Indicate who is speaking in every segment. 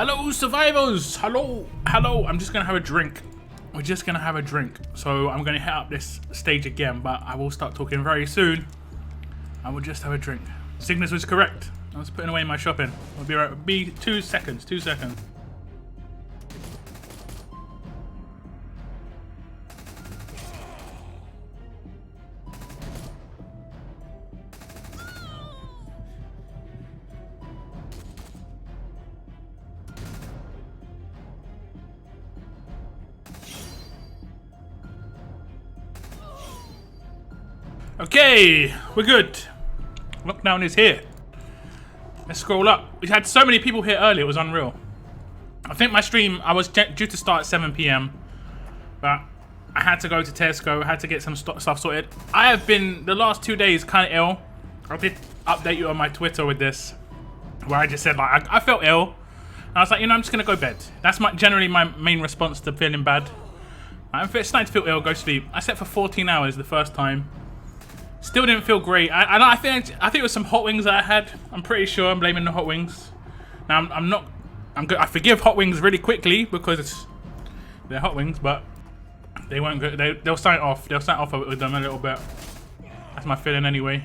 Speaker 1: Hello, survivors! Hello, hello. I'm just gonna have a drink. We're just gonna have a drink. So I'm gonna hit up this stage again, but I will start talking very soon. I will just have a drink. Cygnus was correct. I was putting away my shopping. I'll be right. Be 2 seconds. 2 seconds. Okay, we're good. Lockdown is here. Let's scroll up. We had so many people here earlier, it was unreal. I think my stream, I was due to start at 7 PM, but I had to go to Tesco, had to get some stuff sorted. I have been, the last 2 days, kind of ill. I did update you on my Twitter with this, where I just said, like, I felt ill. And I was like, you know, I'm just going to go bed. That's generally my main response to feeling bad. I'm starting to feel ill, go sleep. I slept for 14 hours the first time. Still didn't feel great. I think it was some hot wings that I had. I'm pretty sure I'm blaming the hot wings. Now I'm good. I forgive hot wings really quickly because they're hot wings, but they weren't good. They'll start off. They'll start off with them a little bit. That's my feeling anyway.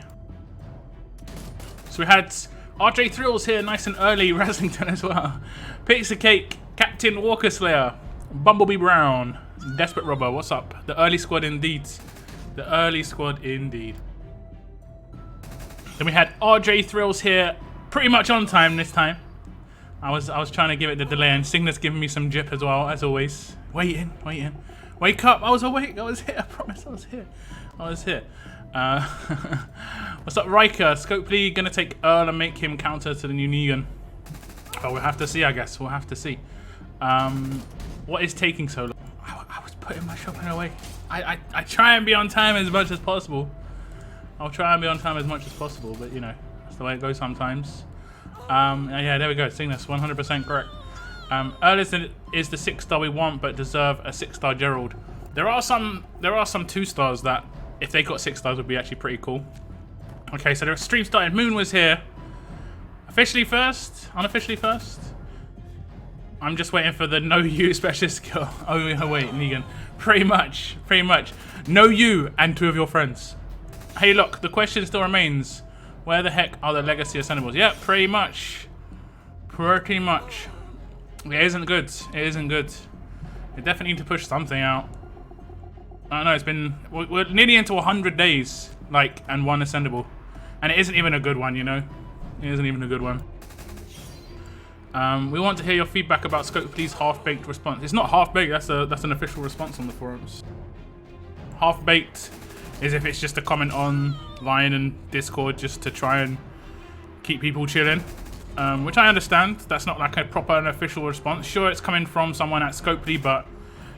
Speaker 1: So we had RJ Thrills here, nice and early. Raslington as well. Pizza Cake, Captain Walker Slayer, Bumblebee Brown, Desperate Robber. What's up? The early squad indeed. The early squad indeed. Then we had RJ Thrills here, pretty much on time this time. I was trying to give it the delay, and Cygnus giving me some jip as well, as always. Waiting. Wake up! I was awake. I was here. I promise. I was here. What's up, Riker? Scopely gonna take Earl and make him counter to the new Negan. Oh, we'll have to see. I guess we'll have to see. What is taking so long? I was putting my shopping away. I try and be on time as much as possible. I'll try and be on time as much as possible, but you know, that's the way it goes sometimes. Yeah, there we go. Cygnus, 100% correct. Earl is the 6-star we want, but deserve a 6-star Gerald. There are some 2-stars that, if they got 6 stars, would be actually pretty cool. Okay, so the stream started. Moon was here. Officially first, unofficially first. I'm just waiting for the no you specialist skill. Oh wait, Negan. Pretty much. Know you and 2 of your friends. Hey look, the question still remains. Where the heck are the legacy ascendables? Yeah, pretty much. It isn't good. We definitely need to push something out. I don't know, it's been... We're nearly into 100 days, like, and 1 ascendable. And it isn't even a good one, you know? It isn't even a good one. We want to hear your feedback about Scope Please half-baked response. It's not half-baked, that's an official response on the forums. Half-baked is if it's just a comment on Line and Discord just to try and keep people chilling. Which I understand. That's not like a proper and official response. Sure, it's coming from someone at Scopely, but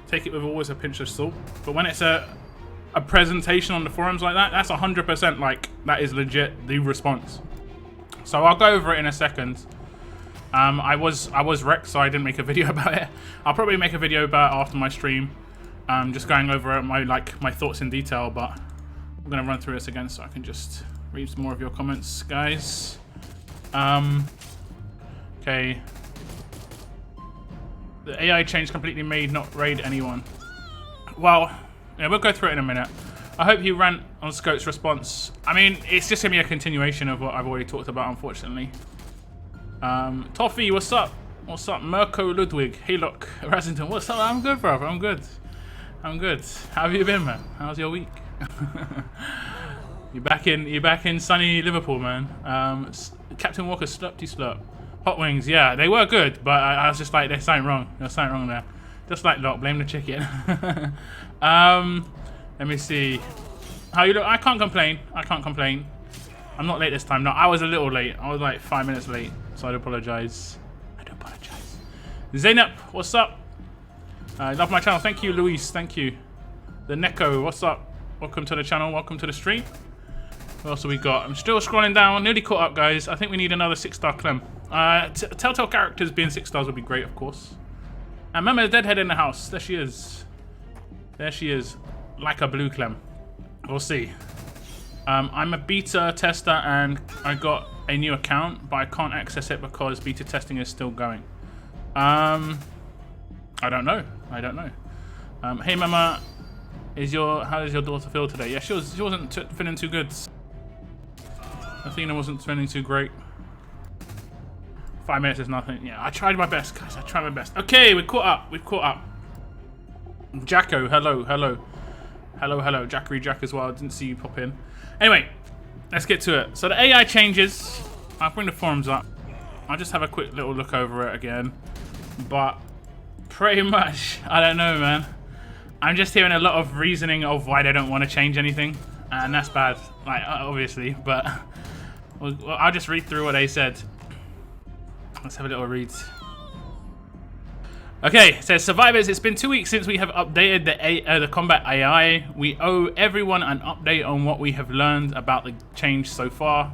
Speaker 1: take it with always a pinch of salt. But when it's a presentation on the forums like that, that's 100% like, that is legit the response. So I'll go over it in a second. I was wrecked, so I didn't make a video about it. I'll probably make a video about it after my stream. Just going over my thoughts in detail, but I'm gonna run through this again so I can just read some more of your comments, guys. Okay. The AI change completely made not raid anyone. Well, yeah, we'll go through it in a minute. I hope you rant on Scope's response. I mean, it's just gonna be a continuation of what I've already talked about, unfortunately. Toffee, what's up? What's up? Mirko Ludwig. Hey, look. Rassington, what's up? I'm good, brother. I'm good. How have you been, man? How's your week? You're back in sunny Liverpool, man. Captain Walker slurpty slurp. Hot wings, yeah, they were good, but I was just like, there's something wrong. There's something wrong there. Just like Locke, blame the chicken. Let me see. How you look? I can't complain. I'm not late this time. No, I was a little late. I was like 5 minutes late, so I do apologize. Zainab, what's up? Love my channel. Thank you, Luis. Thank you. The Neko, what's up? Welcome to the channel. Welcome to the stream. What else have we got? I'm still scrolling down. Nearly caught up, guys. I think we need another 6-star Clem. Telltale characters being 6 stars would be great, of course. And remember the Deadhead in the house. There she is. Like a blue Clem. We'll see. I'm a beta tester and I got a new account, but I can't access it because beta testing is still going. I don't know. I don't know. Hey, Mama, how does your daughter feel today? Yeah, she wasn't feeling too good. Athena wasn't feeling too great. 5 minutes is nothing. Yeah, I tried my best, guys. I tried my best. Okay, we're caught up. We've caught up. Jacko, hello, hello. Hello, hello. Jackery Jack as well. I didn't see you pop in. Anyway, let's get to it. So the AI changes. I'll bring the forums up. I'll just have a quick little look over it again. But pretty much, I don't know, man. I'm just hearing a lot of reasoning of why they don't want to change anything. And that's bad, like, obviously. But I'll just read through what they said. Let's have a little read. Okay, it says, Survivors, it's been 2 weeks since we have updated the combat AI. We owe everyone an update on what we have learned about the change so far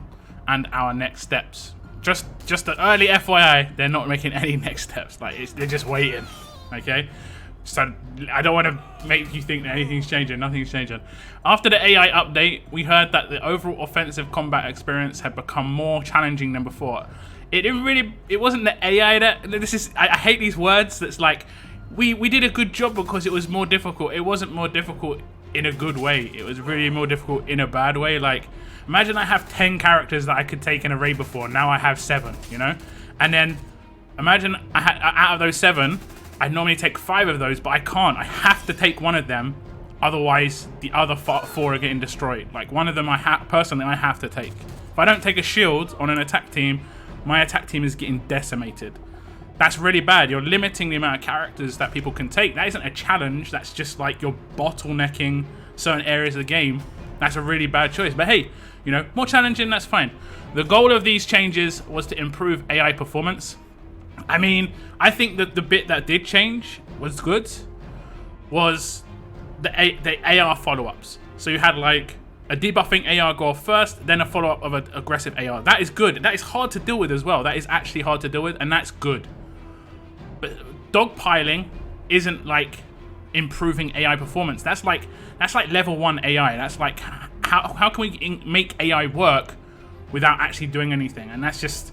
Speaker 1: and our next steps. Just an early FYI, they're not making any next steps. Like, they're just waiting, okay? So I don't want to make you think that anything's changing. Nothing's changing. After the AI update, we heard that the overall offensive combat experience had become more challenging than before. It wasn't the AI that, I hate these words that's like, we did a good job because it was more difficult. It wasn't more difficult in a good way. It was really more difficult in a bad way. Like, imagine I have 10 characters that I could take in a raid before. Now I have 7, you know? And then imagine out of those 7, I normally take 5 of those, but I can't. I have to take one of them. Otherwise, the other 4 are getting destroyed. Like, one of them personally I have to take. If I don't take a shield on an attack team, my attack team is getting decimated. That's really bad. You're limiting the amount of characters that people can take. That isn't a challenge. That's just like you're bottlenecking certain areas of the game. That's a really bad choice. But hey, you know, more challenging, that's fine. The goal of these changes was to improve AI performance. I mean, I think that the bit that did change was good was the AR follow-ups. So you had like a debuffing AR go off first, then a follow-up of an aggressive AR. That is good. That is hard to deal with as well. That is actually hard to deal with, and that's good. But dogpiling isn't like improving AI performance. That's like level 1 AI. That's like how can we make AI work without actually doing anything? And that's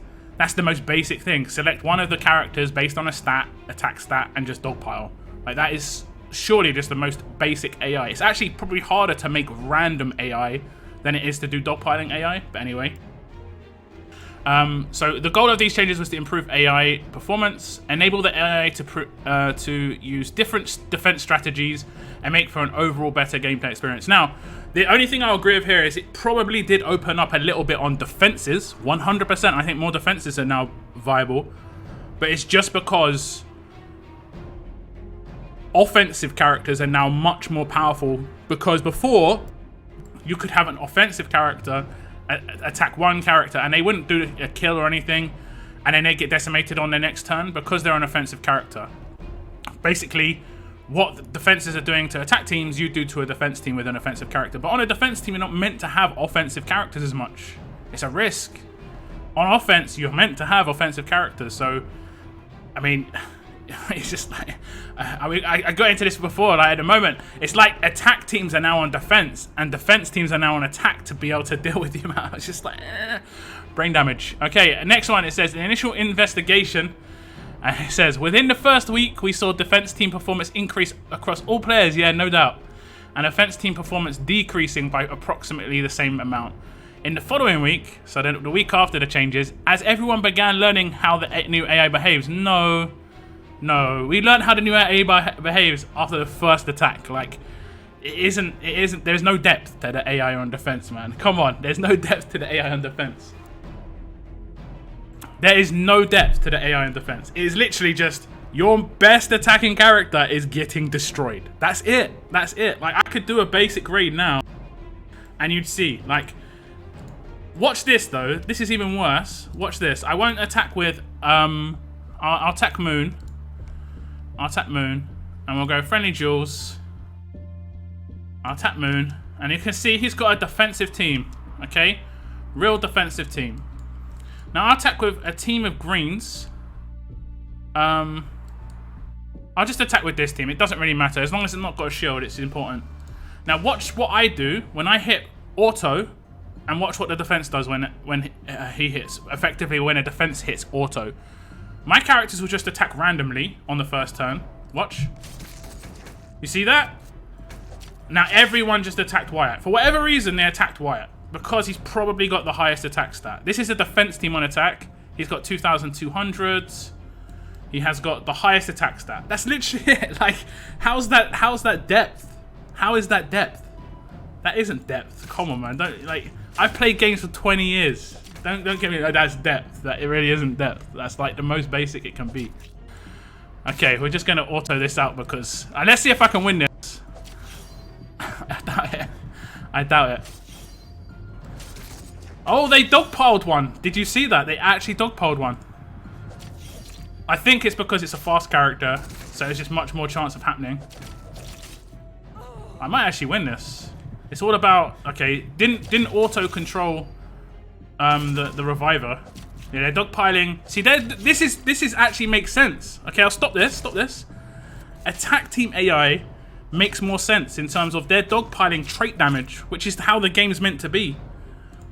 Speaker 1: the most basic thing. Select one of the characters based on a stat, attack stat, and just dogpile. Like, that is surely just the most basic AI. It's actually probably harder to make random AI than it is to do dogpiling AI, but anyway. So the goal of these changes was to improve AI performance, enable the AI to use different defense strategies, and make for an overall better gameplay experience. Now, the only thing I'll agree with here is it probably did open up a little bit on defenses. 100%, I think more defenses are now viable, but it's just because offensive characters are now much more powerful, because before you could have an offensive character attack one character and they wouldn't do a kill or anything, and then they get decimated on their next turn because they're an offensive character. Basically, what the defenses are doing to attack teams, you do to a defense team with an offensive character. But on a defense team, you're not meant to have offensive characters as much. It's a risk. On offense, you're meant to have offensive characters. So, I mean, it's just like, I got into this before, like at the moment, it's like attack teams are now on defense and defense teams are now on attack to be able to deal with the amount. It's just like, brain damage. Okay, next one, it says, the initial investigation, it says, within the first week, we saw defense team performance increase across all players, yeah, no doubt, and offense team performance decreasing by approximately the same amount. In the following week, so then the week after the changes, as everyone began learning how the new AI behaves, no, we learned how the new AI behaves after the first attack. Like, there's no depth to the AI on defense, man. Come on, there's no depth to the AI on defense. There is no depth to the AI on defense. It is literally just your best attacking character is getting destroyed. That's it. That's it. Like, I could do a basic raid now and you'd see, like, watch this though. This is even worse. Watch this. I won't attack with, I'll attack Moon. I'll attack Moon, and we'll go friendly duels. I'll attack Moon, and you can see he's got a defensive team, okay? Real defensive team. Now I'll attack with a team of greens. I'll just attack with this team. It doesn't really matter. As long as it's not got a shield, it's important. Now watch what I do when I hit auto, and watch what the defense does when he hits. Effectively, when a defense hits auto. My characters will just attack randomly on the first turn. Watch. You see that? Now everyone just attacked Wyatt. For whatever reason, they attacked Wyatt. Because he's probably got the highest attack stat. This is a defense team on attack. He's got 2,200. He has got the highest attack stat. That's literally it. Like, how's that depth? How is that depth? That isn't depth. Come on, man. Don't, like, I've played games for 20 years. Don't get me, that's depth. That it really isn't depth. That's like the most basic it can be. Okay, we're just gonna auto this out because let's see if I can win this. I doubt it. I doubt it. Oh, they dogpiled one. Did you see that? They actually dogpiled one. I think it's because it's a fast character, so there's just much more chance of happening. I might actually win this. It's all about, okay, didn't auto control the reviver. Yeah, they're dogpiling. See, this is actually makes sense. Okay, I'll stop this. Stop this. Attack team AI makes more sense in terms of their dogpiling trait damage, which is how the game's meant to be.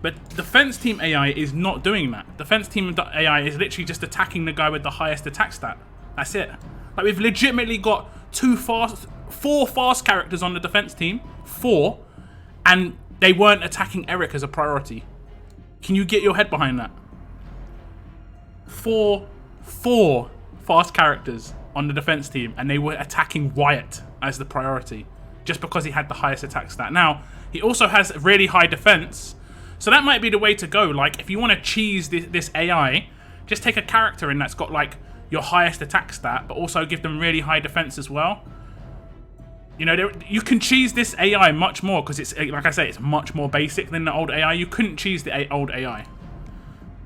Speaker 1: But defense team AI is not doing that. Defense team AI is literally just attacking the guy with the highest attack stat. That's it. Like, we've legitimately got 4 fast characters on the defense team. 4. And they weren't attacking Eric as a priority. Can you get your head behind that? 4 fast characters on the defense team, and they were attacking Wyatt as the priority just because he had the highest attack stat. Now, he also has really high defense, so that might be the way to go. Like, if you want to cheese this AI, just take a character in that's got like your highest attack stat, but also give them really high defense as well. You know, you can cheese this AI much more because it's, like I say, it's much more basic than the old AI. You couldn't cheese the old AI.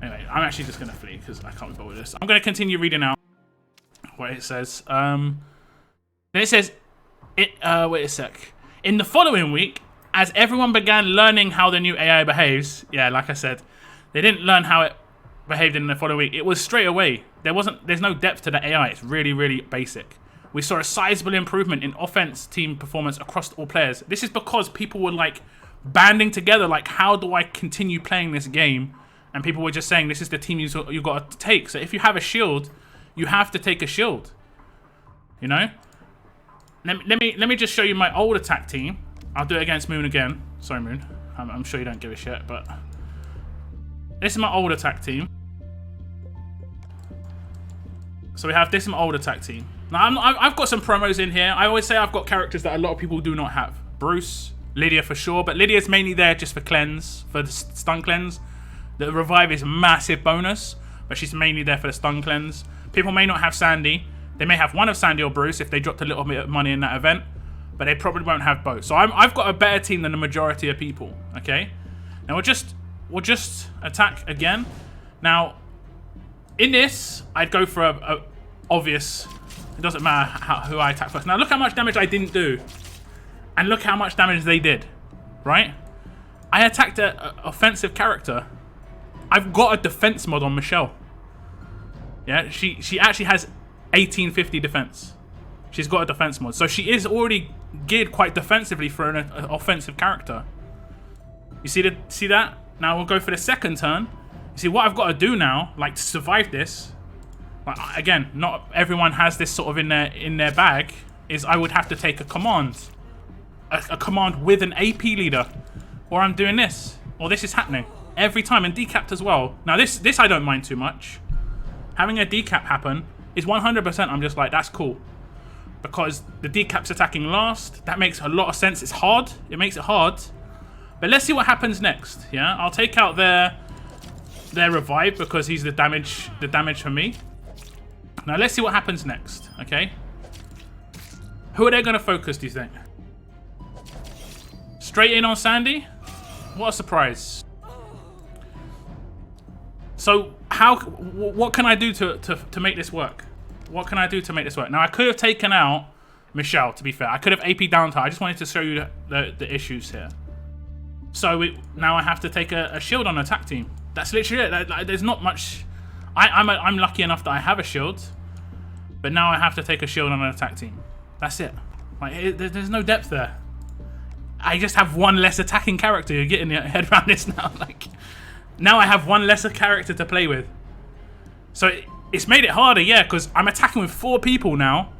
Speaker 1: Anyway, I'm actually just going to flee because I can't be bothered with this. I'm going to continue reading out what it says. Then it says, wait a sec. In the following week, as everyone began learning how the new AI behaves, yeah, like I said, they didn't learn how it behaved in the following week. It was straight away. There's no depth to the AI. It's really, really basic. We saw a sizable improvement in offense team performance across all players. This is because people were like banding together, like, how do I continue playing this game? And people were just saying, this is the team you got to take. So if you have a shield, you have to take a shield. You know? Let me just show you my old attack team. I'll do it against Moon again. Sorry, Moon. I'm sure you don't give a shit, but this is my old attack team. So we have this is my old attack team. Now I've got some promos in here. I always say I've got characters that a lot of people do not have. Bruce, Lydia for sure, but Lydia's mainly there just for cleanse, for the stun cleanse. The revive is a massive bonus, but she's mainly there for the stun cleanse. People may not have Sandy. They may have one of Sandy or Bruce if they dropped a little bit of money in that event, but they probably won't have both. So I've got a better team than the majority of people. Okay, now we'll just attack again. Now, in this, I'd go for a obvious. It doesn't matter who I attack first. Now look how much damage I didn't do, and look how much damage they did. Right? I attacked an offensive character. I've got a defense mod on Michelle. Yeah, she actually has 1850 defense. She's got a defense mod, so she is already geared quite defensively for an offensive character. You see that? Now we'll go for the second turn. You see what I've got to do now, like, to survive this. Like, again, not everyone has this sort of in their bag. Is I would have to take a command, a command with an AP leader, or I'm doing this, or this is happening every time, and decapped as well. Now this I don't mind too much. Having a decap happen is 100%. I'm just like, that's cool, because the decap's attacking last. That makes a lot of sense. It's hard. It makes it hard. But let's see what happens next. Yeah, I'll take out their revive because he's the damage for me. Now let's see what happens next. Okay. Who are they going to focus, do you think? Straight in on Sandy? What a surprise. So what can I do to make this work? What can I do to make this work? Now I could have taken out Michelle, to be fair. I could have AP down to her. I just wanted to show you the issues here. So now I have to take a shield on attack team. That's literally it. There's not much. I'm lucky enough that I have a shield, but now I have to take a shield on an attack team. That's it. Like, there's no depth there. I just have one less attacking character. You're getting your head around this now. Like, now I have one lesser character to play with. So It's made it harder, yeah, because I'm attacking with 4 people now.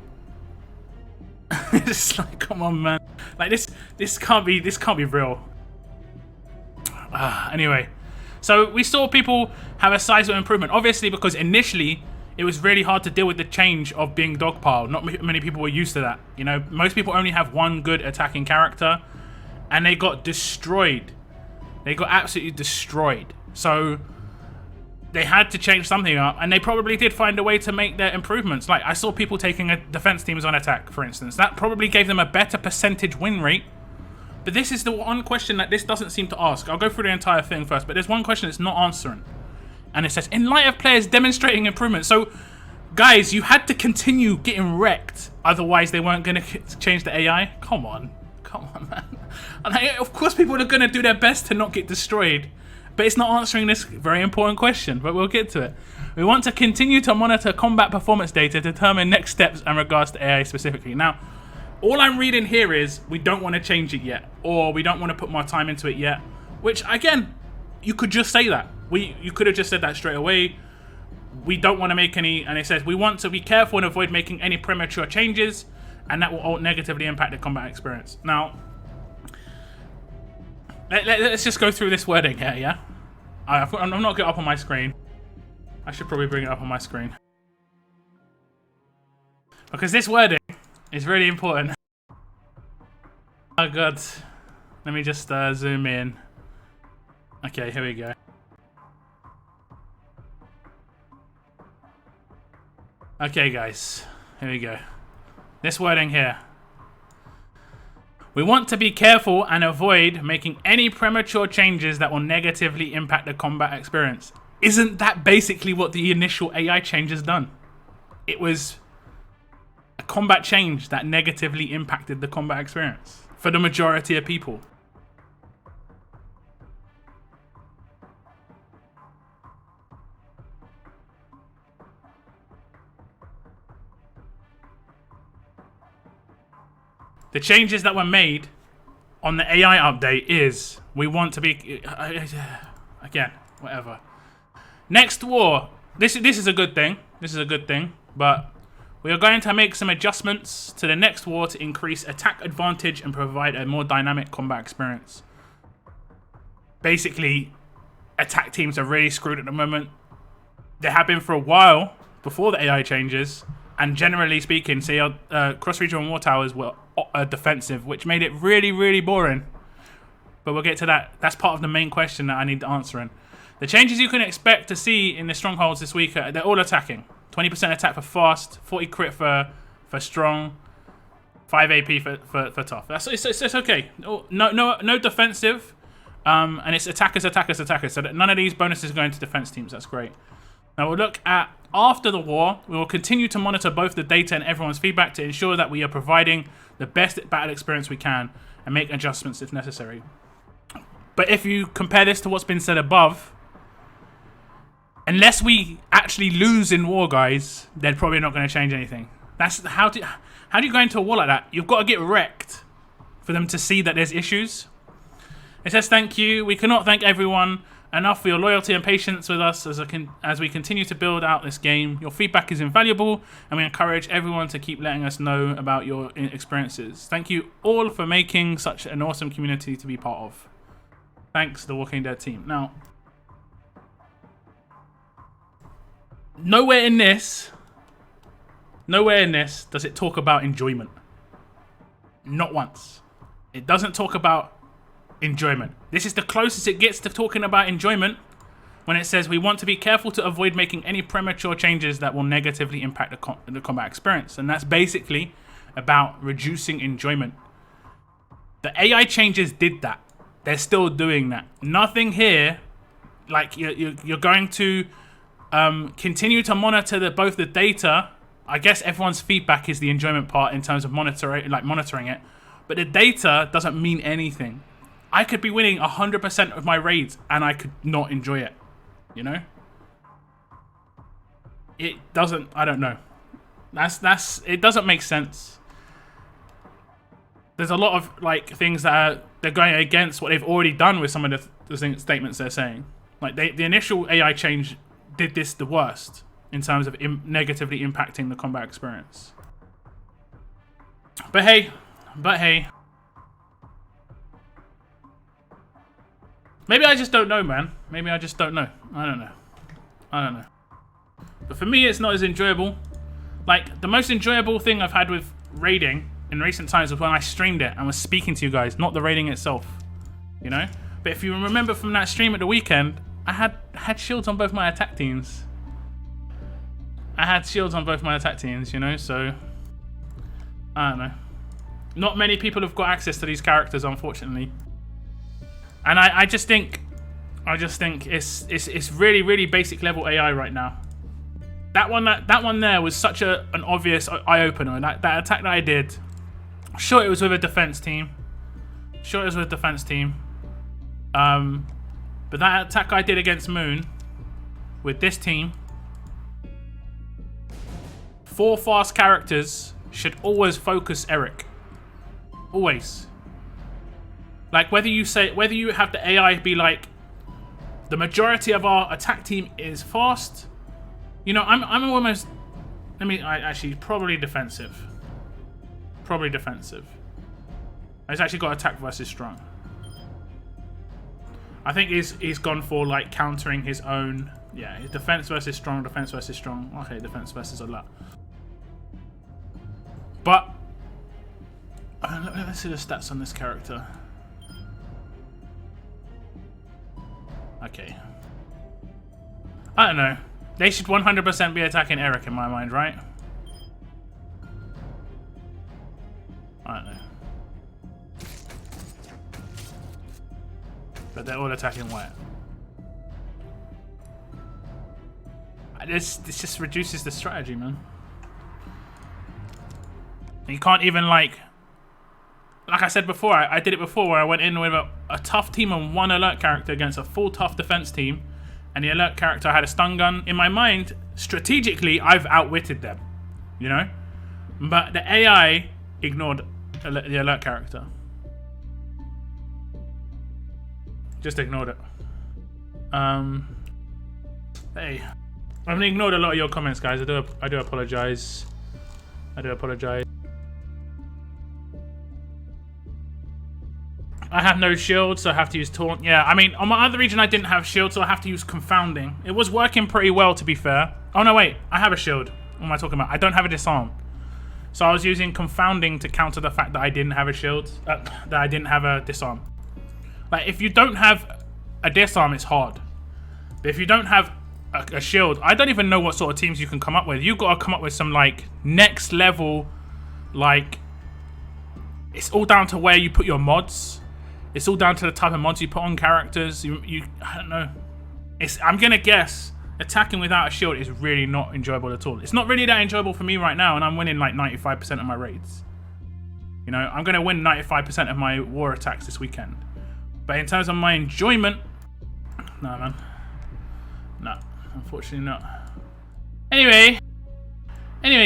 Speaker 1: It's like, come on, man. Like this can't be real. Anyway, so we saw people have a sizable improvement, obviously, because initially it was really hard to deal with the change of being dogpile. Not many people were used to that. You know, most people only have one good attacking character, and they got destroyed. They got absolutely destroyed. So they had to change something up, and they probably did find a way to make their improvements. Like, I saw people taking defense teams on attack, for instance. That probably gave them a better percentage win rate. But this is the one question that this doesn't seem to ask. I'll go through the entire thing first, but there's one question it's not answering. And it says, in light of players demonstrating improvement. So, guys, you had to continue getting wrecked. Otherwise, they weren't going to change the AI. Come on. Come on, man. And of course, people are going to do their best to not get destroyed. But it's not answering this very important question, but we'll get to it. We want to continue to monitor combat performance data to determine next steps in regards to AI specifically. Now, all I'm reading here is we don't want to change it yet, or we don't want to put more time into it yet, which, again, you could just say that. You could have just said that straight away. We don't want to make any, and it says we want to be careful and avoid making any premature changes, and that will negatively impact the combat experience. Now, let's just go through this wording here, yeah? I'm not getting up on my screen. I should probably bring it up on my screen. Because this wording is really important. Oh god. Let me just zoom in. Okay, here we go. Okay guys, here we go. This wording here. We want to be careful and avoid making any premature changes that will negatively impact the combat experience. Isn't that basically what the initial AI change has done? It was a combat change that negatively impacted the combat experience for the majority of people. The changes that were made on the AI update is we want to be again, whatever. Next war. This is a good thing. This is a good thing, but we are going to make some adjustments to the next war to increase attack advantage and provide a more dynamic combat experience. Basically, attack teams are really screwed at the moment. They have been for a while before the AI changes. And generally speaking, see, cross-regional war towers were defensive, which made it really, really boring. But we'll get to that. That's part of the main question that I need answering. The changes you can expect to see in the strongholds this week, they're all attacking. 20% attack for fast, 40 crit for strong, 5 AP for tough. It's okay. No defensive, and it's attackers. So that none of these bonuses go into defense teams. That's great. Now we'll look at after the war. We will continue to monitor both the data and everyone's feedback to ensure that we are providing the best battle experience we can and make adjustments if necessary. But if you compare this to what's been said above, unless we actually lose in war, guys, they're probably not going to change anything. That's how do you go into a war like that? You've got to get wrecked for them to see that there's issues. It says thank you. We cannot thank everyone enough for your loyalty and patience with us as we continue to build out this game. Your feedback is invaluable, and we encourage everyone to keep letting us know about your experiences. Thank you all for making such an awesome community to be part of. Thanks, The Walking Dead team. Now, nowhere in this does it talk about enjoyment. Not once. It doesn't talk about enjoyment. This is the closest it gets to talking about enjoyment when it says we want to be careful to avoid making any premature changes that will negatively impact the combat experience. And that's basically about reducing enjoyment. The AI changes did that. They're still doing that. Nothing here, like you're going to continue to monitor both the data. I guess everyone's feedback is the enjoyment part in terms of monitoring it. But the data doesn't mean anything. I could be winning 100% of my raids and I could not enjoy it. You know? It doesn't, I don't know. It doesn't make sense. There's a lot of like things that they're going against what they've already done with some of the statements they're saying. Like the initial AI change did this the worst. in terms of negatively impacting the combat experience. But hey, maybe I just don't know, man. Maybe I just don't know. I don't know. But for me, it's not as enjoyable. Like, the most enjoyable thing I've had with raiding in recent times was when I streamed it and was speaking to you guys, not the raiding itself, you know? But if you remember from that stream at the weekend, I had shields on both my attack teams. You know, so I don't know. Not many people have got access to these characters, unfortunately. And I just think it's really, really basic level AI right now. That one there was such an obvious eye opener. That attack that I did. Sure, it was with a defense team. But that attack I did against Moon with this team, 4 fast characters should always focus Eric. Always. Like, whether you have the AI be like, the majority of our attack team is fast. You know, I'm almost, probably defensive. He's actually got attack versus strong. I think he's gone for like countering his own. Yeah, his defense versus strong. Okay, defense versus a lot. But let's see the stats on this character. Okay. I don't know. They should 100% be attacking Eric in my mind, right? I don't know. But they're all attacking white. This just reduces the strategy, man. You can't even like I said before, I did it before where I went in with a tough team on 1 alert character against a full tough defense team, and the alert character had a stun gun. In my mind, strategically, I've outwitted them, you know? But the AI ignored the alert character. Just ignored it. Hey, I've ignored a lot of your comments, guys. I do apologize. I have no shield, so I have to use taunt. Yeah, I mean, on my other region, I didn't have shield, so I have to use confounding. It was working pretty well, to be fair. Oh, no, wait. I have a shield. What am I talking about? I don't have a disarm. So I was using confounding to counter the fact that I didn't have a shield. That I didn't have a disarm. Like, if you don't have a disarm, it's hard. But if you don't have a shield, I don't even know what sort of teams you can come up with. You've got to come up with some, like, next level, like... It's all down to where you put your mods. It's all down to the type of mods you put on characters. I don't know. I'm gonna guess attacking without a shield is really not enjoyable at all. It's not really that enjoyable for me right now, and I'm winning like 95% of my raids. You know, I'm gonna win 95% of my war attacks this weekend. But in terms of my enjoyment, no, man. No, unfortunately not. Anyway,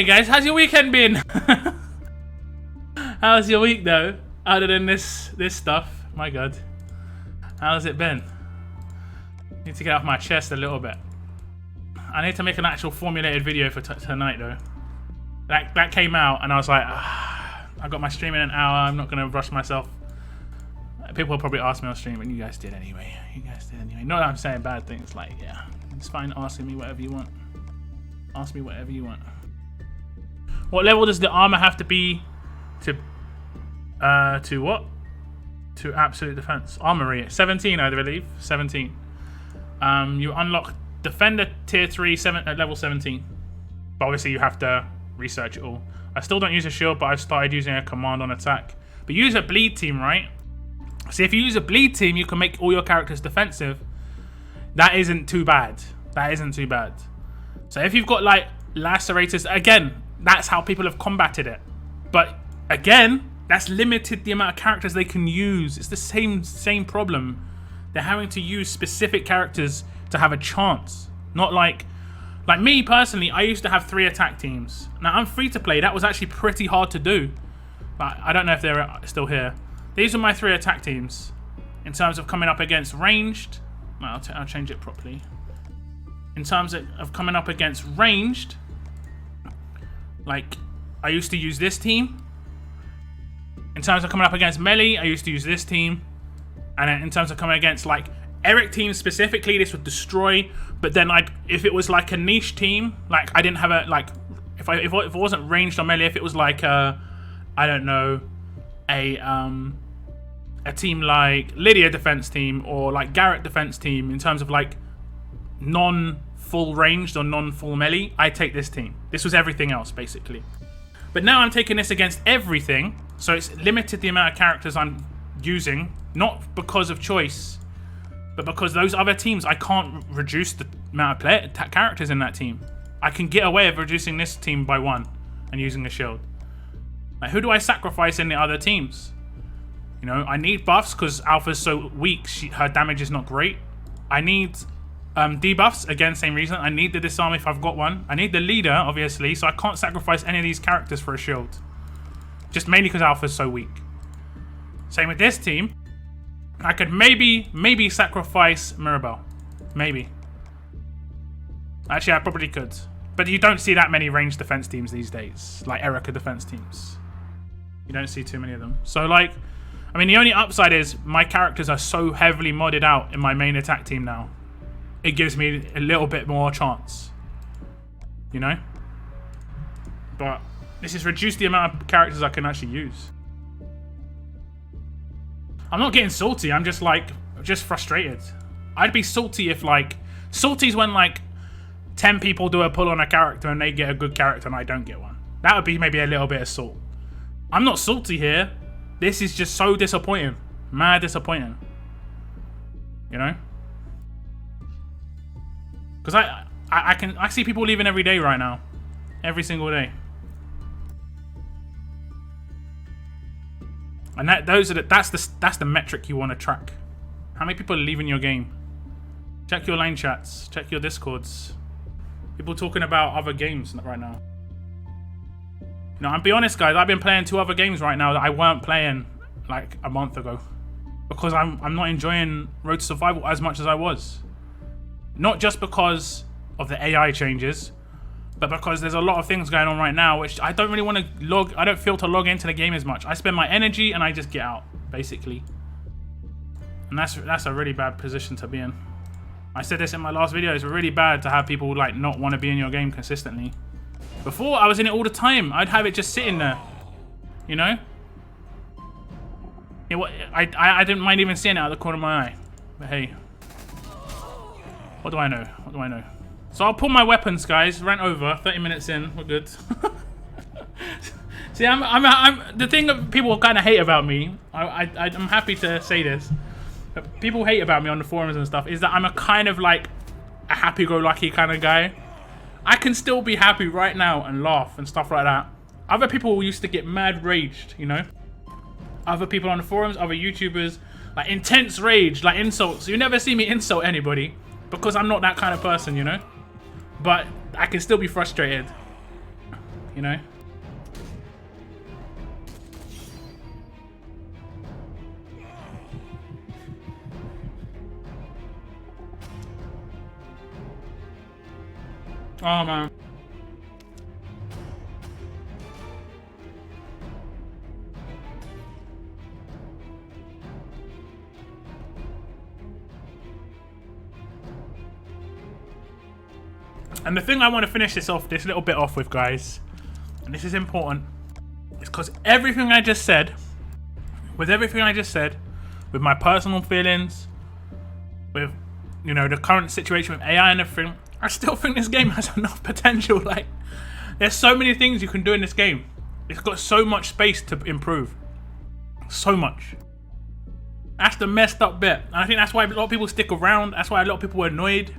Speaker 1: guys, how's your weekend been? How's your week though? Other than this stuff. My God, how's it been? Need to get off my chest a little bit. I need to make an actual formulated video for tonight though. That came out and I was like, I got my stream in an hour. I'm not gonna rush myself. People will probably ask me on stream, and you guys did anyway. Not that I'm saying bad things. Like, yeah, it's fine asking me whatever you want. Ask me whatever you want. What level does the armor have to be to what? To absolute defense. Armory 17, I believe. 17. You unlock defender tier 3 at level 17. But obviously you have to research it all. I still don't use a shield, but I've started using a command on attack. But you use a bleed team, right? See, if you use a bleed team, you can make all your characters defensive. That isn't too bad. So if you've got like lacerators, again, that's how people have combated it. But again, that's limited the amount of characters they can use. It's the same problem. They're having to use specific characters to have a chance. Not like me personally, I used to have 3 attack teams. Now I'm free to play. That was actually pretty hard to do. But I don't know if they're still here. These are my 3 attack teams. In terms of coming up against ranged. I'll change it properly. in terms of coming up against ranged, like, I used to use this team. In terms of coming up against melee, I used to use this team. And then in terms of coming against, like, Eric teams specifically, this would destroy. But then if it was like a niche team, like I didn't have a, like, if it wasn't ranged or melee, if it was like a, I don't know, a team like Lydia defense team or like Garrett defense team, in terms of like non-full ranged or non-full melee, I take this team. This was everything else basically. But now I'm taking this against everything, so it's limited the amount of characters I'm using, not because of choice, but because those other teams, I can't reduce the amount of characters in that team. I can get away with reducing this team by 1 and using a shield. Like, who do I sacrifice in the other teams? You know, I need buffs because Alpha's so weak, her damage is not great. I need debuffs, again, same reason. I need the disarm if I've got one. I need the leader, obviously, so I can't sacrifice any of these characters for a shield. Just mainly because Alpha's so weak. Same with this team. I could maybe sacrifice Mirabelle. Maybe. Actually, I probably could. But you don't see that many ranged defense teams these days. Like Erica defense teams. You don't see too many of them. So, like, I mean, the only upside is my characters are so heavily modded out in my main attack team now. It gives me a little bit more chance. You know? But this has reduced the amount of characters I can actually use. I'm not getting salty, I'm just like, just frustrated. I'd be salty if like, salty's when like 10 people do a pull on a character and they get a good character and I don't get one. That would be maybe a little bit of salt. I'm not salty here. This is just so disappointing. Mad disappointing. You know? Because I see people leaving every day right now. Every single day. And that's the metric you want to track. How many people are leaving your game? Check your lane chats. Check your discords. People talking about other games right now. You know, I'll be honest, guys. I've been playing 2 other games right now that I weren't playing like a month ago, because I'm not enjoying Road to Survival as much as I was. Not just because of the AI changes, but because there's a lot of things going on right now which I don't really want to log. I don't feel to log into the game as much. I spend my energy and I just get out, basically. And that's a really bad position to be in. I said this in my last video. It's really bad to have people like not want to be in your game consistently. Before, I was in it all the time. I'd have it just sitting there, you know. I didn't mind even seeing it out of the corner of my eye. But hey, what do I know? What do I know? So I'll pull my weapons, guys. Ran over. 30 minutes in. We're good. See, I'm the thing that people kind of hate about me. I'm happy to say this. But people hate about me on the forums and stuff is that I'm a kind of like a happy-go-lucky kind of guy. I can still be happy right now and laugh and stuff like that. Other people used to get mad raged, you know. Other people on the forums, other YouTubers, like intense rage, like insults. You never see me insult anybody because I'm not that kind of person, you know. But I can still be frustrated, you know. Oh man. And the thing I want to finish this little bit off with, guys, and this is important, is because everything I just said, with my personal feelings, with, you know, the current situation with AI and everything, I still think this game has enough potential. Like, there's so many things you can do in this game. It's got so much space to improve. So much. That's the messed up bit. And I think that's why a lot of people stick around. That's why a lot of people are annoyed.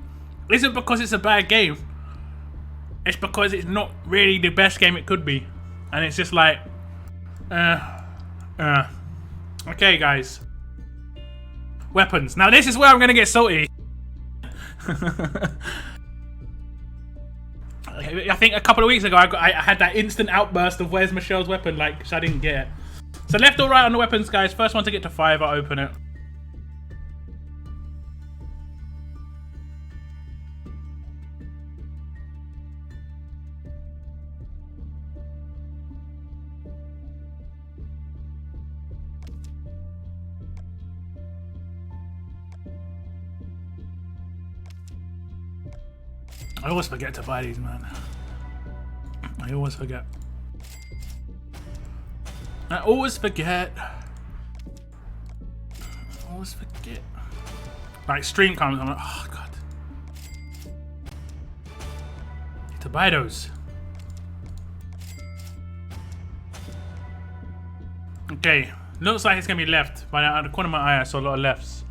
Speaker 1: It isn't because it's a bad game. It's because it's not really the best game it could be. And it's just like, okay, guys. Weapons. Now this is where I'm going to get salty. I think a couple of weeks ago I had that instant outburst of where's Michelle's weapon, like, so I didn't get it. So left or right on the weapons, guys. First one to get to 5, I'll open it. I always forget to buy these, man. I always forget. I always forget. I always forget. Like, stream comes, I'm like, oh, God. Need to buy those. Okay. Looks like it's going to be left. But out of the corner of my eye, I saw a lot of lefts.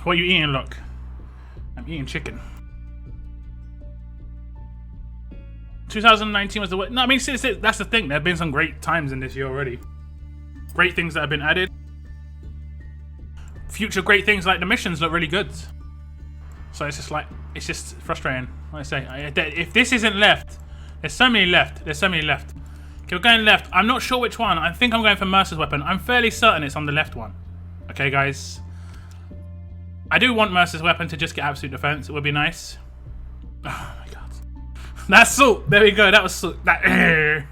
Speaker 1: What are you eating, look? I'm eating chicken. 2019 was the way. No, I mean, that's the thing. There have been some great times in this year already. Great things that have been added. Future great things like the missions look really good. So it's just like, it's just frustrating. Like I say, if this isn't left, there's so many left. There's so many left. Okay, we're going left. I'm not sure which one. I think I'm going for Mercer's weapon. I'm fairly certain it's on the left one. Okay, guys. I do want Mercer's weapon to just get absolute defense. It would be nice. Oh my God. That's salt. There we go. That was salt. That.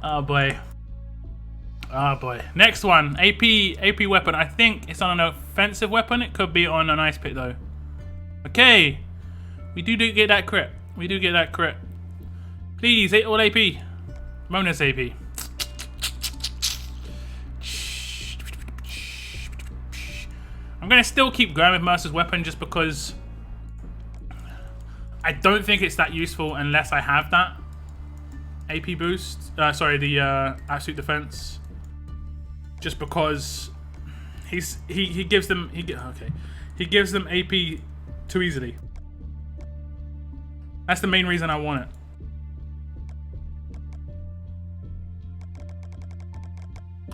Speaker 1: Oh boy. Oh boy. Next one. AP weapon. I think it's on an offensive weapon. It could be on an ice pick though. Okay. We do get that crit. We do get that crit. Please, all AP. Bonus AP. I'm going to still keep going with Mercer's weapon just because I don't think it's that useful unless I have that AP boost. Sorry, the absolute defense. Just because he gives them he gives them AP too easily. That's the main reason I want it.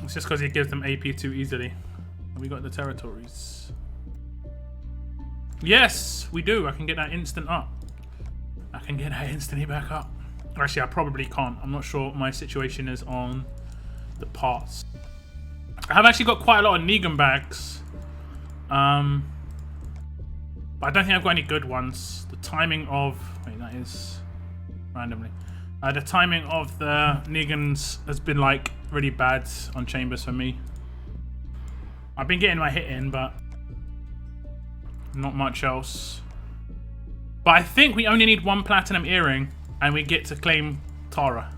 Speaker 1: It's just because he gives them AP too easily. We got the territories. Yes, we do. I can get that instant up. I can get that instantly back up. Actually, I probably can't. I'm not sure what my situation is on the parts. I have actually got quite a lot of Negan bags. But I don't think I've got any good ones. The timing of... Wait, that is randomly. The timing of the Negans has been like really bad on Chambers for me. I've been getting my hit in, but not much else. But I think we only need one platinum earring and we get to claim Tara.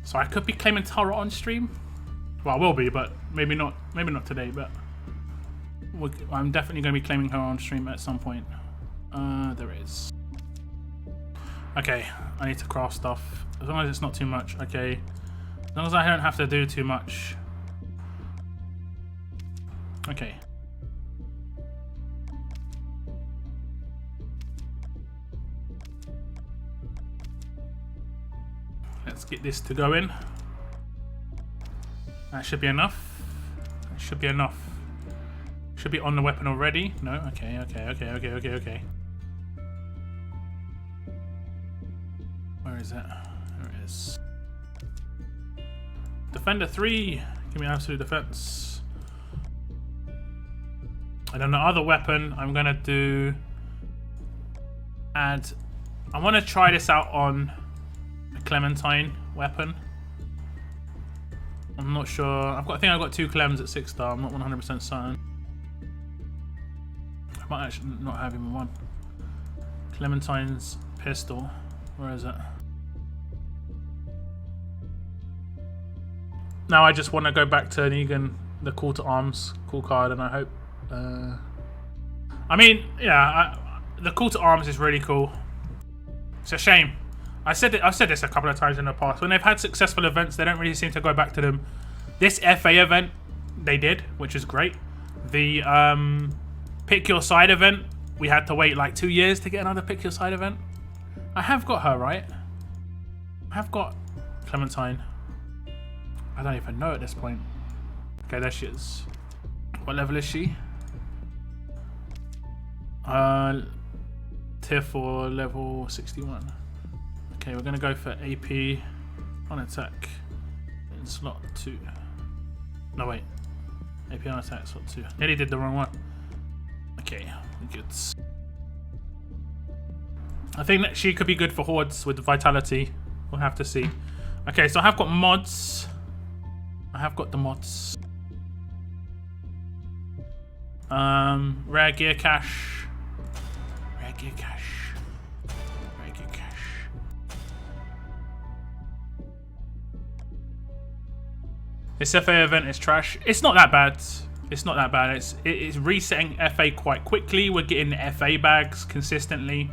Speaker 1: So I could be claiming Tara on stream. Well, I will be, but maybe not today, but I'm definitely going to be claiming her on stream at some point. There is. Okay, I need to craft stuff. As long as it's not too much, okay. As long as I don't have to do too much. Okay. Let's get this to go in. That should be enough. That should be enough. Should be on the weapon already. No? Okay. Where is it? There it is. Defender 3. Give me absolute defense. And then the other weapon, I'm gonna do add. I want to try this out on a Clementine weapon. I'm not sure. I think I've got 2 Clems at 6-star. I'm not 100% certain. I might actually not have even one. Clementine's pistol. Where is it? Now I just want to go back to Negan, the call to arms, cool card, and I hope. I mean, yeah, the call to arms is really cool. It's a shame. I've said this a couple of times in the past. When they've had successful events, they don't really seem to go back to them. This FA event, they did, which is great. The pick your side event, we had to wait like 2 years to get another pick your side event. I have got her, right? I have got Clementine. I don't even know at this point. Okay, there she is. What level is she? Tier 4, level 61. Okay, we're gonna go for AP on attack in slot 2. No wait, AP on attack slot 2. Nearly did the wrong one. Okay, good. I think that she could be good for hordes with vitality. We'll have to see. Okay, so I have got mods. I have got the mods. Rare gear cache. Rare gear cache. Rare gear cache. This FA event is trash. It's not that bad. It's not that bad. It's resetting FA quite quickly. We're getting FA bags consistently.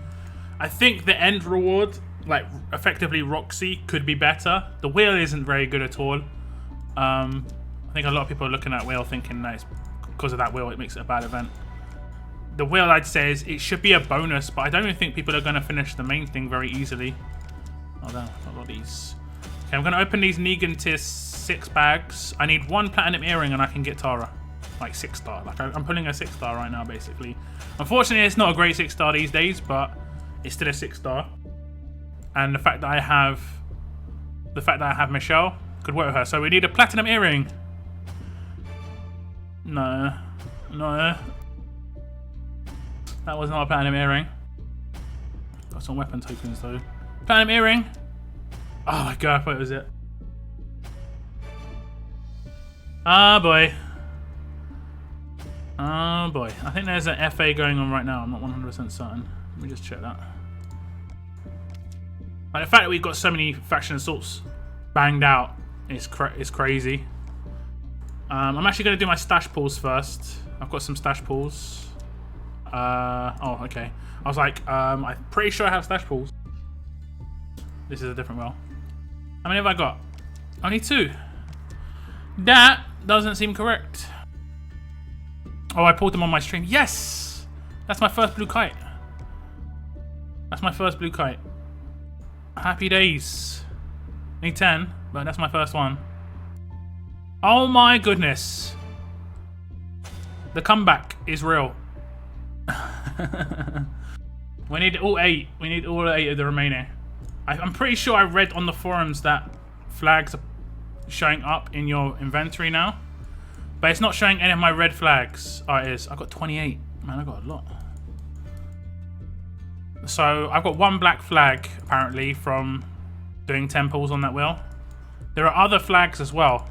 Speaker 1: I think the end reward, like effectively Roxy, could be better. The wheel isn't very good at all. I think a lot of people are looking at wheel thinking that it's because of that wheel it makes it a bad event. The wheel, I'd say, is it should be a bonus, but I don't even think people are going to finish the main thing very easily. Oh, no, not a lot of these. Okay, I'm going to open these Negan tier 6 bags. I need 1 platinum earring and I can get Tara. Like 6-star. Like I'm pulling a 6-star right now, basically. Unfortunately, it's not a great 6-star these days, but it's still a 6-star. And the fact that I have Michelle could work with her. So we need a platinum earring. No. That was not a platinum earring. Got some weapon tokens though. Platinum earring. Oh my god, what was it? Ah boy. Oh boy. I think there's an FA going on right now. I'm not 100% certain. Let me just check that. Like the fact that we've got so many faction assaults banged out is crazy. I'm actually going to do my stash pulls first. I've got some stash pulls. Oh, okay. I was like, I'm pretty sure I have stash pulls. This is a different well. How many have I got? Only 2. That doesn't seem correct. Oh, I pulled them on my stream. Yes! That's my first blue kite. That's my first blue kite. Happy days. Need 10, but that's my first one. Oh my goodness. The comeback is real. We need all 8. We need all 8 of the remaining. I'm pretty sure I read on the forums that flags are showing up in your inventory now. But it's not showing any of my red flags. Oh, it is. I've got 28. Man, I got a lot. So, I've got 1 black flag, apparently, from doing 10 pulls on that wheel. There are other flags as well.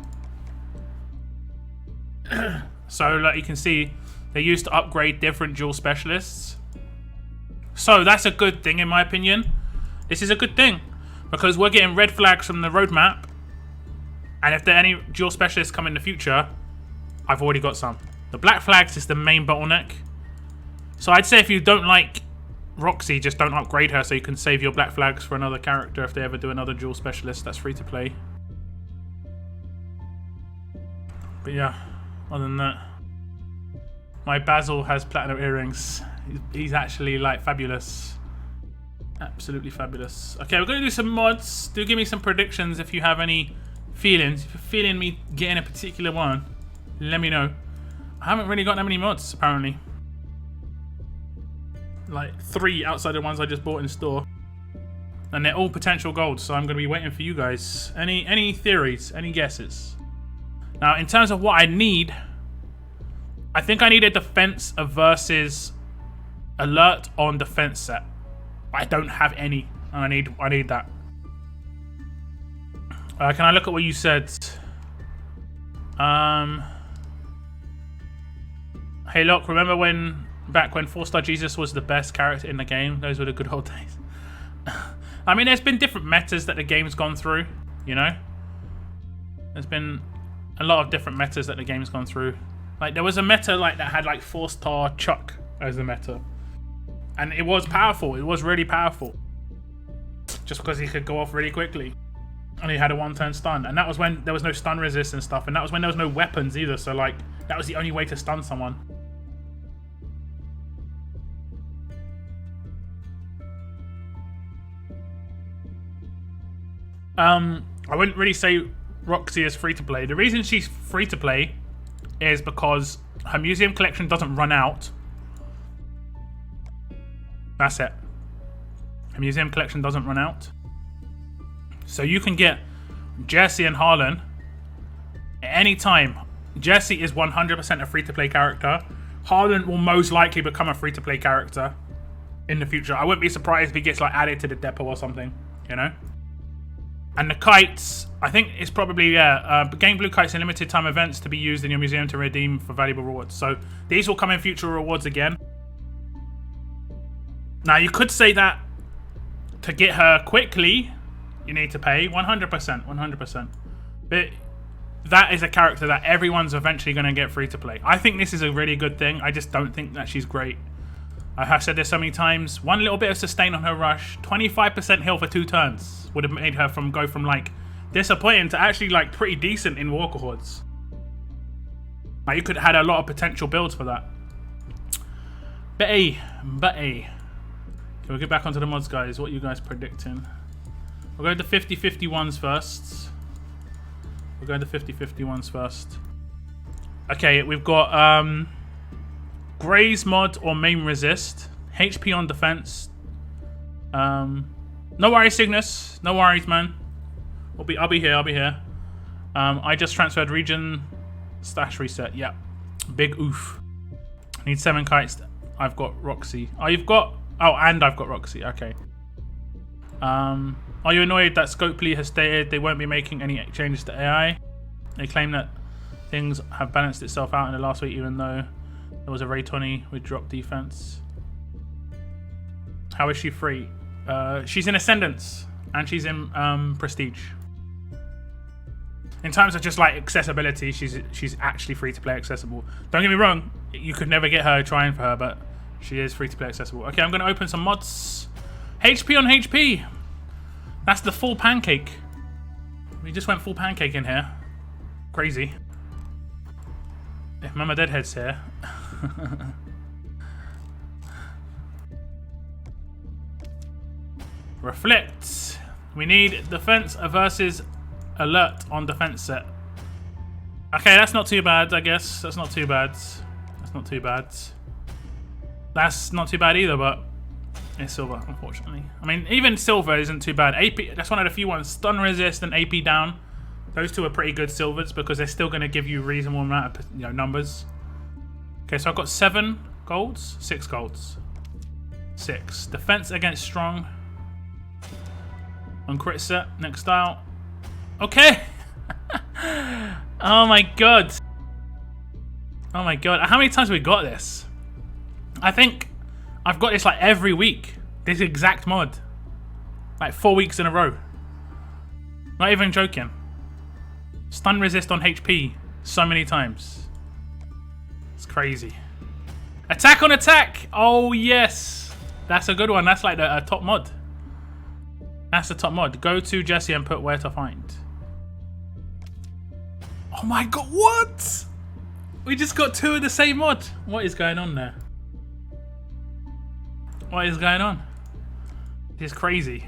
Speaker 1: So, like you can see, they're used to upgrade different dual specialists. So, that's a good thing, in my opinion. This is a good thing. Because we're getting red flags from the roadmap. And if there are any dual specialists come in the future, I've already got some. The black flags is the main bottleneck. So I'd say if you don't like Roxy, just don't upgrade her so you can save your black flags for another character if they ever do another dual specialist that's free to play. But yeah, other than that, my Basil has platinum earrings. He's actually like fabulous. Absolutely fabulous. Okay, we're going to do some mods. Do give me some predictions if you have any feelings. If you're feeling me getting a particular one, let me know. I haven't really got that many mods, apparently. Like 3 outside the ones I just bought in store. And they're all potential golds, so I'm going to be waiting for you guys. Any theories? Any guesses? Now, in terms of what I need, I think I need a defense versus alert on defense set. I don't have any, and I need that. Can I look at what you said? Hey, look, remember back when 4-star Jesus was the best character in the game? Those were the good old days. I mean, there's been different metas that the game's gone through, you know? There's been a lot of different metas that the game's gone through. Like, there was a meta like that had like 4-star Chuck as the meta. And it was powerful. It was really powerful. Just because he could go off really quickly. And he had a 1-turn stun. And that was when there was no stun resist and stuff. And that was when there was no weapons either. So, like, that was the only way to stun someone. I wouldn't really say Roxy is free to play. The reason she's free to play is because her museum collection doesn't run out. That's it. Her museum collection doesn't run out. So you can get Jesse and Harlan at any time. Jesse is 100% a free-to-play character. Harlan will most likely become a free-to-play character in the future. I wouldn't be surprised if he gets like added to the depot or something, you know? And the kites, I think it's probably, gain blue kites in limited time events to be used in your museum to redeem for valuable rewards. So these will come in future rewards again. Now you could say that to get her quickly, you need to pay 100%, 100%. But that is a character that everyone's eventually going to get free to play. I think this is a really good thing. I just don't think that she's great. I have said this so many times. One little bit of sustain on her rush, 25% heal for 2 turns would have made her go from like disappointing to actually like pretty decent in Walker Hordes. Like you could have had a lot of potential builds for that. But okay, we'll get back onto the mods, guys. What are you guys predicting? We'll go to 50-50 ones first. We'll go to 50-50 ones first. Okay, we've got Graze mod or main resist. HP on defense. No worries, Cygnus. No worries, man. I'll be here. I just transferred region stash reset. Yeah. Big oof. Need 7 kites. I've got Roxy. Oh, you've got... Oh, and I've got Roxy. Okay. Are you annoyed that Scopely has stated they won't be making any changes to AI? They claim that things have balanced itself out in the last week, even though there was a Ray 20 with drop defense. How is she free? She's in Ascendance and she's in Prestige. In terms of just like accessibility, she's actually free to play accessible. Don't get me wrong, you could never get her trying for her, but she is free to play accessible. Okay, I'm going to open some mods. HP on HP. That's the full pancake. We just went full pancake in here. Crazy. If Mama Deadhead's here. Reflect. We need defense versus alert on defense set. Okay, that's not too bad, I guess. That's not too bad. That's not too bad. That's not too bad either, but it's silver, unfortunately. I mean, even silver isn't too bad. AP, that's one of the few ones. Stun resist and AP down. Those two are pretty good silvers because they're still going to give you a reasonable amount of numbers. Okay, so I've got 7 golds, 6 golds. 6. Defense against strong. On crit set, next style. Okay. Oh my god. Oh my god. How many times have we got this? I think I've got this like every week. This exact mod. Like 4 weeks in a row. Not even joking. Stun resist on HP so many times. It's crazy. Attack on attack. Oh yes. That's a good one. That's like the top mod. That's the top mod. Go to Jesse and put where to find. Oh my god, what? We just got 2 of the same mod. What is going on there? What is going on? This is crazy.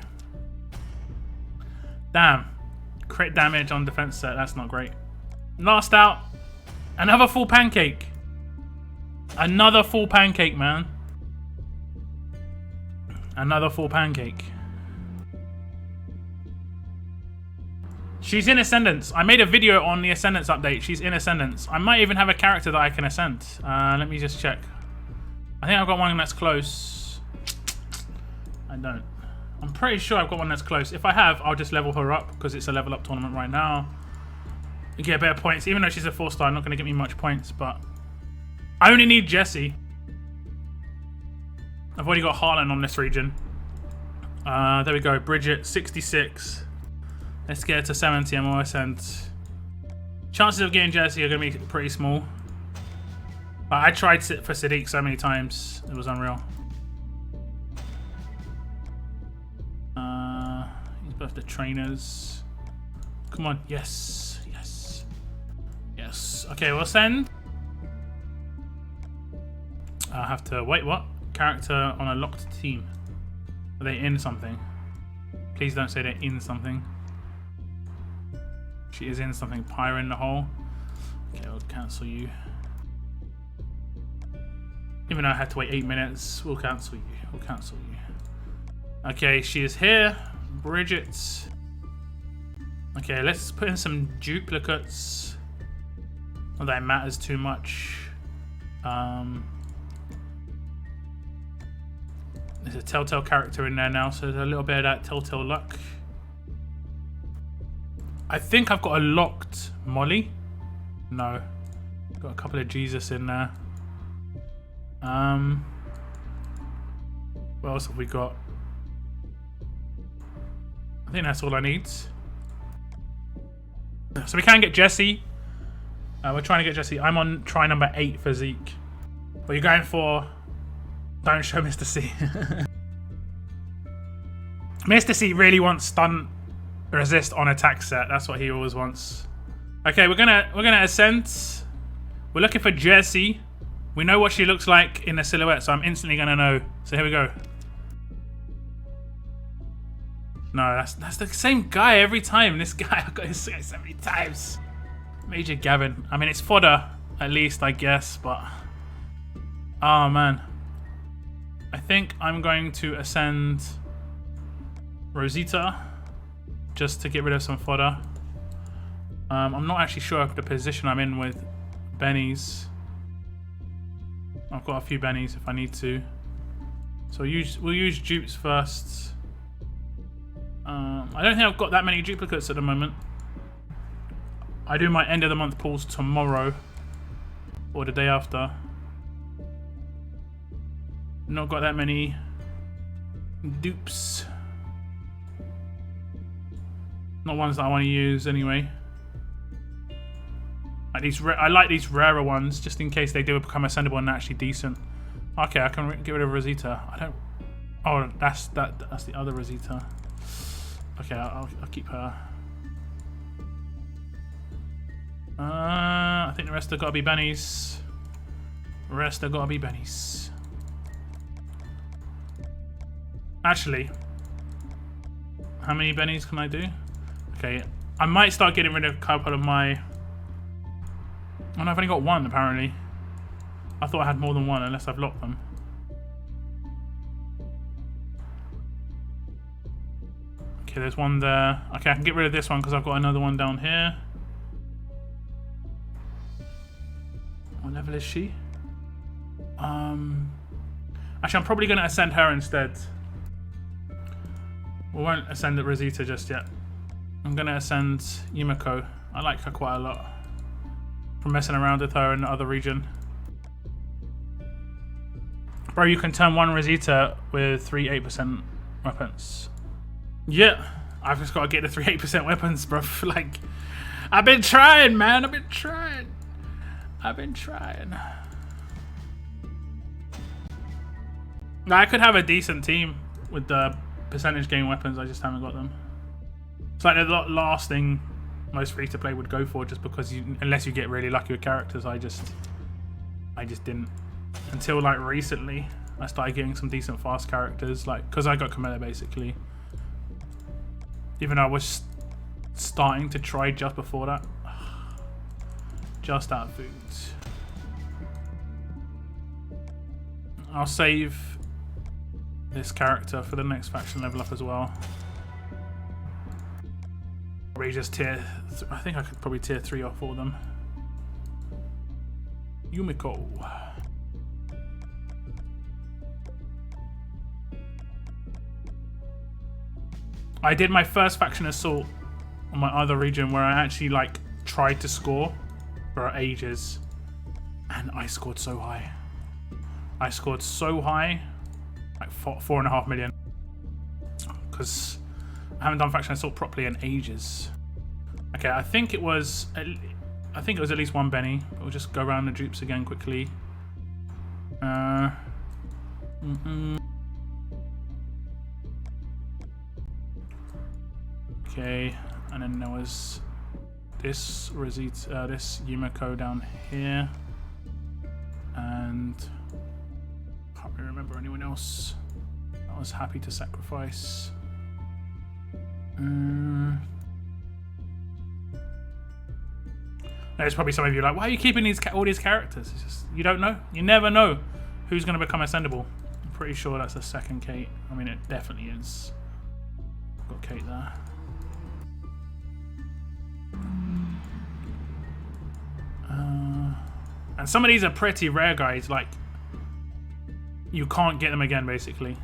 Speaker 1: Damn. Crit damage on defense set. That's not great. Last out. Another full pancake. Another full pancake, man. Another full pancake. She's in Ascendance. I made a video on the Ascendance update. She's in Ascendance. I might even have a character that I can ascend. Let me just check. I think I've got one that's close. I don't. I'm pretty sure I've got one that's close. If I have, I'll just level her up because it's a level up tournament right now. You get better points. Even though she's a 4-star, not going to get me much points, but I only need Jessie. I've already got Harlan on this region. There we go. Bridget, 66. Let's get it to 70 and we'll ascend. Chances of getting Jessie are going to be pretty small. But I tried for Sadiq so many times. It was unreal. He's both the trainers. Come on. Yes. Yes. Yes. Okay, we'll send. I have to... Wait, what? Character on a locked team. Are they in something? Please don't say they're in something. She is in something. Pyre in the hole. Okay, we'll cancel you. Even though I had to wait 8 minutes, we'll cancel you. We'll cancel you. Okay, she is here. Bridget. Okay, let's put in some duplicates. Not that it matters too much. There's a Telltale character in there now, so there's a little bit of that Telltale luck. I think I've got a locked Molly. No. Got a couple of Jesus in there. What else have we got? I think that's all I need. So we can get Jesse. We're trying to get Jesse. I'm on try number 8 for Zeke. What you're going for? Don't show Mr. C. Mr. C really wants stun resist on attack set. That's what he always wants. Okay, we're gonna ascend. We're looking for Jesse. We know what she looks like in the silhouette, so I'm instantly gonna know. So here we go. No, that's the same guy every time. This guy, I've got his so many times. Major Gavin. I mean, it's fodder, at least, I guess, but... Oh, man. I think I'm going to ascend Rosita, just to get rid of some fodder. I'm not actually sure of the position I'm in with bennies. I've got a few bennies if I need to. So we'll use dupes first. I don't think I've got that many duplicates at the moment. I do my end of the month pulls tomorrow or the day after. Not got that many dupes. Not ones that I want to use anyway. Like these, I like these rarer ones just in case they do become ascendable and actually decent. Okay, I can get rid of Rosita. I don't. Oh, that's the other Rosita. Okay, I'll keep her. I think the rest have got to be bennies. The rest have got to be bennies. Actually, how many bennies can I do? Okay, I might start getting rid of a couple of my... Oh no, I've only got one apparently. I thought I had more than one unless I've locked them. Okay, there's one there. Okay, I can get rid of this one because I've got another one down here. What level is she? Actually, I'm probably going to ascend her instead. We won't ascend at Rosita just yet. I'm going to ascend Yumiko. I like her quite a lot. From messing around with her in the other region. Bro, you can turn one Rosita with 3 8% weapons. Yeah, I've just got to get the 3 8% weapons, bro. Like, I've been trying, man. I've been trying. Now, I could have a decent team with the percentage gain weapons. I just haven't got them. It's like the last thing most free to play would go for, just because unless you get really lucky with characters. I just didn't until like recently. I started getting some decent fast characters, like because I got Camilla basically. Even though I was starting to try just before that. Just out of food. I'll save this character for the next faction level up as well. Probably just tier... I think I could probably tier 3 or 4 them. Yumiko. I did my first faction assault on my other region where I actually like tried to score for ages, and I scored so high. I scored so high, like 4.5 million, because I haven't done faction assault properly in ages. Okay, I think it was at least one Benny. We'll just go around the dupes again quickly. Okay, and then there was this Rosita, this Yumiko down here, and can't really remember anyone else I was happy to sacrifice. There's probably some of you like, why are you keeping all these characters? It's just, you don't know. You never know who's going to become ascendable. I'm pretty sure that's the second Kate. I mean, it definitely is. Got Kate there. And some of these are pretty rare, guys. Like, you can't get them again, basically.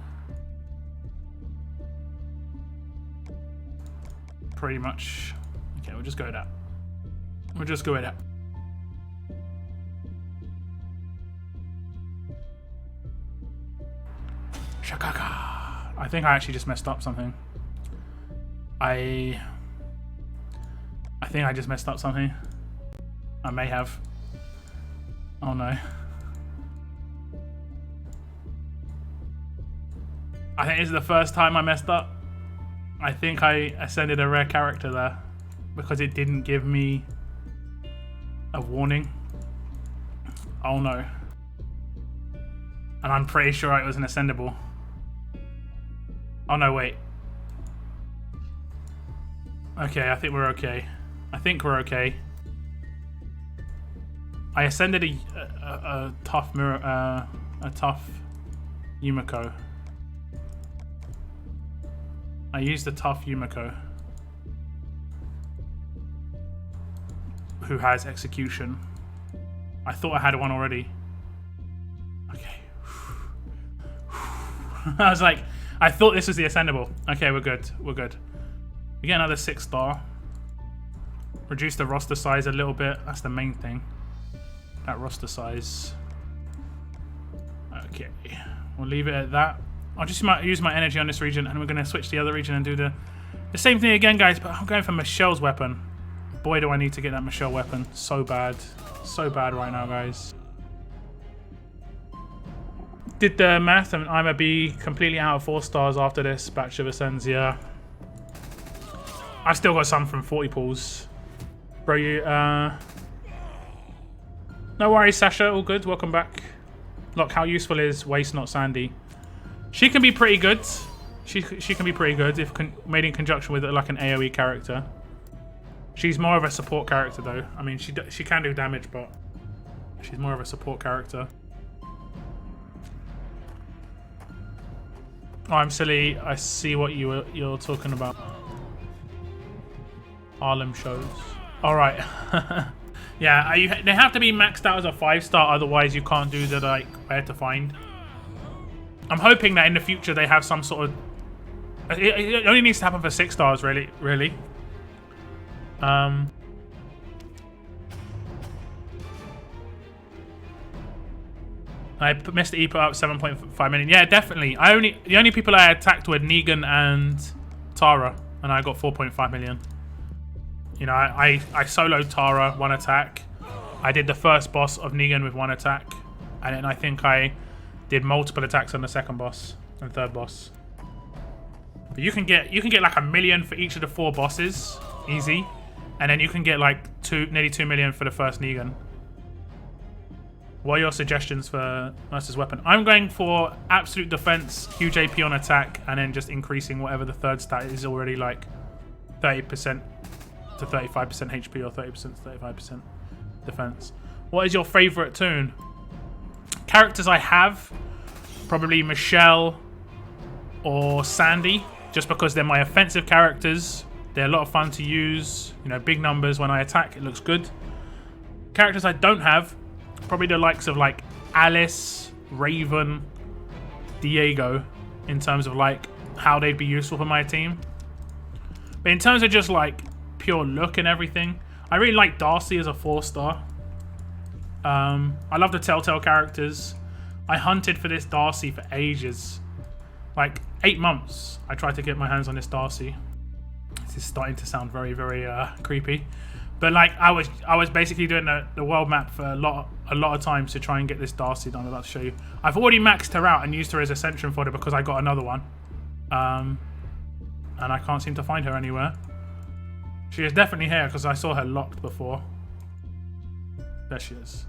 Speaker 1: Pretty much. Okay, we'll we'll just go with that. We'll just go with that. Shakaka. I think I actually just messed up something. I think I just messed up something. I may have. Oh no. I think this is the first time I messed up. I think I ascended a rare character there because it didn't give me a warning. Oh no. And I'm pretty sure it was an ascendable. Oh no, wait. Okay, I think we're okay. I think we're okay. I ascended a tough mirror, a tough Yumiko. I used a tough Yumiko who has execution. I thought I had one already. Okay. I was like, I thought this was the ascendable. Okay, we're good. We're good. We get another 6-star. Reduce the roster size a little bit. That's the main thing. That roster size. Okay. We'll leave it at that. I'll just use my energy on this region, and we're going to switch to the other region and do the same thing again, guys, but I'm going for Michelle's weapon. Boy, do I need to get that Michelle weapon. So bad. So bad right now, guys. Did the math, and I'm going to be completely out of 4 stars after this batch of ascends, yeah. I've still got some from 40 pools. Bro, you, no worries, Sasha. All good. Welcome back. Look, how useful is Waste Not Sandy? She can be pretty good. She can be pretty good if made in conjunction with like an AoE character. She's more of a support character though. I mean, she can do damage, but she's more of a support character. Oh, I'm silly. I see what you're talking about. Harlem shows. All right. Yeah, they have to be maxed out as a 5-star, otherwise you can't do the like where to find. I'm hoping that in the future they have some sort of... It only needs to happen for 6 stars, really. I missed E put up 7.5 million. Yeah, definitely. The only people I attacked were Negan and Tara, and I got 4.5 million. You know, I soloed Tara 1 attack. I did the first boss of Negan with 1 attack, and then I think I did multiple attacks on the 2nd boss and 3rd boss. But you can get like 1 million for each of the 4 bosses, easy, and then you can get like nearly 2 million for the first Negan. What are your suggestions for Mercer's weapon? I'm going for absolute defense, huge AP on attack, and then just increasing whatever the 3rd stat is already, like 30% to 35% HP or 30% to 35% defense. What is your favorite toon? Characters I have, probably Michelle or Sandy, just because they're my offensive characters. They're a lot of fun to use. You know, big numbers when I attack, it looks good. Characters I don't have, probably the likes of like Alice, Raven, Diego, in terms of like how they'd be useful for my team. But in terms of just like pure look and everything, I really like Darcy as a 4-star. I love the Telltale characters. I hunted for this Darcy for ages. Like 8 months I tried to get my hands on this Darcy. This is starting to sound very, very creepy. But like I was basically doing the world map for a lot of times to try and get this Darcy that I'm about to show you. I've already maxed her out and used her as ascension fodder because I got another one. And I can't seem to find her anywhere. She is definitely here because I saw her locked before. There she is.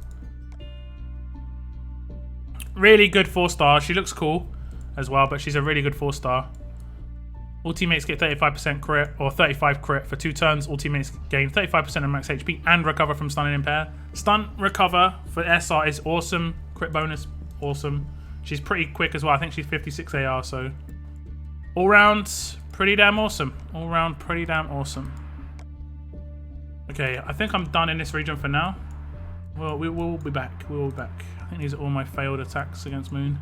Speaker 1: Really good 4-star. She looks cool as well, but she's a really good 4-star. All teammates get 35% crit or 35 crit for 2 turns. All teammates gain 35% of max HP and recover from stun and impair. Stun recover for SR is awesome. Crit bonus, awesome. She's pretty quick as well. I think she's 56 AR, so all round pretty damn awesome. All round pretty damn awesome. Okay, I think I'm done in this region for now. Well, we will be back. We will be back. I think these are all my failed attacks against Moon.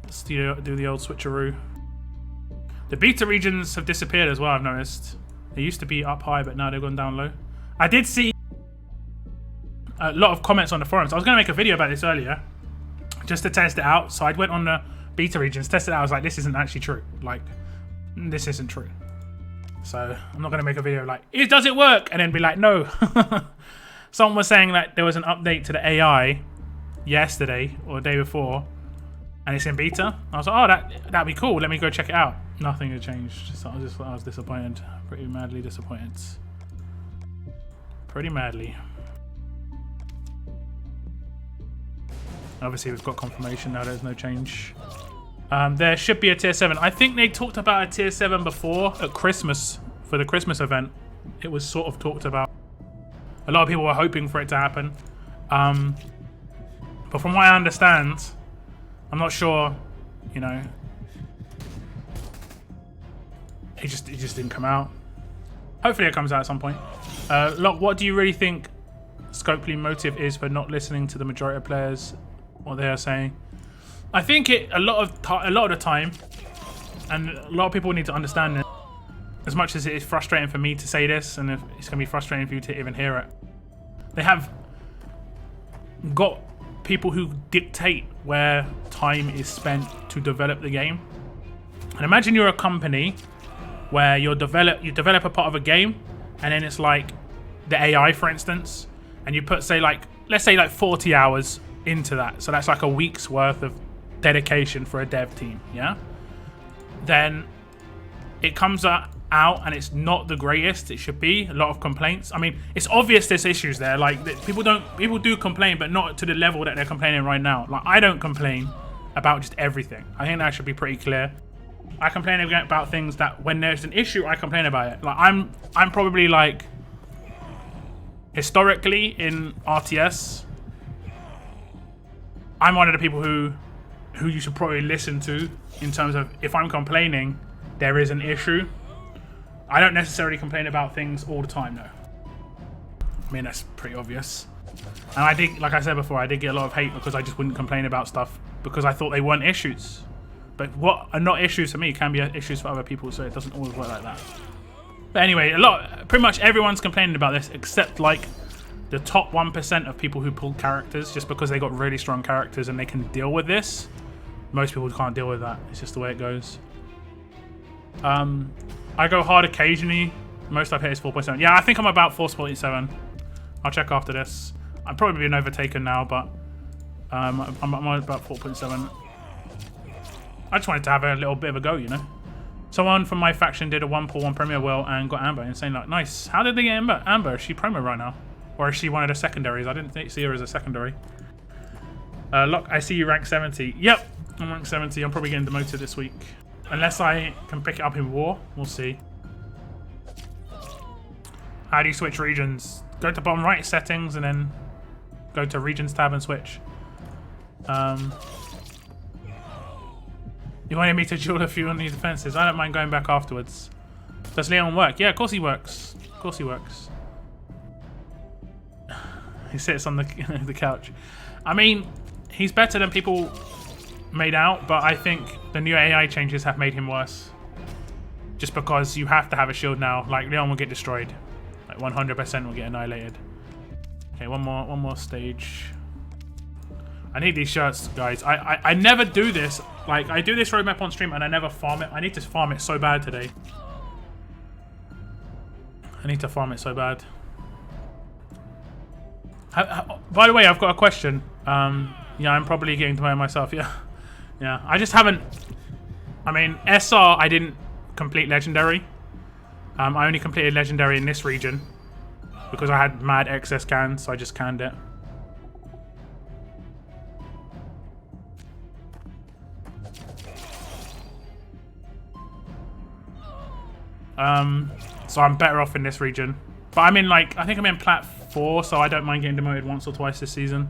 Speaker 1: Let's do the old switcheroo. The beta regions have disappeared as well, I've noticed. They used to be up high, but now they've gone down low. I did see a lot of comments on the forums. I was going to make a video about this earlier, just to test it out. So I went on the beta regions, tested it out. I was like, this isn't actually true. Like, this isn't true. So I'm not going to make a video like, does it work? And then be like, no. Someone was saying that there was an update to the AI yesterday or the day before, and it's in beta. I was like, oh, that'd be cool. Let me go check it out. Nothing had changed. So I was disappointed. Pretty madly disappointed. Pretty madly. Obviously, we've got confirmation now. There's no change. There should be a tier 7. I think they talked about a tier 7 before at Christmas for the Christmas event. It was sort of talked about. A lot of people were hoping for it to happen. But from what I understand, I'm not sure, you know, it just didn't come out. Hopefully it comes out at some point. Locke, what do you really think Scopely's motive is for not listening to the majority of players, what they are saying? I think a lot of the time, and a lot of people need to understand it, as much as it is frustrating for me to say this, and it's going to be frustrating for you to even hear it, they have got people who dictate where time is spent to develop the game. And imagine you're a company where you develop a part of a game, and then it's like the AI, for instance, and you put, let's say 40 hours into that. So that's like a week's worth of dedication for a dev team, yeah? Then it comes out and it's not the greatest it should be. A lot of complaints. I mean, it's obvious there's issues there. Like, people do complain, but not to the level that they're complaining right now. Like, I don't complain about just everything. I think that should be pretty clear. I complain about things that when there's an issue, I complain about it. Like, I'm probably like, historically in RTS, I'm one of the people who you should probably listen to in terms of, if I'm complaining, there is an issue. I don't necessarily complain about things all the time, though. I mean, that's pretty obvious. And I did, like I said before, I did get a lot of hate because I just wouldn't complain about stuff because I thought they weren't issues. But what are not issues for me can be issues for other people, so it doesn't always work like that. But anyway, pretty much everyone's complaining about this except like the top 1% of people who pull characters just because they got really strong characters and they can deal with this. Most people can't deal with that. It's just the way it goes. I go hard occasionally. Most I've hit is 4.7. Yeah, I think I'm about 4.7. I'll check after this. I'm probably been overtaken now, but I'm on about 4.7. I just wanted to have a little bit of a go, you know. Someone from my faction did a 1-1 Premier well and got Amber. Insane, like, nice. How did they get Amber? Amber, is she promo right now? Or is she one of the secondaries? I didn't see her as a secondary. Locke, I see you rank 70. Yep, I'm rank 70. I'm probably getting demoted this week. Unless I can pick it up in war. We'll see. How do you switch regions? Go to bottom right, settings, and then go to regions tab and switch. You wanted me to duel a few on these defenses. I don't mind going back afterwards. Does Leon work? Yeah, of course he works. Of course he works. He sits on the couch. I mean, he's better than people made out, but I think the new AI changes have made him worse. Just because you have to have a shield now. Like, Leon will get destroyed. Like, 100% will get annihilated. Okay, one more stage. I need these shirts, guys. I never do this. Like, I do this roadmap on stream and I never farm it. I need to farm it so bad today. I need to farm it so bad. By the way, I've got a question. Yeah, I'm probably getting to know myself. Yeah. Yeah, I just haven't... I mean, SR, I didn't complete Legendary. I only completed Legendary in this region because I had mad excess cans, so I just canned it. So I'm better off in this region. But I'm in, like, I think I'm in Plat 4, so I don't mind getting demoted once or twice this season.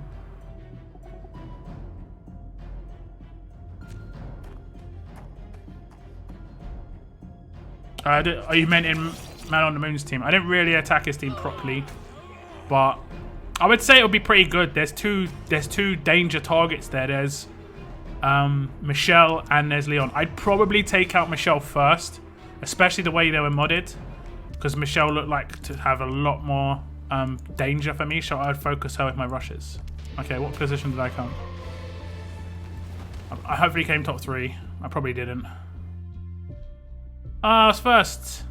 Speaker 1: Are you meant in Man on the Moon's team? I didn't really attack his team properly, but I would say it would be pretty good. There's two danger targets there. There's Michelle and there's Leon. I'd probably take out Michelle first, especially the way they were modded. because Michelle looked like to have a lot more danger for me, so I'd focus her with my rushes. Okay, what position did I come? I hopefully came top 3. I probably didn't. I was first.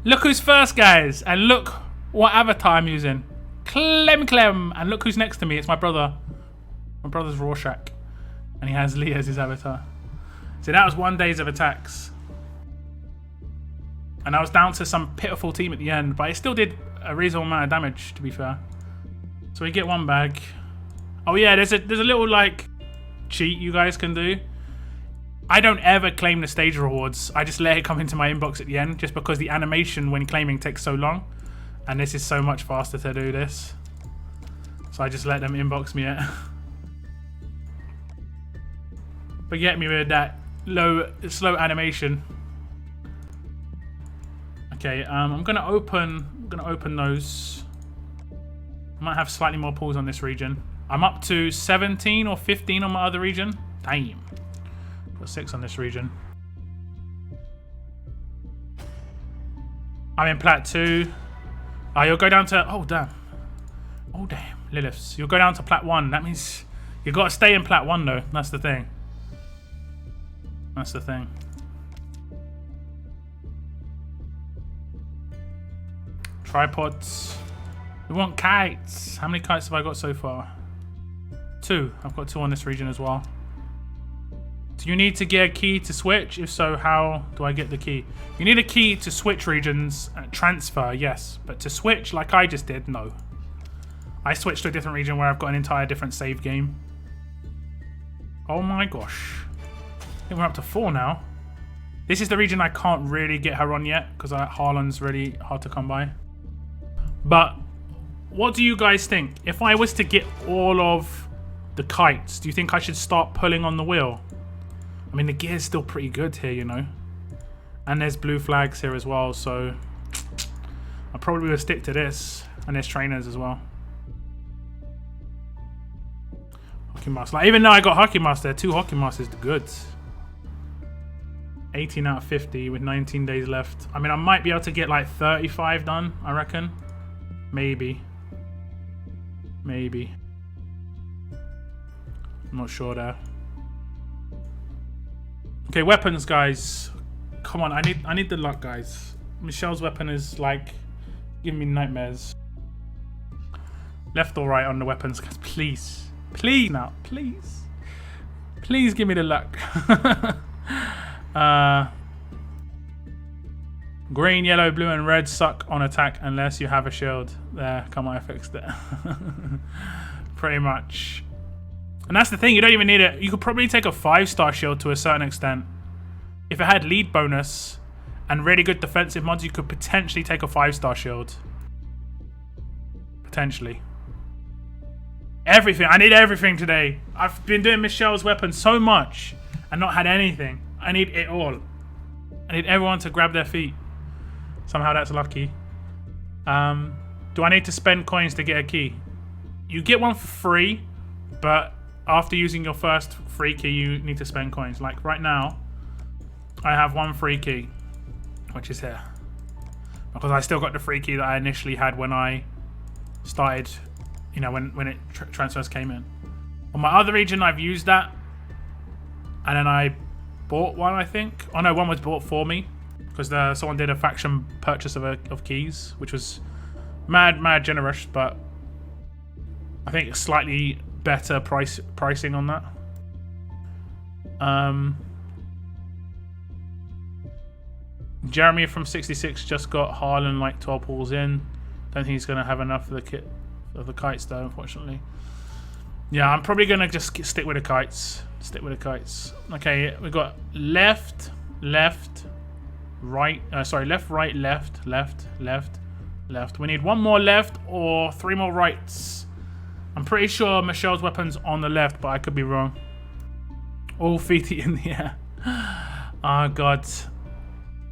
Speaker 1: Look who's first, guys, and look what avatar I'm using. Clem. And look who's next to me. It's my brother. My brother's Rorschach, and he has Lee as his avatar. So that was 1 day of attacks. And I was down to some pitiful team at the end, but it still did a reasonable amount of damage, to be fair. So we get 1 bag. Oh yeah, there's a little like cheat you guys can do. I don't ever claim the stage rewards. I just let it come into my inbox at the end, just because the animation when claiming takes so long, and this is so much faster to do this. So I just let them inbox me it. But get me with that slow animation. Okay, I'm gonna open those. I might have slightly more pulls on this region. I'm up to 17 or 15 on my other region. Damn. Got 6 on this region. I'm in plat 2. You'll go down to... Oh, damn. Oh, damn. Liliths. You'll go down to plat 1. That means you've got to stay in plat 1, though. That's the thing. That's the thing. Tripods. We want kites. How many kites have I got so far? 2. I've got 2 on this region as well. Do you need to get a key to switch? If so, how do I get the key? You need a key to switch regions. Transfer, yes. But to switch, like I just did, no. I switched to a different region where I've got an entire different save game. Oh my gosh. I think we're up to 4 now. This is the region I can't really get her on yet, because Harlan's really hard to come by. But what do you guys think? If I was to get all of the kites, do you think I should start pulling on the wheel? I mean, the gear's still pretty good here, you know. And there's blue flags here as well, so I probably will stick to this. And there's trainers as well. Hockey Master. Like, even though I got Hockey Master, 2 Hockey Masters the goods. 18 out of 50 with 19 days left. I mean, I might be able to get like 35 done, I reckon. Maybe. Maybe. I'm not sure there. Okay, weapons, guys. Come on, I need the luck, guys. Michelle's weapon is like giving me nightmares. Left or right on the weapons, guys, please. Please now, please. Please give me the luck. Green, yellow, blue, and red suck on attack unless you have a shield. There, come on, I fixed it. Pretty much. And that's the thing, you don't even need it. You could probably take a 5-star shield to a certain extent. If it had lead bonus and really good defensive mods, you could potentially take a 5-star shield. Potentially. Everything. I need everything today. I've been doing Michelle's weapon so much and not had anything. I need it all. I need everyone to grab their feet. Somehow that's lucky. Do I need to spend coins to get a key? You get one for free, but after using your first free key, you need to spend coins. Like right now, I have 1 free key, which is here. Because I still got the free key that I initially had when I started, you know, when it transfers came in. On my other region, I've used that. And then I bought one, I think. Oh no, one was bought for me. Because someone did a faction purchase of keys, which was mad generous, but I think slightly better pricing on that. Jeremy from 66 just got Harlan like 12 pulls in. Don't think he's going to have enough of the kit of the kites though, unfortunately. Yeah, I'm probably going to just stick with the kites. Stick with the kites. Okay, we've got left, right. Sorry, left, right, left. We need 1 more left or 3 more rights. I'm pretty sure Michelle's weapon's on the left, but I could be wrong. All feet in the air. Oh, God.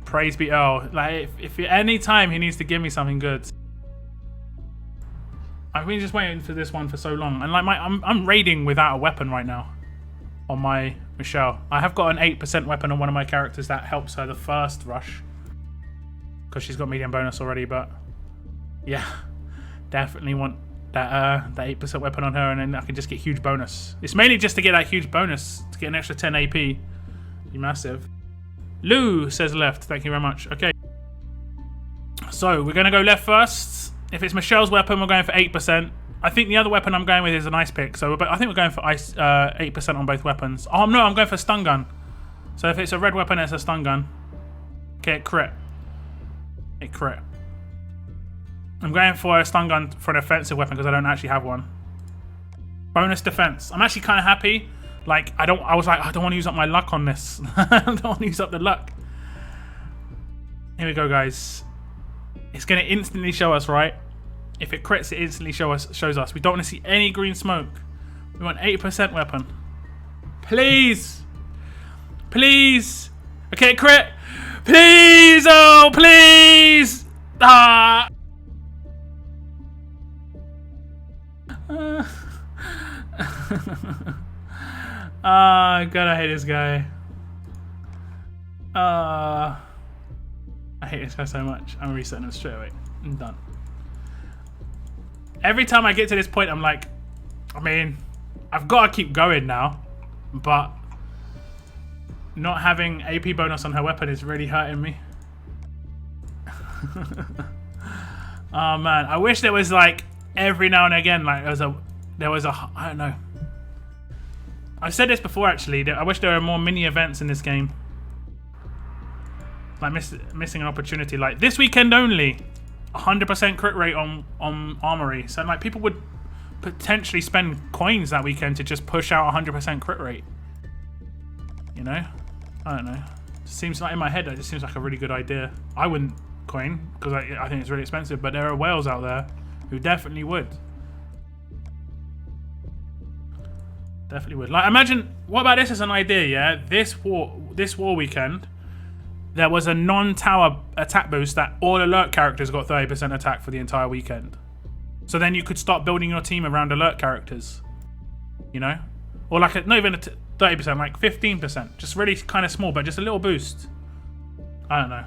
Speaker 1: Praise be Earl. Like, if any time he needs to give me something good. I've been just waiting for this one for so long. And like I'm raiding without a weapon right now. On my Michelle. I have got an 8% weapon on one of my characters that helps her the first rush. because she's got medium bonus already. But yeah, definitely want that 8% weapon on her, and then I can just get huge bonus. It's mainly just to get that huge bonus to get an extra 10 AP. Be massive. Lou says left. Thank you very much. Okay. So we're gonna go left first. If it's Michelle's weapon, we're going for 8%. I think the other weapon I'm going with is an ice pick. So I think we're going for 8% on both weapons. Oh no, I'm going for stun gun. So if it's a red weapon, it's a stun gun. Okay, crit. It crit. I'm going for a stun gun for an offensive weapon because I don't actually have one. Bonus defense. I'm actually kind of happy. Like I was like, I don't want to use up my luck on this. I don't want to use up the luck. Here we go, guys. It's going to instantly show us, right? If it crits, it instantly shows us. We don't want to see any green smoke. We want 8% weapon. Please. Please. Okay, crit. Please. Oh, please. Ah. God, I hate this guy. I hate this guy so much. I'm resetting him straight away. I'm done. Every time I get to this point, I'm like, I mean, I've got to keep going now, but not having AP bonus on her weapon is really hurting me. Oh man, I wish there was like every now and again, like there was a I don't know. I've said this before actually. I wish there were more mini events in this game. Like missing an opportunity. Like this weekend only, 100% crit rate on Armory. So like people would potentially spend coins that weekend to just push out 100% crit rate. You know? I don't know. Seems like in my head it just seems like a really good idea. I wouldn't coin because I think it's really expensive, but there are whales out there who definitely would. Definitely would. Like imagine, what about this as an idea, yeah? This war weekend, there was a non-tower attack boost that all alert characters got 30% attack for the entire weekend. So then you could start building your team around alert characters. You know? Or like not even 30%, like 15%. Just really kind of small, but just a little boost. I don't know.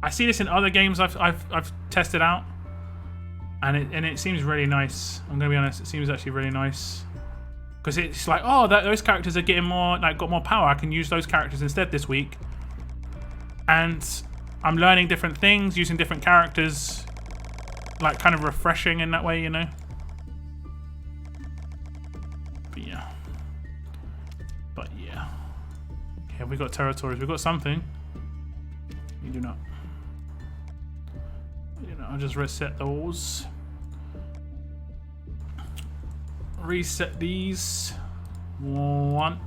Speaker 1: I see this in other games I've tested out. And it seems really nice. I'm gonna be honest, it seems actually really nice. Because it's like, oh, those characters are getting more, like, got more power. I can use those characters instead this week. And I'm learning different things, using different characters. Like, kind of refreshing in that way, you know? But yeah. Okay, we got territories. We got something. We do not. We do not. I'll just reset those. Reset these. 1,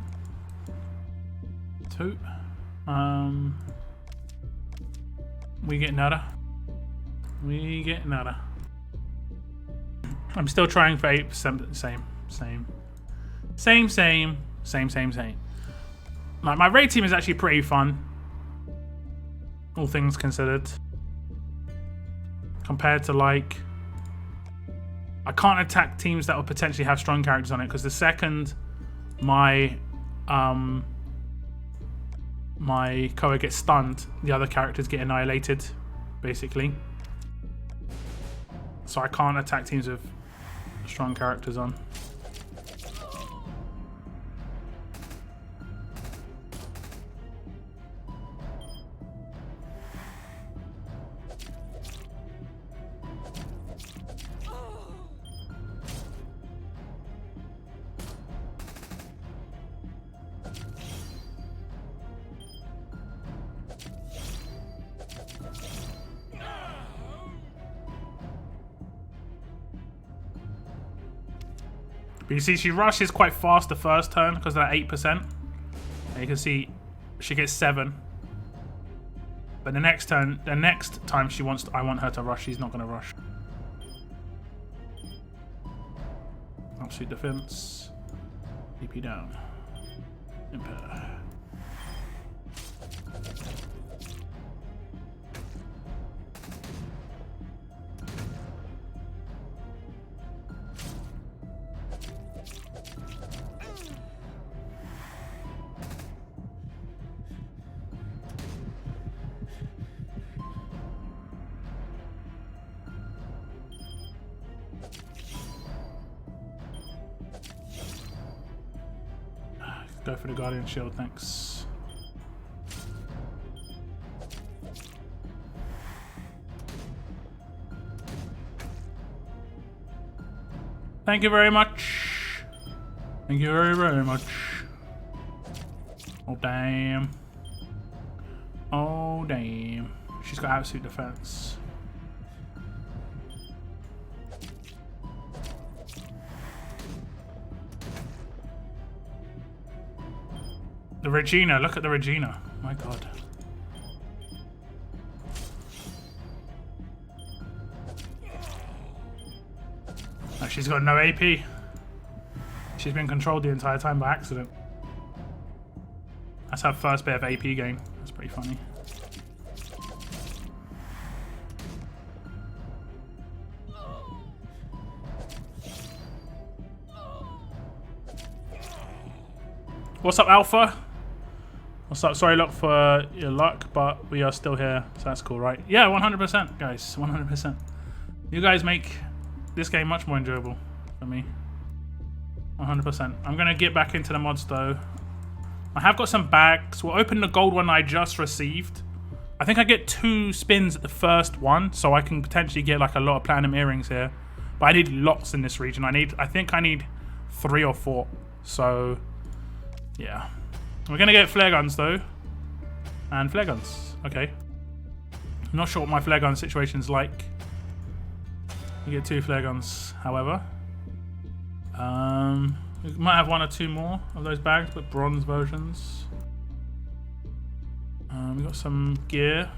Speaker 1: 2. We get nada. We get nada. I'm still trying for 8%. Same. Like my raid team is actually pretty fun, all things considered. Compared to like, I can't attack teams that will potentially have strong characters on it because the second my Koa gets stunned, the other characters get annihilated, basically. So I can't attack teams with strong characters on. But you see, she rushes quite fast the first turn because of that 8%. And you can see she gets 7. But the next turn, the next time she wants, I want her to rush. She's not going to rush. Absolute defense. DP down. Impair. go for the Guardian Shield, thanks. Thank you very much. Thank you very, very much. Oh, damn. Oh, damn. She's got absolute defense. The Regina, look at the Regina. My god. Oh, she's got no AP. She's been controlled the entire time by accident. That's her first bit of AP gain. That's pretty funny. What's up, Alpha? What's up? Sorry, Luck, for your luck, but we are still here, so that's cool, right? Yeah, 100%, guys. 100%. You guys make this game much more enjoyable for me. 100%. I'm going to get back into the mods, though. I have got some bags. We'll open the gold one I just received. I think I get 2 spins at the first one, so I can potentially get like a lot of platinum earrings here. But I need lots in this region. I think I need 3 or 4. So, yeah. We're going to get flare guns, though. And flare guns. Okay. I'm not sure what my flare gun situation's like. You get 2 flare guns, however. We might have 1 or 2 more of those bags, but bronze versions. We got some gear.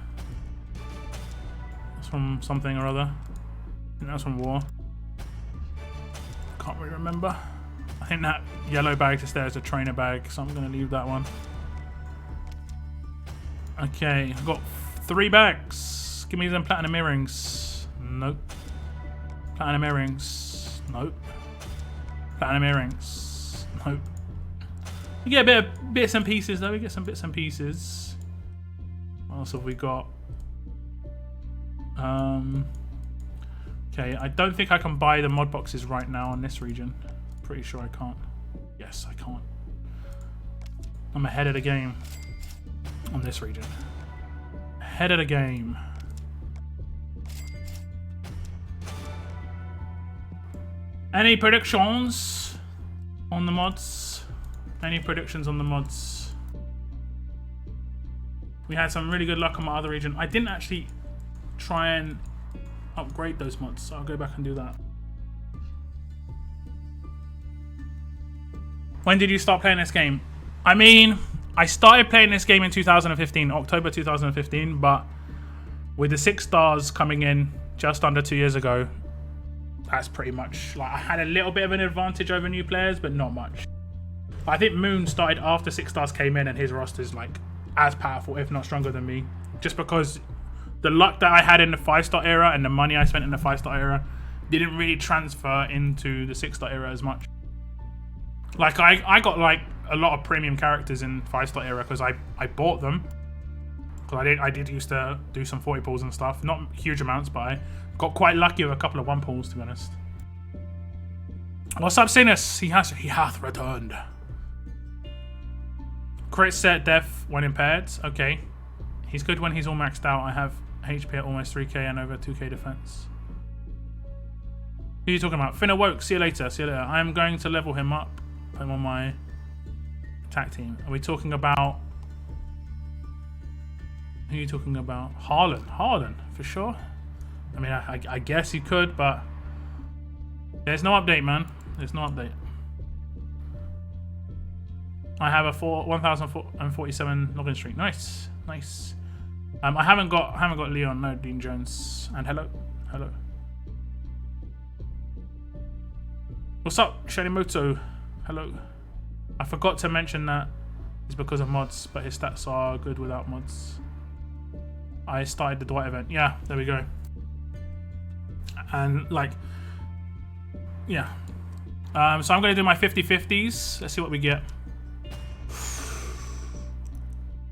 Speaker 1: That's from something or other. I think that's from war. Can't really remember. I think that yellow bag just there is a trainer bag, so I'm going to leave that one. Okay, I've got 3 bags. Give me them platinum earrings. Nope. Platinum earrings. Nope. Platinum earrings. Nope. We get a bit of bits and pieces, though. We get some bits and pieces. What else have we got? Okay, I don't think I can buy the mod boxes right now in this region. Pretty sure I can't. Yes, I can't. I'm ahead of the game on this region. Ahead of the game. Any predictions on the mods? Any predictions on the mods? We had some really good luck on my other region. I didn't actually try and upgrade those mods, so I'll go back and do that. When did you start playing this game? I mean, I started playing this game in 2015, October 2015, but with the 6 stars coming in just under 2 years ago, that's pretty much, like, I had a little bit of an advantage over new players, but not much. I think Moon started after 6 stars came in, and his roster's like as powerful, if not stronger than me, just because the luck that I had in the 5-star era and the money I spent in the 5-star era didn't really transfer into the 6-star era as much. Like, I got like a lot of premium characters in 5-star era because I bought them. Because I did used to do some 40 pulls and stuff. Not huge amounts, but I got quite lucky with a couple of 1 pulls, to be honest. What's up, Sinus? He hath returned. Crit set death when impaired. Okay. He's good when he's all maxed out. I have HP at almost 3k and over 2k defense. Who are you talking about? Finn awoke. See you later. See you later. I'm going to level him up. Put him on my attack team. Are we talking about... Who are you talking about? Harlan. Harlan, for sure. I mean, I guess you could, but... There's no update, man. There's no update. I have a 1,047 login streak. Nice. Nice. I haven't got Leon, no, Dean Jones. And hello. Hello. What's up, Shanimoto? Hello. I forgot to mention that it's because of mods, but his stats are good without mods. I started the Dwight event. Yeah, there we go. And like, yeah. So I'm going to do my 50-50s. Let's see what we get.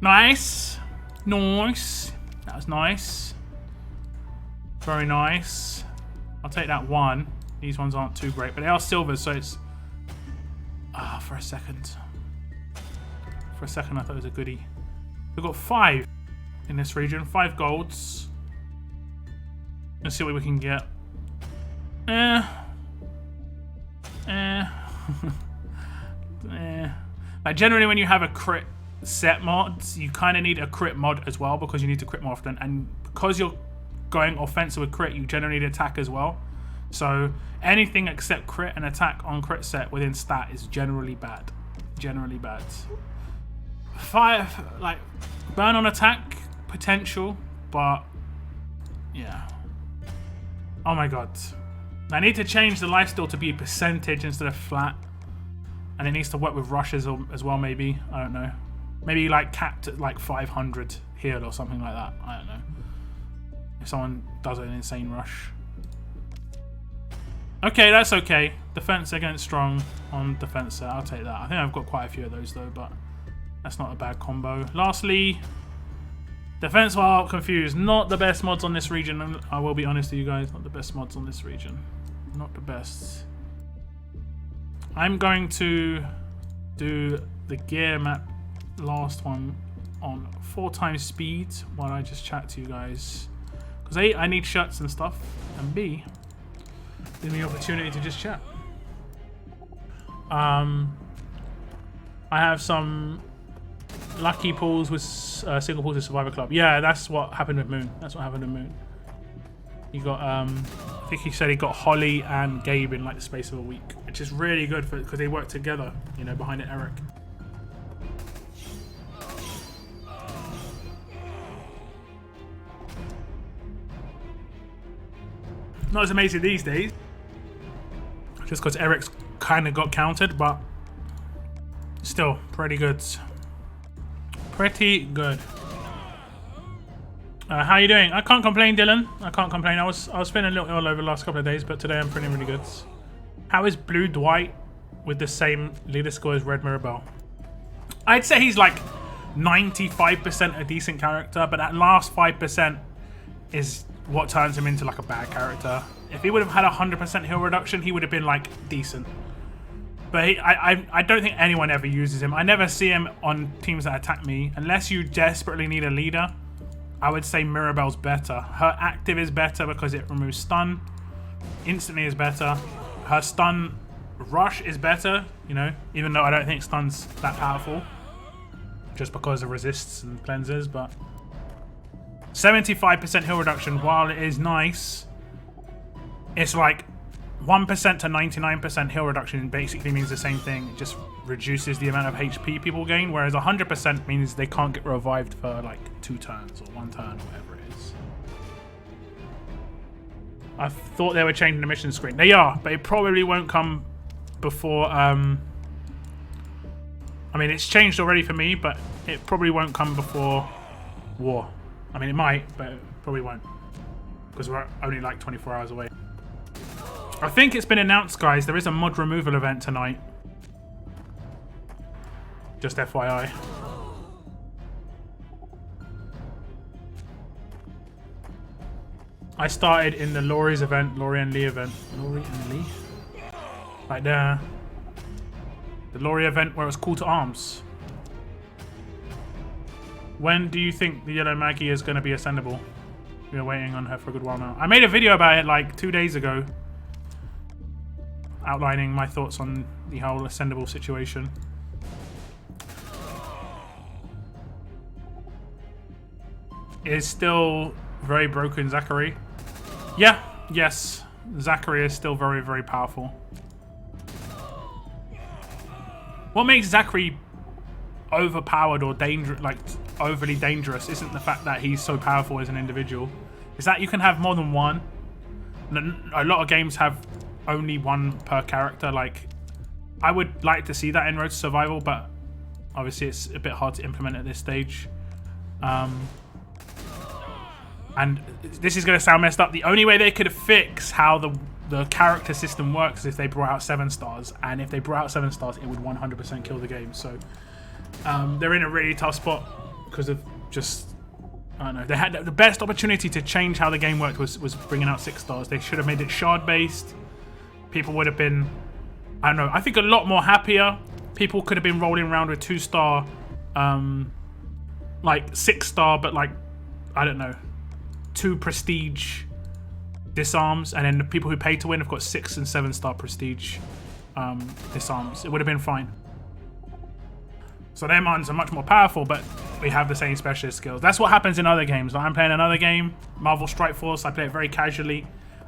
Speaker 1: Nice. Nice. That was nice. Very nice. I'll take that 1. These ones aren't too great, but they are silvers, so it's... Ah, for a second. For a second, I thought it was a goodie. We've got 5 in this region. 5 golds. Let's see what we can get. Like generally, when you have a crit set mods, you kind of need a crit mod as well because you need to crit more often. And because you're going offensive with crit, you generally need attack as well. So anything except crit and attack on crit set within stat is generally bad. Generally bad. 5, like, burn on attack potential, but yeah. Oh my god. I need to change the lifesteal to be percentage instead of flat. And it needs to work with rushes as well, maybe. I don't know. Maybe like capped at like 500 heal or something like that. I don't know. If someone does an insane rush. Okay, that's okay. Defense against strong on defense set. I'll take that. I think I've got quite a few of those though, but that's not a bad combo. Lastly, defense while confused. Not the best mods on this region. I will be honest with you guys. Not the best mods on this region. Not the best. I'm going to do the gear map, last one, on 4 times speed while I just chat to you guys. Because A, I need shots and stuff, and B, give me the opportunity to just chat. I have some lucky pulls with single pulls with Survivor Club. Yeah, that's what happened with Moon. That's what happened with Moon. He got, I think he said he got Holly and Gabe in like the space of a week, which is really good because they work together, you know, behind it, Eric. Not as amazing these days, just because Eric's kind of got countered, but still pretty good. Pretty good. How you doing? I can't complain, Dylan. I can't complain. I was feeling a little ill over the last couple of days, but today I'm feeling really good. How is Blue Dwight with the same leader score as Red Mirabelle? I'd say he's like 95% a decent character, but that last 5% is what turns him into like a bad character. If he would have had 100% heal reduction, he would have been like decent. But I don't think anyone ever uses him. I never see him on teams that attack me. Unless you desperately need a leader, I would say Mirabelle's better. Her active is better because it removes stun. Instantly is better. Her stun rush is better, you know, even though I don't think stun's that powerful. Just because of resists and cleanses, but 75% heal reduction, while it is nice, it's like 1% to 99% heal reduction basically means the same thing. It just reduces the amount of HP people gain, whereas 100% means they can't get revived for like 2 turns or 1 turn or whatever it is. I thought they were changing the mission screen. They are, but it probably won't come before... I mean, it's changed already for me, but it probably won't come before war. I mean, it might, but it probably won't. Because we're only like 24 hours away. I think it's been announced, guys. There is a mod removal event tonight. Just FYI. I started in the Laurie's event, Laurie and Lee event. Laurie and Lee? Right there. The Laurie event where it was Call to Arms. When do you think the Yellow Maggie is going to be ascendable? We are waiting on her for a good while now. I made a video about it like 2 days ago, outlining my thoughts on the whole ascendable situation. It is still very broken, Zachary. Yeah, yes. Zachary is still very, very powerful. What makes Zachary overpowered or dangerous, like overly dangerous, isn't the fact that he's so powerful as an individual. Is that you can have more than one. A lot of games have only one per character. Like, I would like to see that in Road to Survival, but obviously it's a bit hard to implement at this stage. And this is going to sound messed up. The only way they could fix how the character system works is if they brought out 7 stars. And if they brought out 7 stars, it would 100% kill the game. So they're in a really tough spot because of just... I don't know. They had the best opportunity to change how the game worked was bringing out 6 stars. They should have made it shard-based. People would have been... I don't know. I think a lot more happier. People could have been rolling around with 2-star like 6-star, but like, I don't know, 2 prestige disarms, and then the people who pay to win have got 6 and 7-star prestige disarms. It would have been fine. So their ones are much more powerful, but we have the same specialist skills. That's what happens in other games. Like I'm playing another game, Marvel Strike Force. I play it very casually.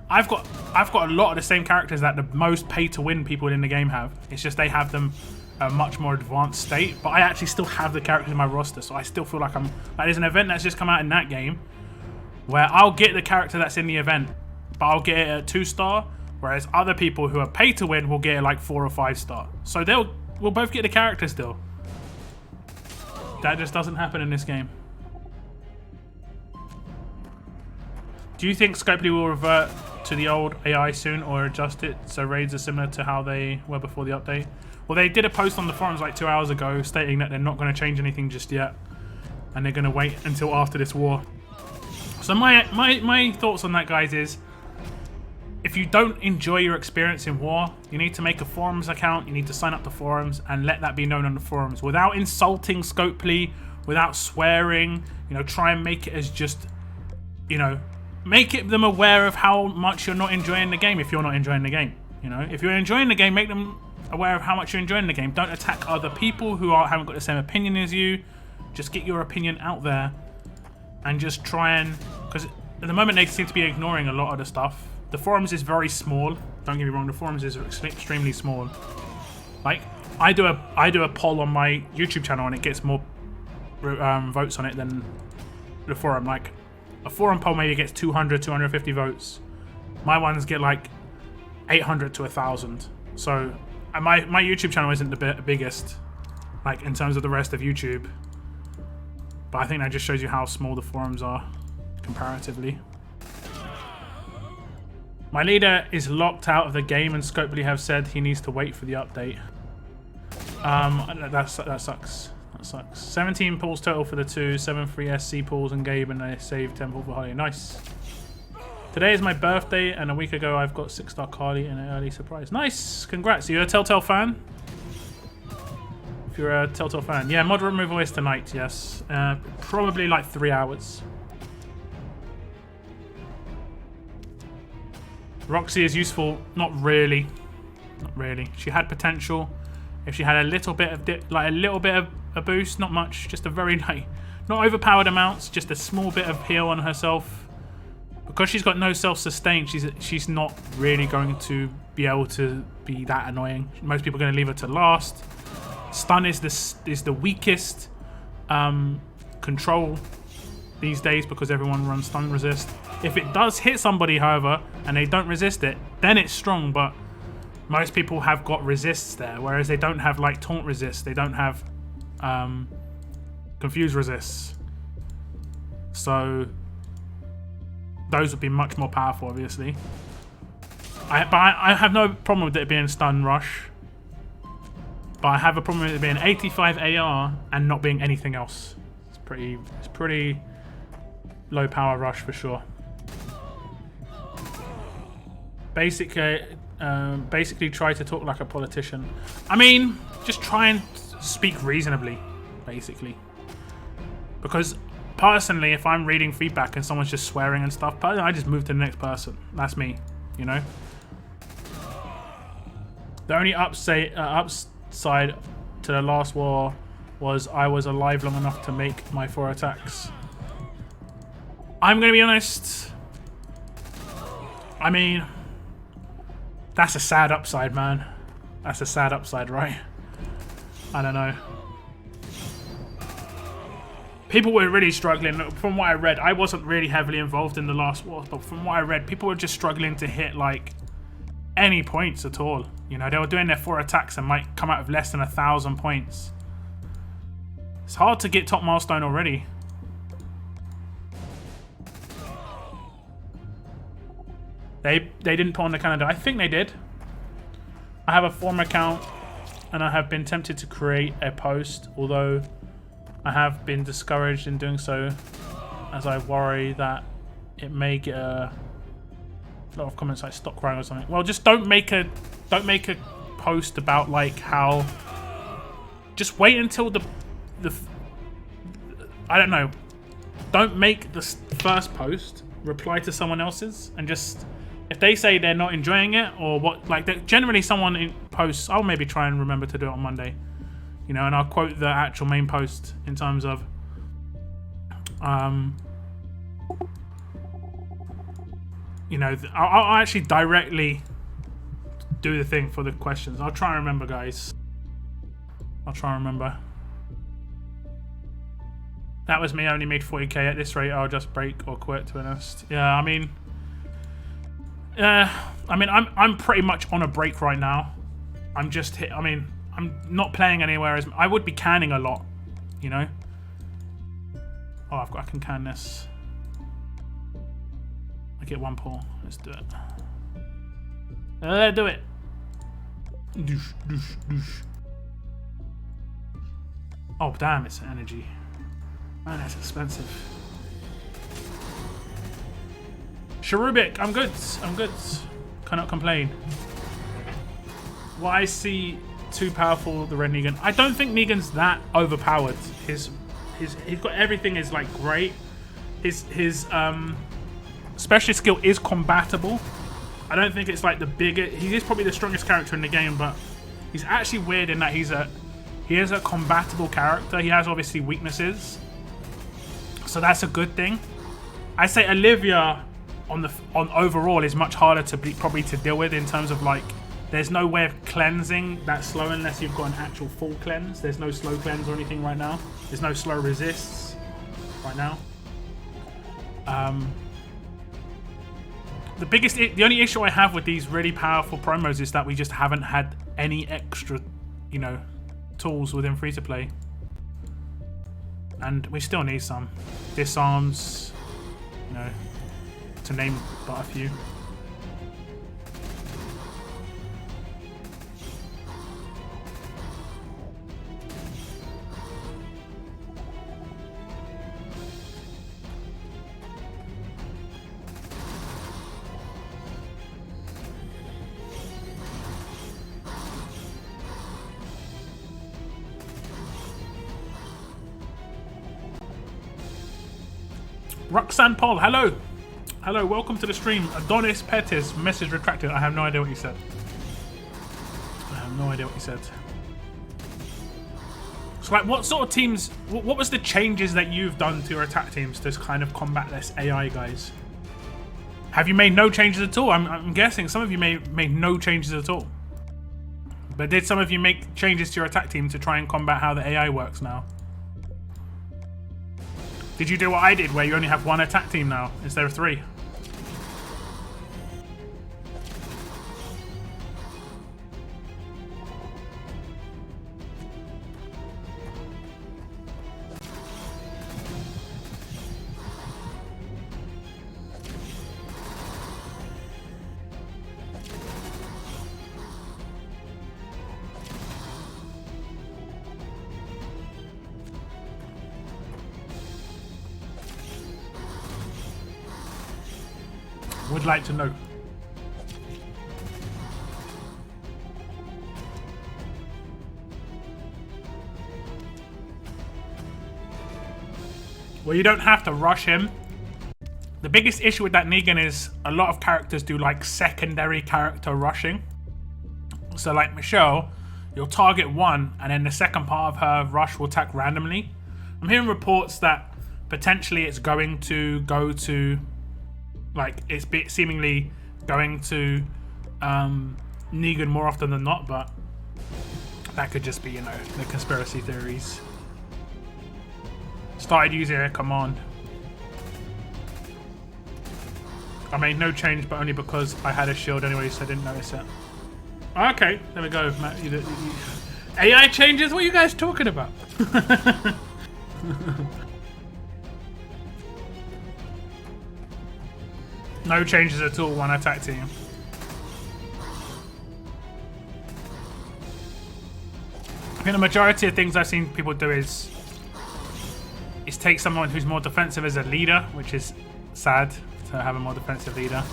Speaker 1: I've got a lot of the same characters that the most pay-to-win people in the game have. It's just they have them a much more advanced state. But I actually still have the characters in my roster, so I still feel like there's an event that's just come out in that game where I'll get the character that's in the event, but I'll get it at 2-star, whereas other people who are pay-to-win will get it like 4 or 5-star. So we'll both get the character still. That just doesn't happen in this game. Do you think Scopely will revert to the old AI soon or adjust it so raids are similar to how they were before the update? Well, they did a post on the forums like 2 hours ago stating that they're not going to change anything just yet, and they're going to wait until after this war. So my thoughts on that, guys, is if you don't enjoy your experience in war, you need to make a forums account, you need to sign up to forums and let that be known on the forums without insulting Scopely, without swearing, you know, try and make it as just, you know, make them aware of how much you're not enjoying the game if you're not enjoying the game. You know, if you're enjoying the game, make them aware of how much you're enjoying the game. Don't attack other people who haven't got the same opinion as you. Just get your opinion out there and just try and, because at the moment they seem to be ignoring a lot of the stuff. The forums is very small. Don't get me wrong, the forums is extremely small. Like, I do a poll on my YouTube channel and it gets more votes on it than the forum. Like, a forum poll maybe gets 200, 250 votes. My ones get like 800 to 1,000. So, my YouTube channel isn't the biggest, like, in terms of the rest of YouTube. But I think that just shows you how small the forums are comparatively. My leader is locked out of the game and Scopely have said he needs to wait for the update. That sucks. That sucks. 17 pulls total for the 2, 7 free SC pulls and Gabe, and I saved 10 pull for Holly. Nice. Today is my birthday and a week ago I've got 6-star Carly in an early surprise. Nice! Congrats. Are you a Telltale fan? If you're a Telltale fan. Yeah, mod removal is tonight, yes. Probably like 3 hours. Roxy is useful, not really. Not really. She had potential. If she had a little bit of a boost, not much, just a very not overpowered amounts, just a small bit of heal on herself. Because she's got no self-sustain, she's not really going to be able to be that annoying. Most people are going to leave her to last. Stun is the weakest control these days because everyone runs stun resist. If it does hit somebody, however, and they don't resist it, then it's strong, but most people have got resists there, whereas they don't have like taunt resist, they don't have confuse resists. So those would be much more powerful, obviously. But I have no problem with it being stun rush. But I have a problem with it being 85 AR and not being anything else. It's pretty low power rush for sure. Basically try to talk like a politician. I mean, just try and speak reasonably, basically. Because personally, if I'm reading feedback and someone's just swearing and stuff, I just move to the next person. That's me, you know? The only upside to the last war was I was alive long enough to make my 4 attacks. I'm gonna be honest. I mean, that's a sad upside, man. That's a sad upside, right? I don't know. People were really struggling. From what I read, I wasn't really heavily involved in the last war, but from what I read, people were just struggling to hit like any points at all. You know, they were doing their 4 attacks and might come out of less than 1,000 points. It's hard to get top milestone already. They didn't put on the calendar. I think they did. I have a forum account and I have been tempted to create a post, although I have been discouraged in doing so as I worry that it may get a lot of comments like stop crying or something. Well, just don't make a post about like how, just wait until I don't know. Don't make the first post reply to someone else's, and just if they say they're not enjoying it or what, like generally someone in posts. I'll maybe try and remember to do it on Monday, you know, and I'll quote the actual main post in terms of, you know, I'll actually directly do the thing for the questions. I'll try and remember, guys. I'll try and remember. That was me. I only made 40k. At this rate, I'll just break or quit, to be honest. Yeah, I mean, I'm pretty much on a break right now. I'm just I mean, I'm not playing anywhere as I would be canning a lot, you know. Oh, I can can this. I get one pull. Let's do it. Let's do it. Doosh, doosh, doosh. Oh damn! It's energy. Man, that's expensive. Cherubic, I'm good. I'm good. Cannot complain. Why see too powerful the red Negan? I don't think Negan's that overpowered. He's got everything is like great. His specialist skill is combatable. I don't think it's like the biggest. He is probably the strongest character in the game, but he's actually weird in that he is a combatable character. He has obviously weaknesses, so that's a good thing. I say Olivia on overall is much harder to probably to deal with in terms of like there's no way of cleansing that slow unless you've got an actual full cleanse. There's no slow cleanse or anything right now. There's no slow resists right now. The only issue I have with these really powerful promos is that we just haven't had any extra, you know, tools within free to play, and we still need some disarms, you know, to name but a few. Roxanne Paul, hello. Hello, welcome to the stream. Adonis Pettis, message retracted. I have no idea what you said. I have no idea what you said. So like, what sort of teams, what was the changes that you've done to your attack teams to kind of combat this AI, guys? Have you made no changes at all? I'm guessing some of you made no changes at all. But did some of you make changes to your attack team to try and combat how the AI works now? Did you do what I did, where you only have one attack team now instead of 3? Would like to know. Well, you don't have to rush him. The biggest issue with that Negan is a lot of characters do like secondary character rushing. So like Michelle, you'll target one and then the second part of her rush will attack randomly. I'm hearing reports that potentially it's going to go to, like, it's seemingly going to Negan more often than not, but that could just be, you know, the conspiracy theories. Started using a command. I made no change, but only because I had a shield anyway, so I didn't notice it. Okay, there we go, Matt. AI changes? What are you guys talking about? No changes at all, one attack team. I think the majority of things I've seen people do is take someone who's more defensive as a leader, which is sad to have a more defensive leader,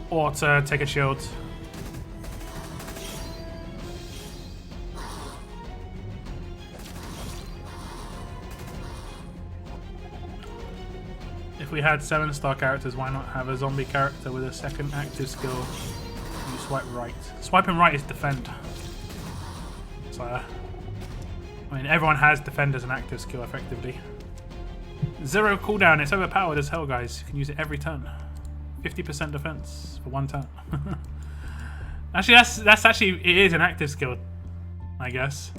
Speaker 1: or to take a shield. we had 7-star characters, why not have a zombie character with a second active skill? You swipe right. Swiping right is defend. So, I mean, everyone has defend as an active skill, effectively. 0 cooldown, it's overpowered as hell, guys. You can use it every turn. 50% defense for 1 turn. Actually, that's actually, it is an active skill, I guess.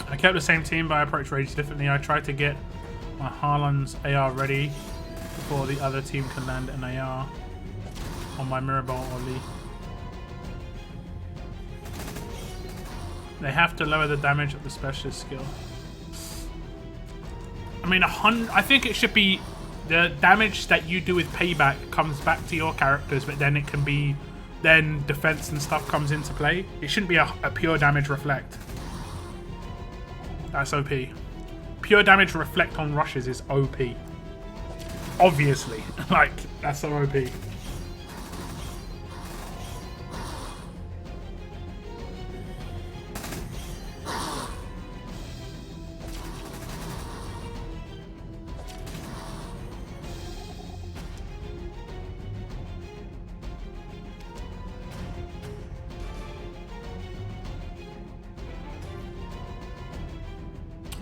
Speaker 1: I kept the same team, but I approached raids differently. I tried to get my Harlan's AR ready before the other team can land an AR on my Mirabelle or Lee. They have to lower the damage of the specialist skill. I mean, I think it should be the damage that you do with payback comes back to your characters, but then it can be, then defense and stuff comes into play. It shouldn't be a pure damage reflect. That's OP. Pure damage reflect on rushes is OP. Obviously. Like, that's so OP.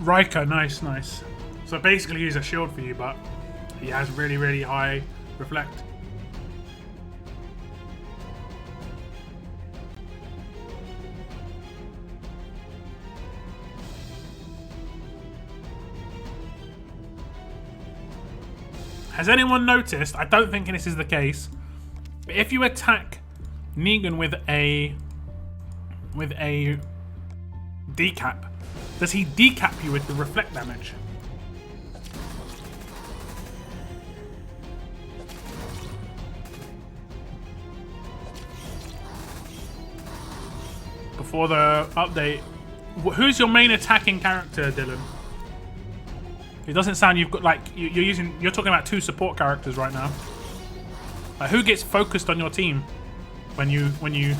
Speaker 1: Riker, nice, nice. So basically he's a shield for you, but he has really, really high reflect. Has anyone noticed, I don't think this is the case, but if you attack Negan with a decap, does he decap you with the reflect damage? Before the update, who's your main attacking character, Dylan? It doesn't sound you've got like you're talking about 2 support characters right now. Like, who gets focused on your team when you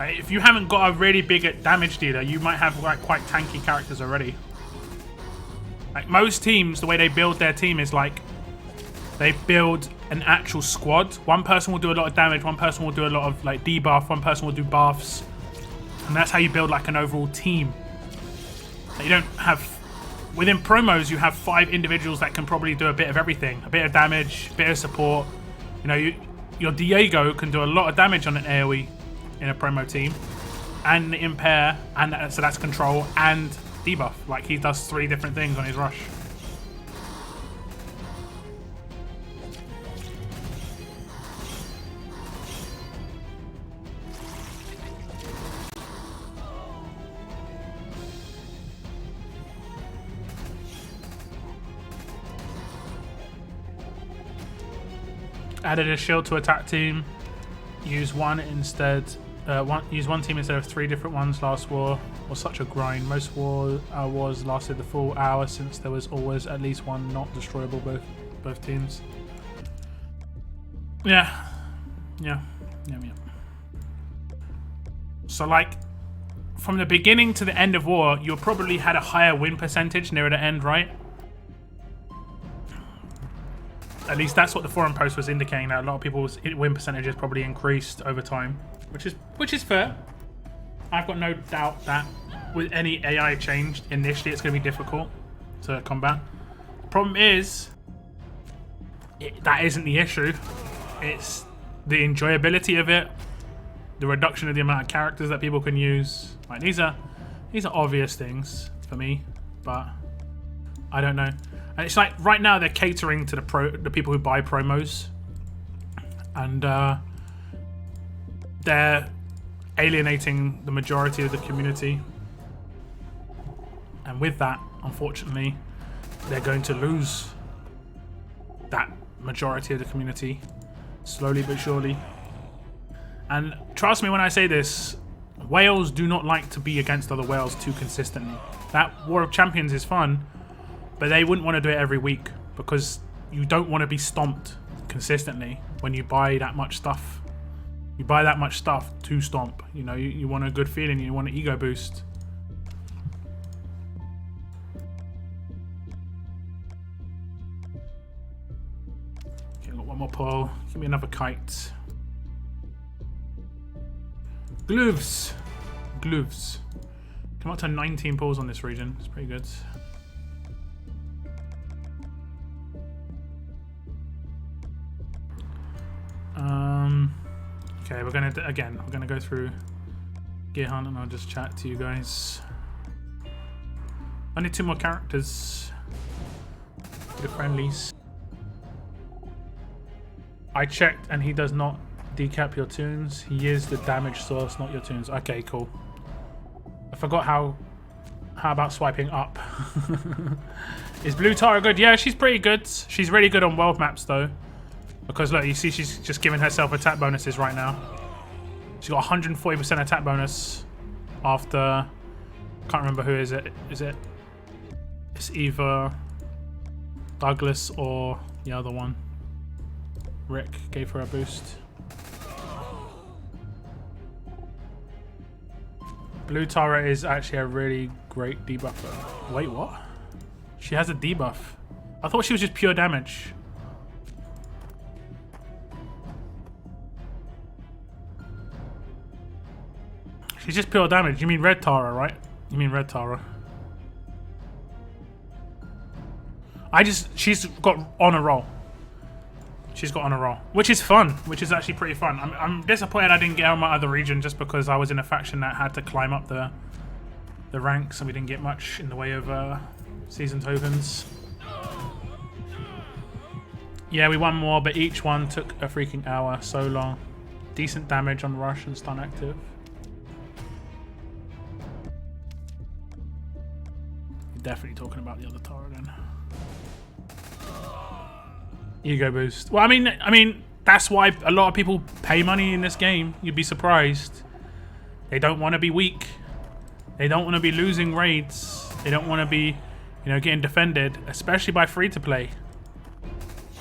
Speaker 1: if you haven't got a really big damage dealer, you might have like quite tanky characters already. Like most teams, the way they build their team is like they build an actual squad. One person will do a lot of damage, one person will do a lot of like debuff, one person will do buffs, and that's how you build like an overall team. You don't have within promos. You have 5 individuals that can probably do a bit of everything, a bit of damage, a bit of support. You know, your Diego can do a lot of damage on an AoE in a promo team, and impair, and so that's control and debuff. Like he does 3 different things on his rush. Added a shield to attack team. Use one instead. Use one team instead of 3 different ones. Last war was such a grind. Most wars lasted the full hour since there was always at least one not destroyable both teams. Yeah. So like from the beginning to the end of war, you probably had a higher win percentage near the end, right? At least that's what the forum post was indicating, that a lot of people's win percentages probably increased over time, which is fair. I've got no doubt that with any AI change, initially it's going to be difficult to combat. The problem is, that isn't the issue. It's the enjoyability of it, the reduction of the amount of characters that people can use. Like these are obvious things for me, but I don't know. And it's like right now they're catering to the people who buy promos, and they're alienating the majority of the community. And with that, unfortunately, they're going to lose that majority of the community slowly but surely. And trust me when I say this, whales do not like to be against other whales too consistently. That War of Champions is fun, but they wouldn't want to do it every week because you don't want to be stomped consistently when you buy that much stuff. You buy that much stuff to stomp. You know, you want a good feeling. You want an ego boost. Okay, got one more pull. Give me another kite. Gloves. Gloves. Come up to 19 pulls on this region. It's pretty good. Okay, we're gonna go through Gear Hunt and I'll just chat to you guys. Only 2 more characters. The friendlies. I checked and he does not decap your tunes. He is the damage source, not your tunes. Okay, cool. I forgot how about swiping up? Is Blue Tara good? Yeah, she's pretty good. She's really good on world maps though. Because look, you see she's just giving herself attack bonuses right now. She's got 140% attack bonus after... Can't remember who is it. It's either Douglas or the other one. Rick gave her a boost. Blue Tara is actually a really great debuffer. Wait, what? She has a debuff. I thought she was just pure damage. She's just pure damage. You mean Red Tara, right? You mean Red Tara. She's got on a roll. She's got on a roll. Which is fun. Which is actually pretty fun. I'm disappointed I didn't get out of my other region just because I was in a faction that had to climb up the ranks and we didn't get much in the way of season tokens. Yeah, we won more, but each one took a freaking hour. So long. Decent damage on rush and stun active. Definitely talking about the other Tara then. Ego boost. Well, I mean, that's why a lot of people pay money in this game. You'd be surprised. They don't want to be weak. They don't want to be losing raids. They don't want to be, you know, getting defended, especially by free-to-play.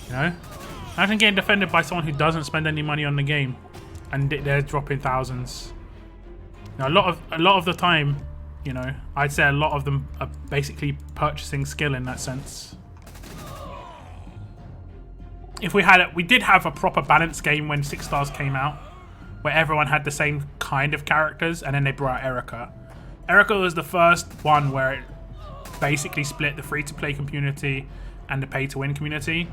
Speaker 1: You know? Imagine getting defended by someone who doesn't spend any money on the game and they're dropping thousands. Now, a lot of the time, you know, I'd say a lot of them are basically purchasing skill in that sense. If we did have a proper balanced game when 6 stars came out, where everyone had the same kind of characters, and then they brought out Erica. Erica was the first one where it basically split the free-to-play community and the pay-to-win community.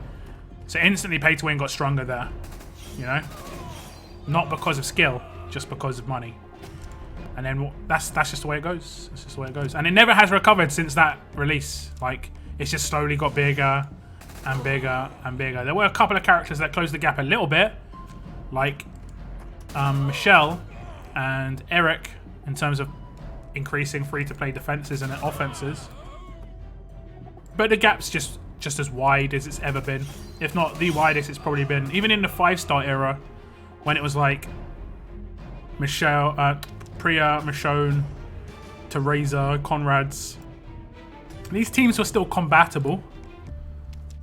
Speaker 1: So instantly pay-to-win got stronger there, you know? Not because of skill, just because of money. And then that's just the way it goes. That's just the way it goes. And it never has recovered since that release. Like, it's just slowly got bigger and bigger and bigger. There were a couple of characters that closed the gap a little bit, like Michelle and Eric, in terms of increasing free-to-play defenses and offenses. But the gap's just as wide as it's ever been. If not the widest it's probably been. Even in the 5-star era, when it was like Michelle... Priya, Michonne, Teresa, Conrad's. These teams were still combatable.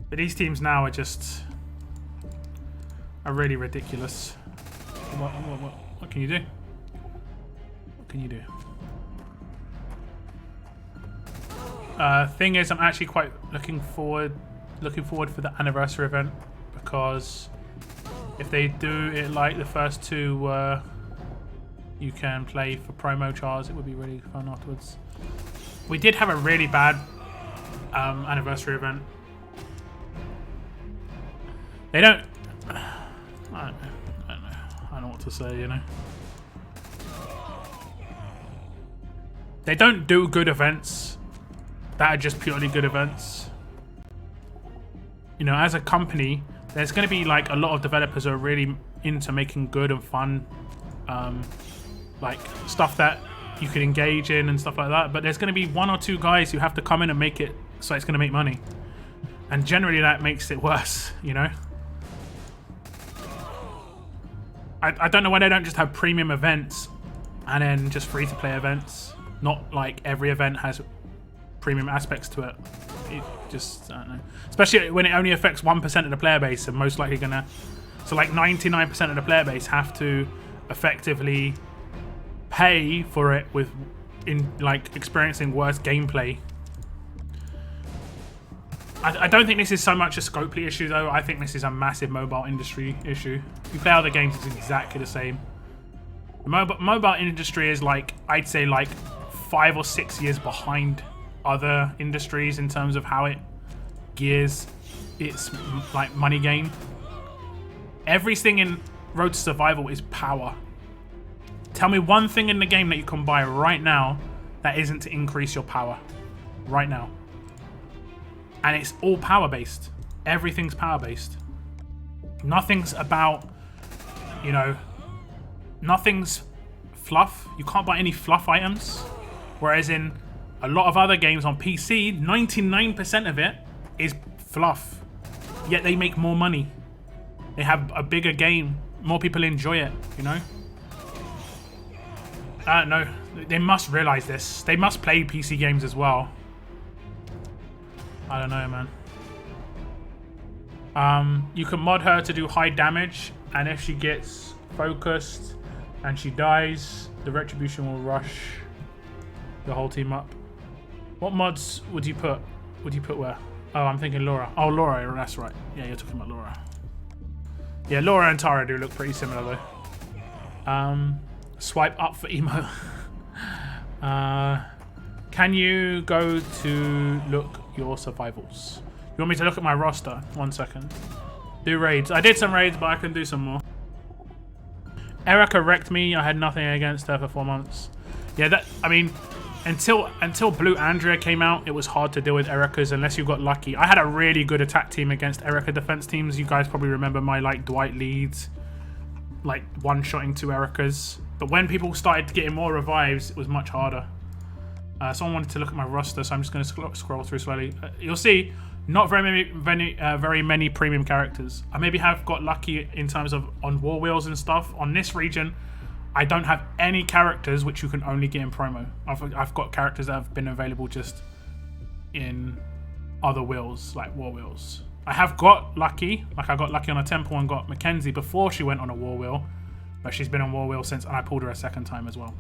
Speaker 1: But these teams now are really ridiculous. What can you do? What can you do? Thing is, I'm actually quite looking forward for the anniversary event, because if they do it like the first 2 you can play for promo chars, it would be really fun afterwards. We did have a really bad anniversary event. They don't... I don't know what to say, you know. They don't do good events that are just purely good events. You know, as a company, there's going to be like a lot of developers who are really into making good and fun like stuff that you can engage in and stuff like that, but there's going to be 1 or 2 guys who have to come in and make it so it's going to make money, and generally that makes it worse, you know. I don't know why they don't just have premium events and then just free-to-play events. Not like every event has premium aspects to it. It just, I don't know, especially when it only affects 1% of the player base, and most likely gonna, so like 99% of the player base have to effectively pay for it with like experiencing worse gameplay. I don't think this is so much a Scopely issue though. I think this is a massive mobile industry issue. If you play other games, it's exactly the same. The mobile industry is like, I'd say like 5 or 6 years behind other industries in terms of how it gears its like money game. Everything in Road to Survival is power. Tell me one thing in the game that you can buy right now that isn't to increase your power. Right now. And it's all power based. Everything's power based. Nothing's about, you know, nothing's fluff. You can't buy any fluff items. Whereas in a lot of other games on PC, 99% of it is fluff. Yet they make more money. They have a bigger game. More people enjoy it, you know? No, they must realize this. They must play PC games as well. I don't know, man. You can mod her to do high damage, and if she gets focused and she dies, the retribution will rush the whole team up. What mods would you put? Would you put where? Oh, I'm thinking Laura. Oh, Laura, that's right. Yeah, you're talking about Laura. Yeah, Laura and Tara do look pretty similar though. Swipe up for emo. Can you go to look your survivals? You want me to look at my roster? 1 second. Do raids. I did some raids, but I can do some more. Erica wrecked me. I had nothing against her for 4 months. Yeah, that. I mean, until Blue Andrea came out, it was hard to deal with Erica's unless you got lucky. I had a really good attack team against Erica defense teams. You guys probably remember my like Dwight leads, like one-shotting 2 Ericas. But when people started getting more revives, it was much harder. Someone wanted to look at my roster, so I'm just going to scroll through slowly. You'll see not very many premium characters. I maybe have got lucky in terms of on war wheels and stuff. On this region, I don't have any characters which you can only get in promo. I've got characters that have been available just in other wheels, like war wheels. I have got lucky, like I got lucky on a temple and got Mackenzie before she went on a war wheel, but she's been on war wheel since, and I pulled her a second time as well.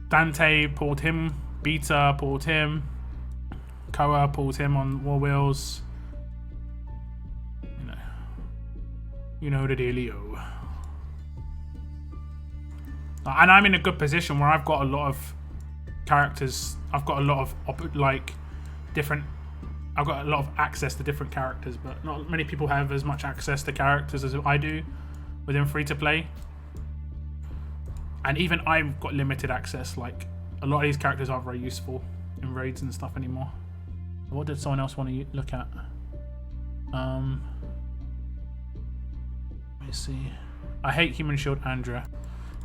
Speaker 1: Dante pulled him, Beta pulled him, Koa pulled him on war wheels. You know the dealio. And I'm in a good position where I've got a lot of characters. I've got a lot of like different. I've got a lot of access to different characters, but not many people have as much access to characters as I do within free to play. And even I've got limited access. Like a lot of these characters aren't very useful in raids and stuff anymore. What did someone else want to look at? Let me see. I hate Human Shield Andrea.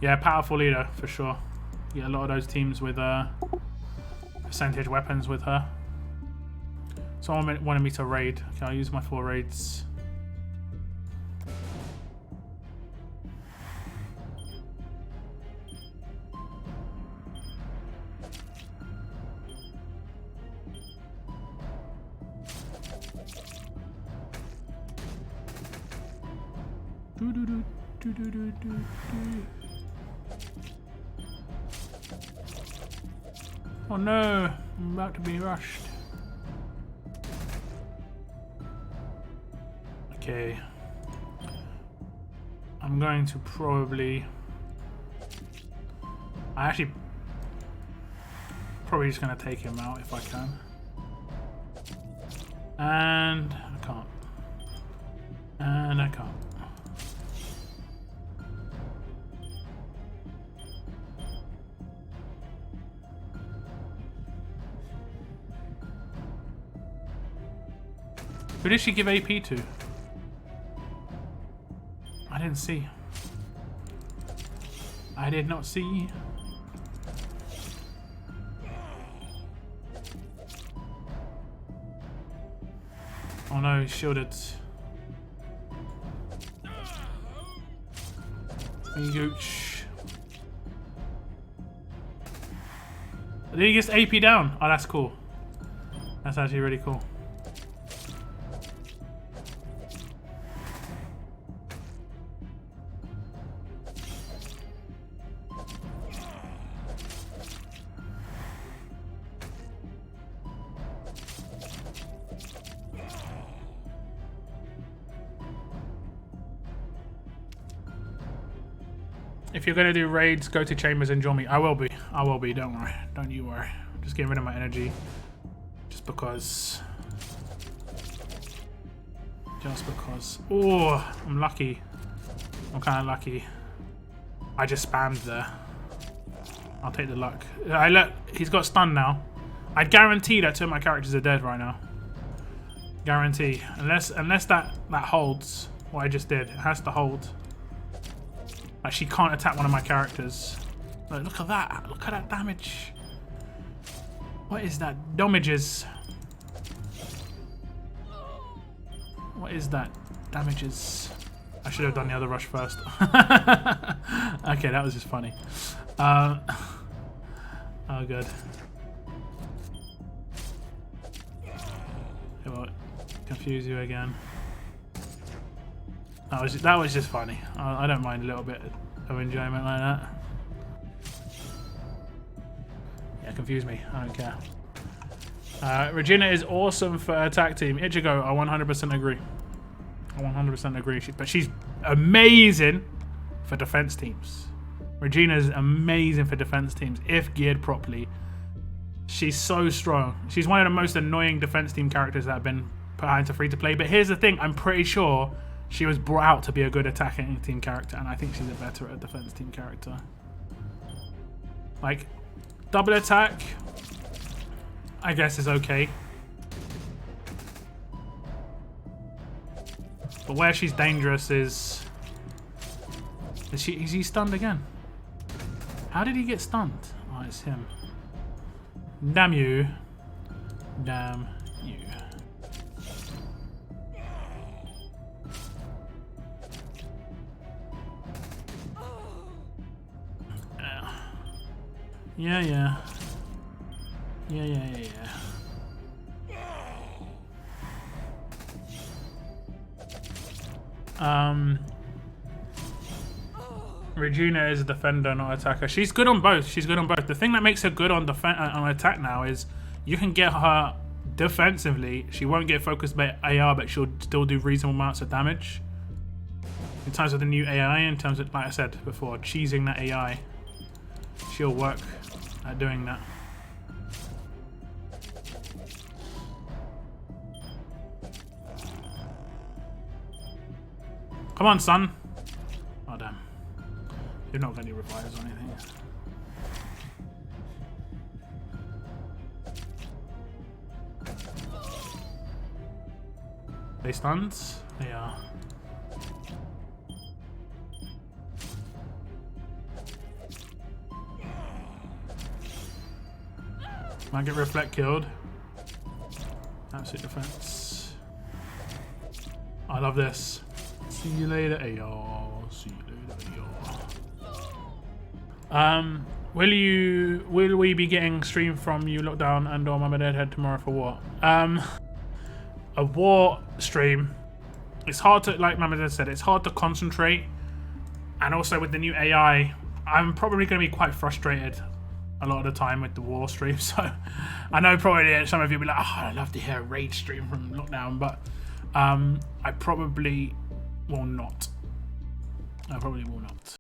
Speaker 1: Yeah, powerful leader for sure. Yeah, a lot of those teams with percentage weapons with her. Someone wanted me to raid. Okay, I'll use my 4 raids. Oh no, I'm about to be rushed. Okay. I'm going to probably just gonna take him out if I can. And I can't. And I can't. Who did she give AP to? I didn't see. I did not see. Oh no, he's shielded. Gooch. Did he get AP down? Oh, that's cool. That's actually really cool. If you're gonna do raids, go to chambers and join me. I will be. I will be. Don't worry. Don't you worry. Just getting rid of my energy. Just because. Just because. Oh, I'm lucky. I'm kind of lucky. I just spammed there. I'll take the luck. He's got stunned now. I guarantee that two of my characters are dead right now. Guarantee. Unless that holds what I just did. It has to hold. Like, she can't attack one of my characters. Look at that. Look at that damage. What is that? Damages. What is that? Damages. I should have done the other rush first. Okay, that was just funny. Oh, good. It won't confuse you again. That was just funny. I don't mind a little bit of enjoyment like that. Yeah, confuse me. I don't care. Regina is awesome for attack team. Ichigo, I 100% agree. I 100% agree. But she's amazing for defense teams. Regina is amazing for defense teams if geared properly. She's so strong. She's one of the most annoying defense team characters that have been put into free to play. But here's the thing: I'm pretty sure she was brought out to be a good attacking team character, and I think she's a better defense team character. Like, double attack, I guess is okay. But where she's dangerous is he stunned again? How did he get stunned? Oh, it's him. Damn you. Damn you. Yeah. Regina is a defender, not attacker. She's good on both. She's good on both. The thing that makes her good on attack now is you can get her defensively. She won't get focused by AR, but she'll still do reasonable amounts of damage. In terms of the new AI, in terms of, like I said before, cheesing that AI, she'll work at doing that. Come on, son. Oh, damn. You're not going to revives or anything. They stunned? They are. Might get reflect killed. Absolute defense. I love this. See you later, AR. See you later, AR. Will we be getting stream from you lockdown and or Mama Deadhead tomorrow for what? A war stream. It's hard to, like Mama Dead said, it's hard to concentrate, and also with the new AI, I'm probably going to be quite frustrated a lot of the time with the war stream. So I know probably some of you will be like, oh, I'd love to hear a raid stream from lockdown, but I probably will not. I probably will not.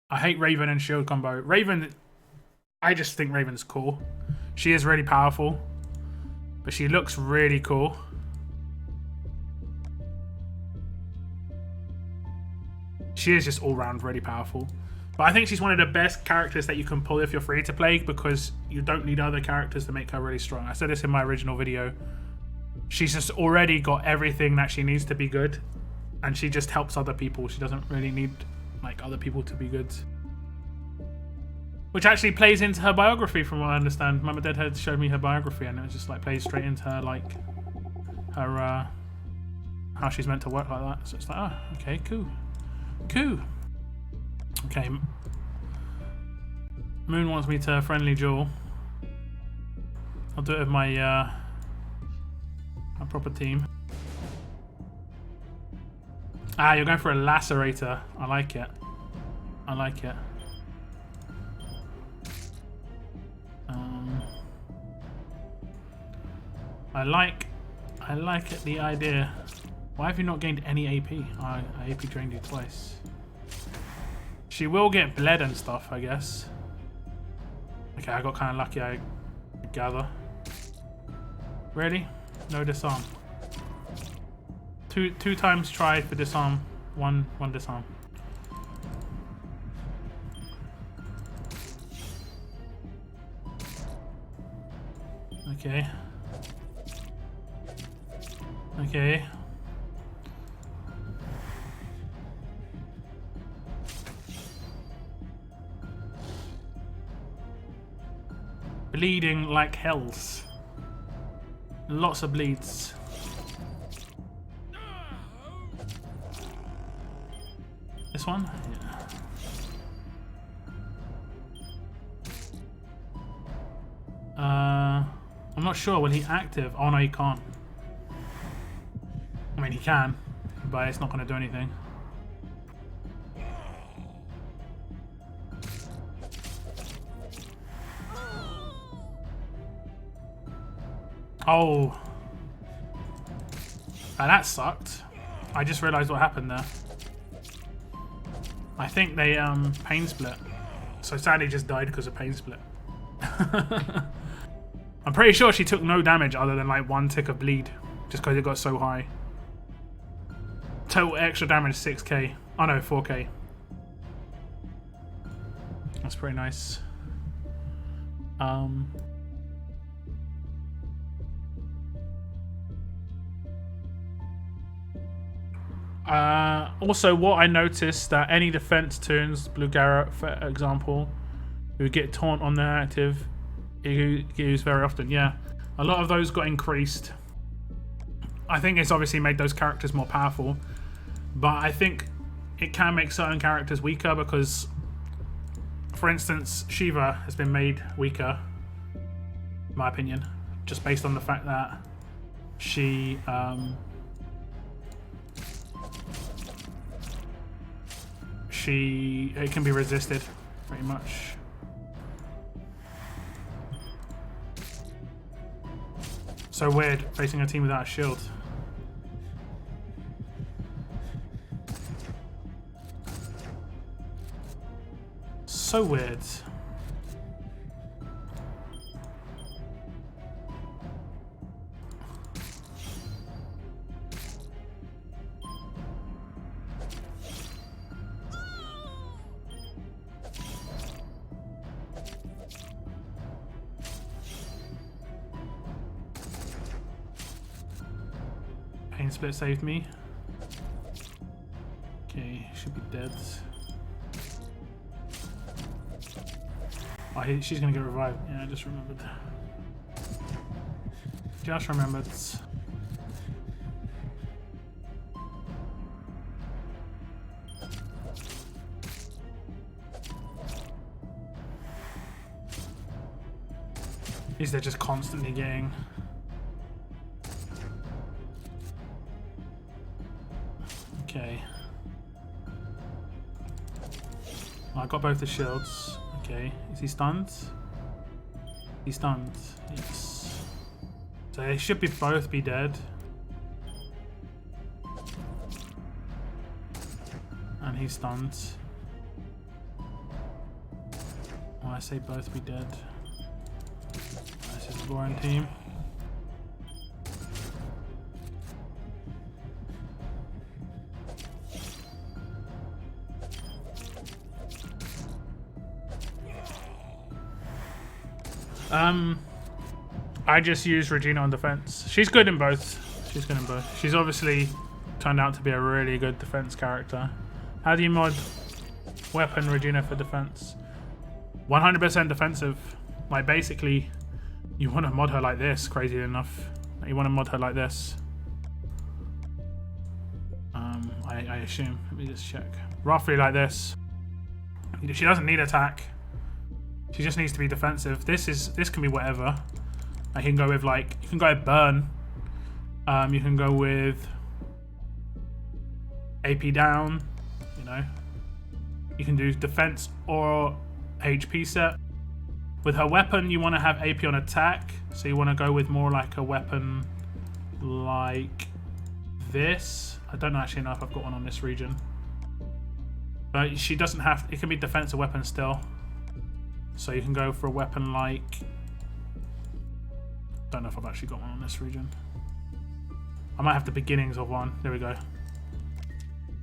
Speaker 1: I hate Raven and Shield combo. Raven, I just think Raven's cool. She is really powerful, but she looks really cool. She is just all round really powerful. But I think she's one of the best characters that you can pull if you're free to play, because you don't need other characters to make her really strong. I said this in my original video. She's just already got everything that she needs to be good, and she just helps other people. She doesn't really need like other people to be good. Which actually plays into her biography from what I understand. Mama Deadhead showed me her biography, and it was just like plays straight into her, like her how she's meant to work like that. So it's like, oh, okay, cool. Cool. Okay. Moon wants me to friendly duel. I'll do it with my proper team. Ah, you're going for a lacerator. I like it. I like it. I like it, the idea. Why have you not gained any AP? I AP drained you twice. She will get bled and stuff, I guess. Okay, I got kind of lucky, I gather. Really? No disarm. Two times try for disarm. One disarm. Okay. Okay. Bleeding like hells. Lots of bleeds. This one? Yeah. I'm not sure. Will he active? Oh no, he can't. I mean, he can, but it's not going to do anything. Oh. That sucked. I just realized what happened there. I think they pain split. So sadly just died because of pain split. I'm pretty sure she took no damage other than like 1 tick of bleed. Just because it got so high. Total extra damage 6k. Oh no, 4k. That's pretty nice. Also, what I noticed that any defense tunes, Blue Garrett for example, who get taunt on their active, get used very often. Yeah, a lot of those got increased. I think it's obviously made those characters more powerful, but I think it can make certain characters weaker because, for instance, Shiva has been made weaker, in my opinion, just based on the fact that she it can be resisted pretty much. So weird facing a team without a shield. So weird. Pain split saved me. Okay, should be dead. Oh, she's gonna get revived. Yeah, I just remembered. Just remembered. They're just constantly getting. Okay. I got both the shields. Okay. Is he stunned? He's stunned. Yes. So they should both be dead. And he's stunned. Oh, I say both be dead. This is the boring team. I just use Regina on defense. She's good in both. She's good in both. She's obviously turned out to be a really good defense character. How do you mod weapon Regina for defense? 100% defensive. Like basically, you want to mod her like this. Crazy enough, you want to mod her like this. I assume. Let me just check. Roughly like this. She doesn't need attack. She just needs to be defensive. This can be whatever. I can go with like, you can go with burn. You can go with AP down, you know. You can do defense or HP set. With her weapon, you want to have AP on attack. So you want to go with more like a weapon like this. I don't actually know if I've got one on this region. But she doesn't have... It can be defensive weapon still. So you can go for a weapon like... Don't know if I've actually got one on this region. I might have the beginnings of one. There we go.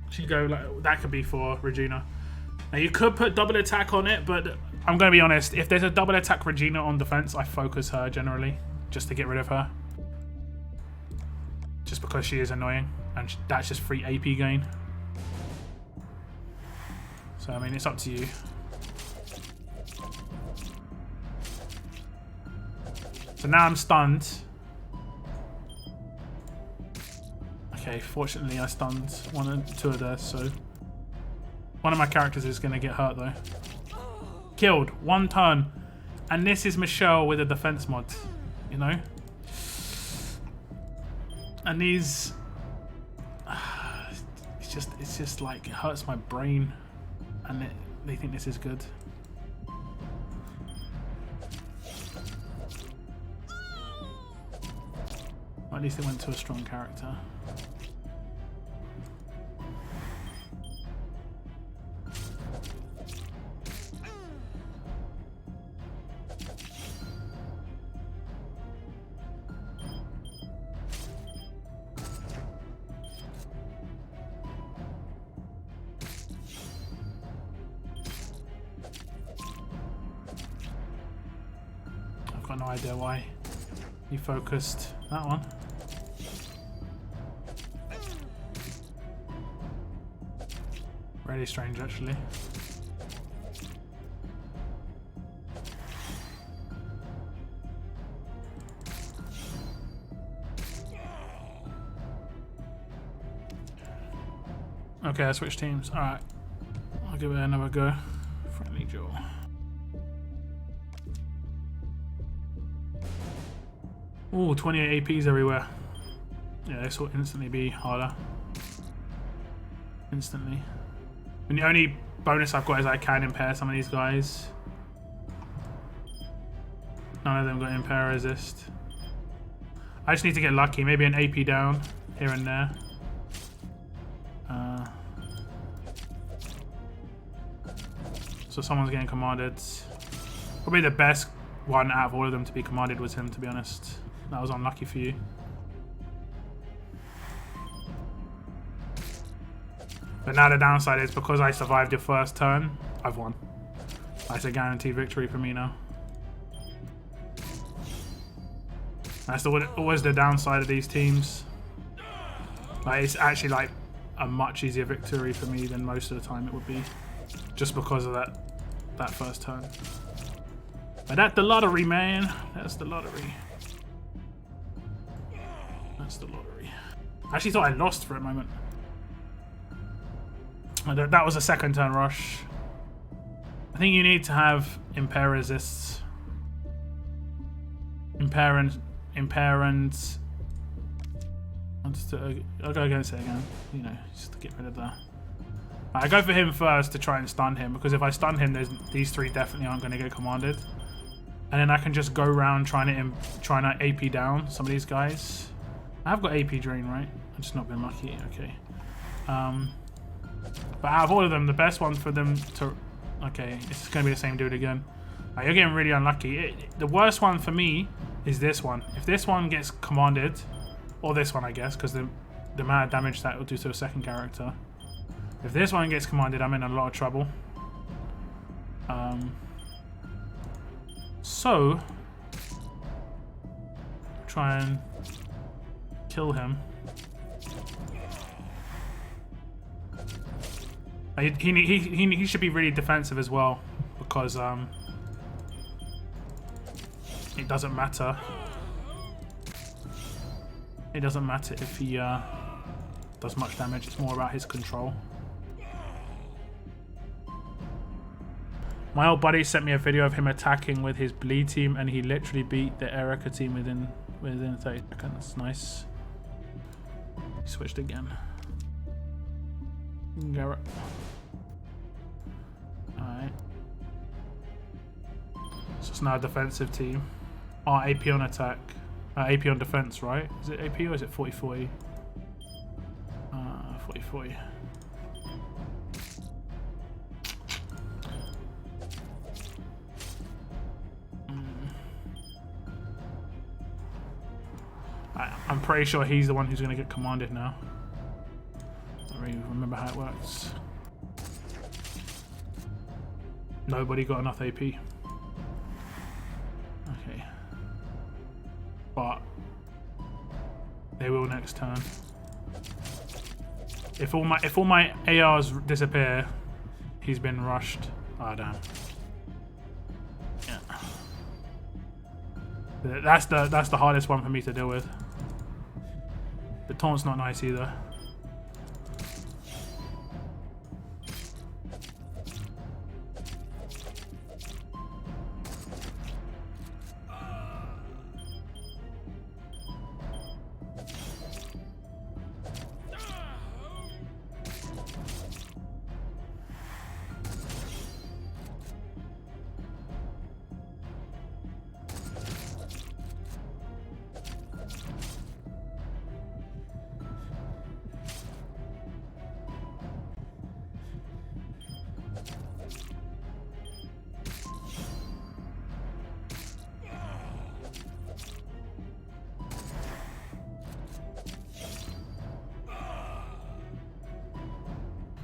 Speaker 1: She'd go like... That could be for Regina. Now you could put double attack on it, but I'm going to be honest. If there's a double attack Regina on defense, I focus her generally. Just to get rid of her. Just because she is annoying. And that's just free AP gain. So, I mean, it's up to you. So now I'm stunned. Okay, fortunately I stunned two of theirs, so... One of my characters is going to get hurt, though. Killed. 1 turn. And this is Michelle with a defense mod. You know? And these... It's just like, it hurts my brain. And they think this is good. Well, at least they went to a strong character. I've got no idea why you focused that one. Really strange, actually. Okay, I switched teams. Alright. I'll give it another go. Friendly Joe. Ooh, 28 APs everywhere. Yeah, this will instantly be harder. Instantly. And the only bonus I've got is I can impair some of these guys. None of them got impair resist. I just need to get lucky. Maybe an AP down here and there. So someone's getting commanded. Probably the best one out of all of them to be commanded was him, to be honest. That was unlucky for you. But now the downside is because I survived your first turn, I've won. That's a guaranteed victory for me now. That's always the downside of these teams. Like, it's actually like a much easier victory for me than most of the time it would be. Just because of that first turn. But that's the lottery, man. That's the lottery. That's the lottery. I actually thought I lost for a moment. That was a second turn rush. I think you need to have impair resists. Impair and I'll go against it again. You know, just to get rid of that. I go for him first to try and stun him, because if I stun him, these three definitely aren't going to get commanded. And then I can just go around trying to AP down some of these guys. I have got AP drain, right? I've just not been lucky. Okay. But out of all of them, the best one for them to... Okay, it's going to be the same dude again. You're getting really unlucky. The worst one for me is this one. If this one gets commanded, or this one, I guess, because the amount of damage that will do to a second character. If this one gets commanded, I'm in a lot of trouble. So, try and kill him. He should be really defensive as well, because it doesn't matter. It doesn't matter if he does much damage. It's more about his control. My old buddy sent me a video of him attacking with his bleed team, and he literally beat the Erica team within 30 seconds. Nice. He switched again. Garrett. Alright. So it's now a defensive team. Oh, AP on attack. AP on defense, right? Is it AP or is it 40-40? 40-40. I'm pretty sure he's the one who's going to get commanded now. I don't really remember how it works. Nobody got enough AP. Okay. But they will next turn. If all my ARs disappear, he's been rushed. Ah, damn. Yeah. That's the hardest one for me to deal with. The taunt's not nice either.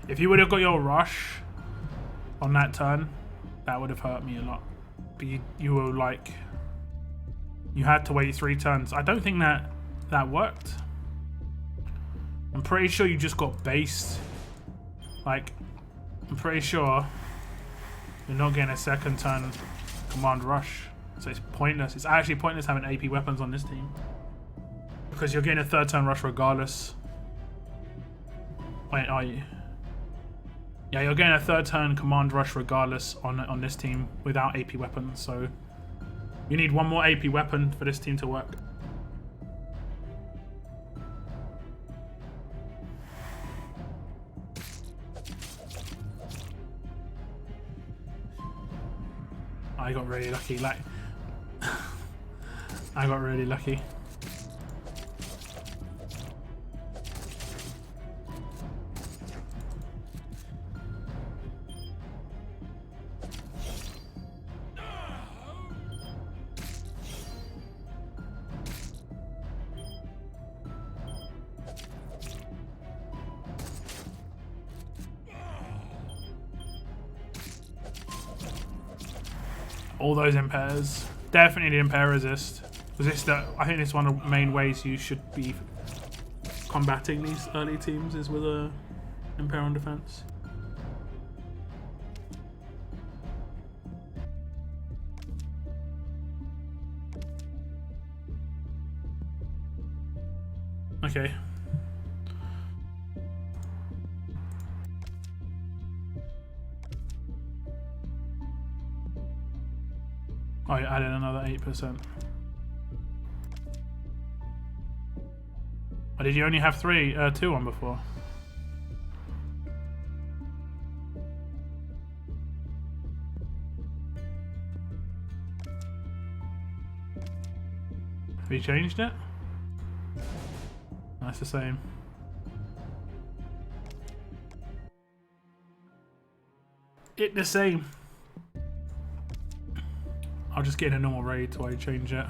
Speaker 1: If you would have got your rush on that turn, that would have hurt me a lot. But you were like, you had to wait 3 turns. I don't think that worked. I'm pretty sure you just got based. Like, I'm pretty sure you're not getting a second turn command rush. So it's pointless. It's actually pointless having AP weapons on this team. Because you're getting a 3rd turn rush regardless. Wait, are you? Yeah, you're getting a 3rd turn command rush regardless on this team without AP weapons, so you need 1 more AP weapon for this team to work. I got really lucky, like I got really lucky. All those impairs. Definitely the impair resist. Because I think it's one of the main ways you should be combating these early teams is with a impair on defense. Okay. Oh, you added another 8%. Or did you only have 2 on before? Have you changed it? That's the same. It's the same. I'll just get in a normal raid till I change it.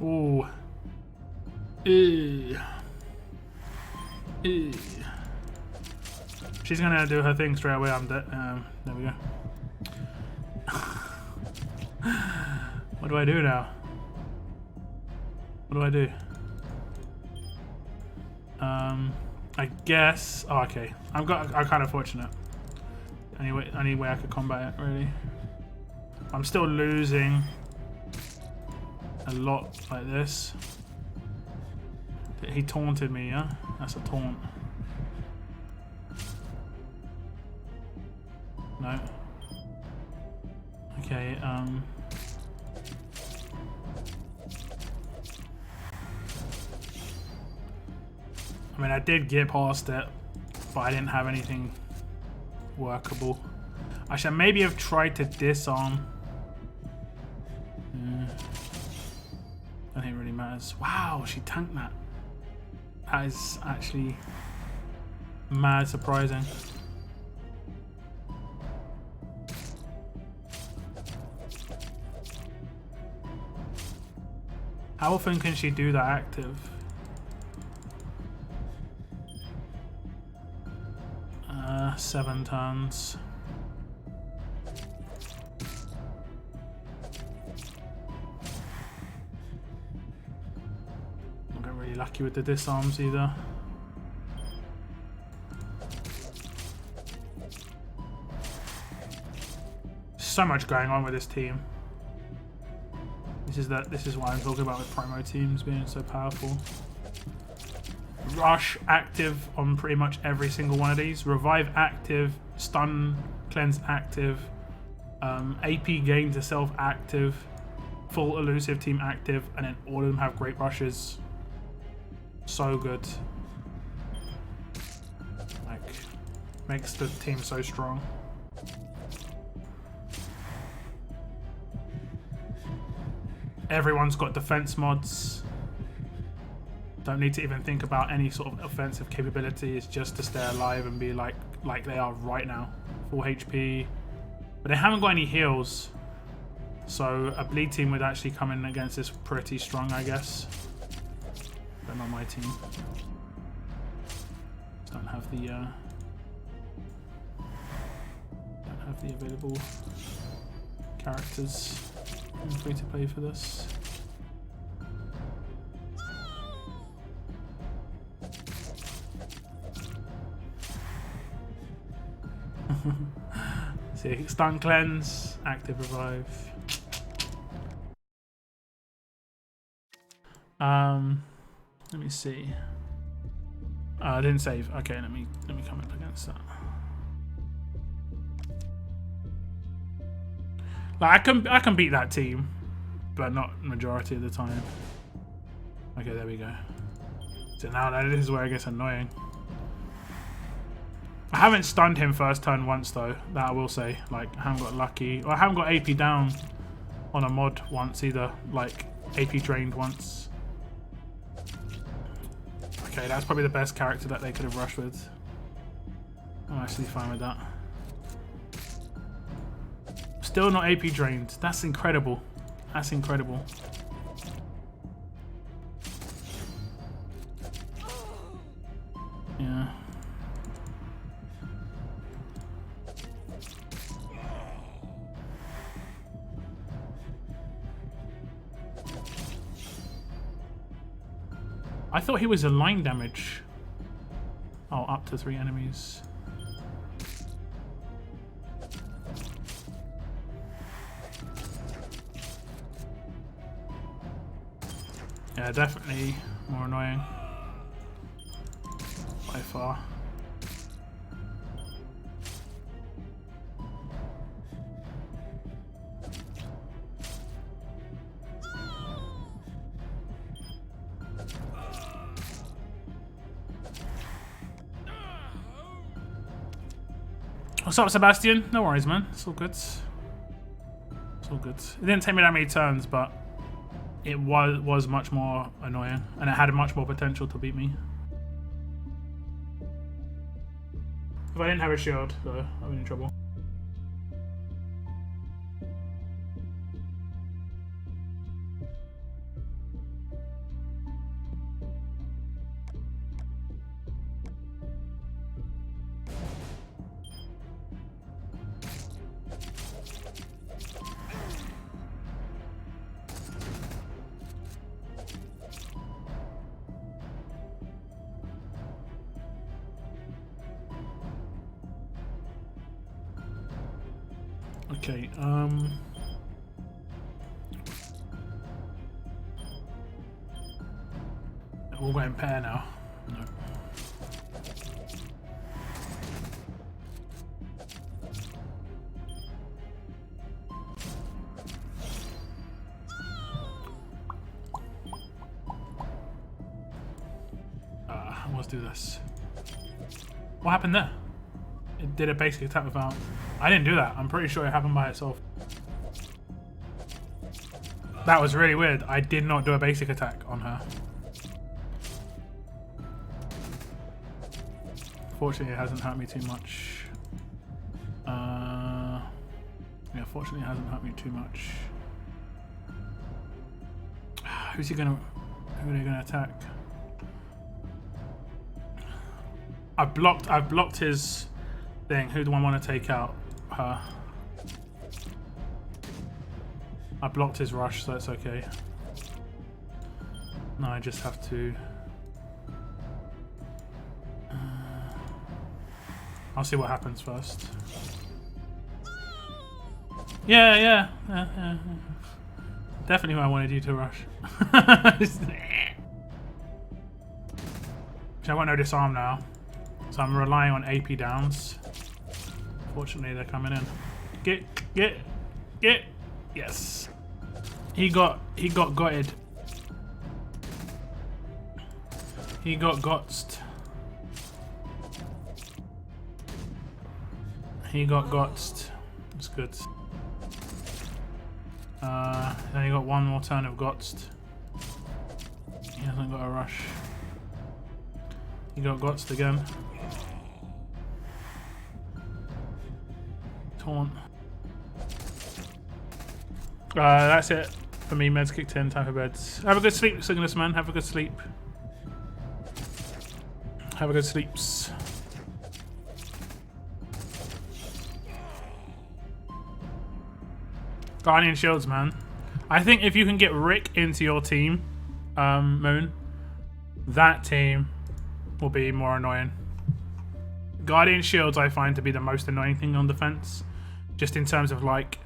Speaker 1: Ooh. Ew. Ew. She's gonna do her thing straight away. I'm dead. There we go. What do I do now? What do I do? I guess. Oh, okay. I'm kind of fortunate. Any way I could combat it, really. I'm still losing a lot like this. He taunted me, yeah? That's a taunt. No. Okay, I mean, I did get past it, but I didn't have anything workable. I should maybe have tried to disarm. Yeah. I don't think it really matters. Wow, she tanked that. That is actually mad surprising. How often can she do that active? 7 turns. Not getting really lucky with the disarms either. So much going on with this team. This is what I'm talking about with promo teams being so powerful. Rush active on pretty much every single one of these. Revive active, stun cleanse active, AP gain to self active, full elusive team active, and then all of them have great rushes. So good. Like, makes the team so strong. Everyone's got defense mods. Don't need to even think about any sort of offensive capability. It's just to stay alive and be like they are right now. Full HP. But they haven't got any heals. So a bleed team would actually come in against this pretty strong, I guess. But not my team. Just don't have the available characters free to play for this. See, stun cleanse, active revive. Let me see. I didn't save. Okay, let me come up against that. Like I can beat that team, but not majority of the time. Okay, there we go. So now this is where it gets annoying. I haven't stunned him first turn once though, that I will say. Like, I haven't got lucky. Or I haven't got AP down on a mod once either. Like, AP drained once. Okay, that's probably the best character that they could have rushed with. I'm actually fine with that. Still not AP drained. That's incredible. That's incredible. Yeah. I thought he was a line damage. Oh, up to 3 enemies. Yeah, definitely more annoying. By far. What's up, Sebastian? No worries, man. It's all good. It's all good. It didn't take me that many turns, but it was much more annoying, and it had much more potential to beat me. If I didn't have a shield, though, I'd be in trouble. Okay, we'll go in pair now. No. Let's do this. What happened there? It did a basic attack without... I didn't do that. I'm pretty sure it happened by itself. That was really weird. I did not do a basic attack on her. Fortunately, it hasn't hurt me too much. Yeah, fortunately, it hasn't hurt me too much. Who's he gonna? Who are they gonna attack? I've blocked his thing. Who do I want to take out? Her. I blocked his rush, so that's okay. No, I just have to. I'll see what happens first. Yeah. Definitely what I wanted you to rush. I won't no disarm now. So I'm relying on AP downs. Fortunately, they're coming in. Get. Yes. He got gotted. He got gotzed. He got gotzed. That's good. Then he got one more turn of gotzed. He hasn't got a rush. He got gotzed again. Taunt. That's it for me. Meds kicked in. Time for beds. Have a good sleep, Cygnus man. Have a good sleep. Have a good sleeps. Guardian Shields, man. I think if you can get Rick into your team, Moon, that team will be more annoying. Guardian Shields I find to be the most annoying thing on defense. Just in terms of like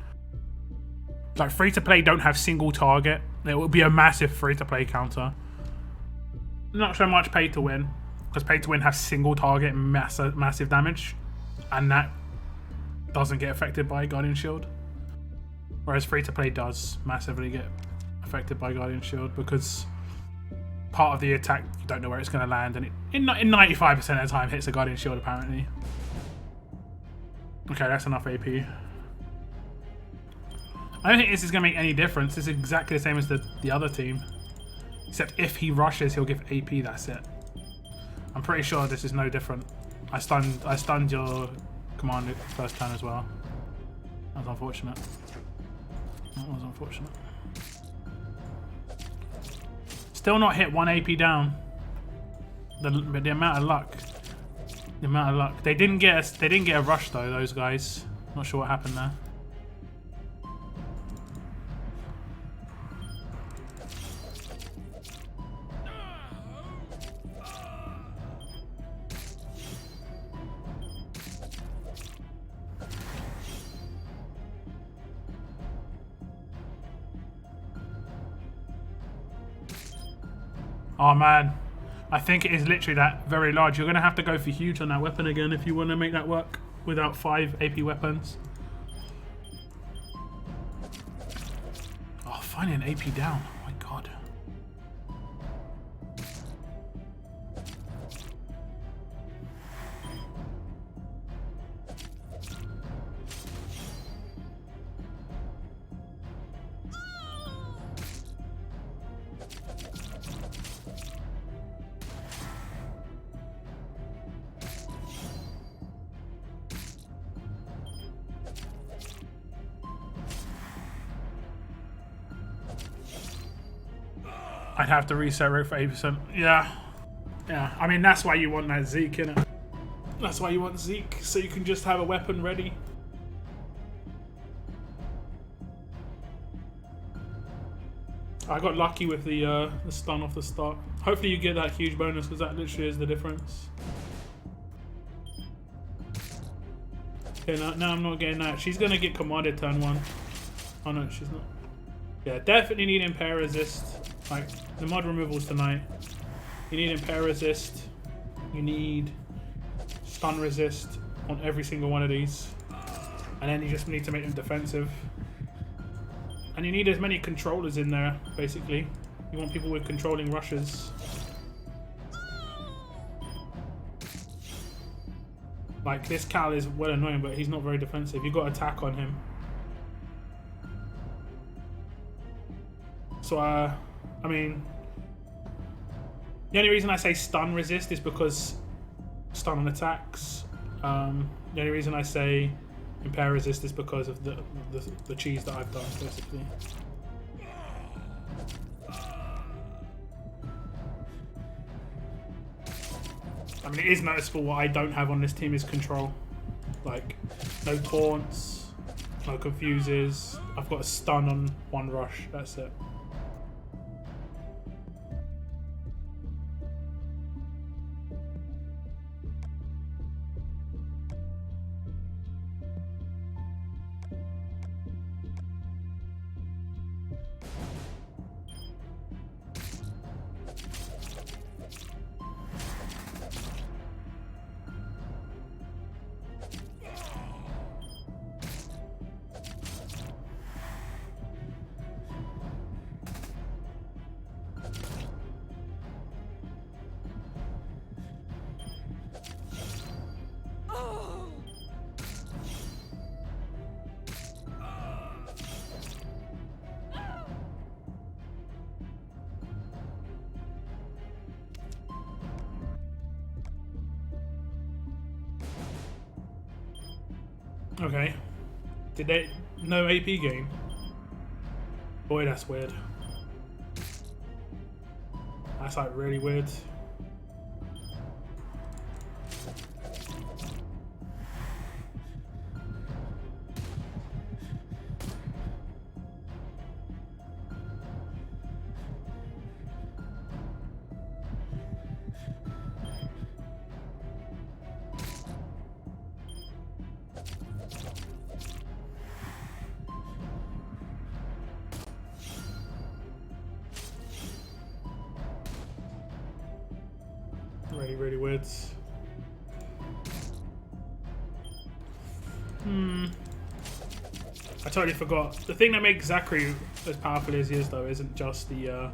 Speaker 1: free-to-play don't have single target. It will be a massive free-to-play counter. Not so much pay-to-win, because pay-to-win has single target and massive damage, and that doesn't get affected by Guardian Shield. Whereas free-to-play does massively get affected by Guardian Shield, because part of the attack you don't know where it's going to land, and it in 95% of the time hits a Guardian Shield apparently. Okay, that's enough AP. I don't think this is going to make any difference. This is exactly the same as the other team. Except if he rushes, he'll give AP, that's it. I'm pretty sure this is no different. I stunned your commander first turn as well. That was unfortunate. That was unfortunate. Still not hit 1 AP down. But the amount of luck. The amount of luck. They didn't get a rush though, those guys. Not sure what happened there. Oh man, I think it is literally that very large. You're going to have to go for huge on that weapon again if you want to make that work without 5 AP weapons. Oh, finding an AP down. Oh my god. I'd have to reset Rick for 8%. Yeah. Yeah. I mean, that's why you want that Zeke, innit? That's why you want Zeke, so you can just have a weapon ready. I got lucky with the stun off the start. Hopefully you get that huge bonus, because that literally is the difference. Okay, now I'm not getting that. She's going to get commanded turn 1. Oh no, she's not. Yeah, definitely need impair resist. Like, the mod removals tonight. You need impair resist. You need stun resist on every single one of these. And then you just need to make them defensive. And you need as many controllers in there, basically. You want people with controlling rushes. Like, this Cal is well annoying, but he's not very defensive. You've got attack on him. So, I mean, the only reason I say stun resist is because stun on attacks. The only reason I say impair resist is because of the cheese that I've done, basically. I mean, it is noticeable what I don't have on this team is control. Like, no taunts, no confuses. I've got a stun on one rush, that's it. Okay. Did they... No AP gain? Boy, that's weird. That's like really weird. Really weird. I totally forgot. The thing that makes Zachary as powerful as he is, though, isn't just the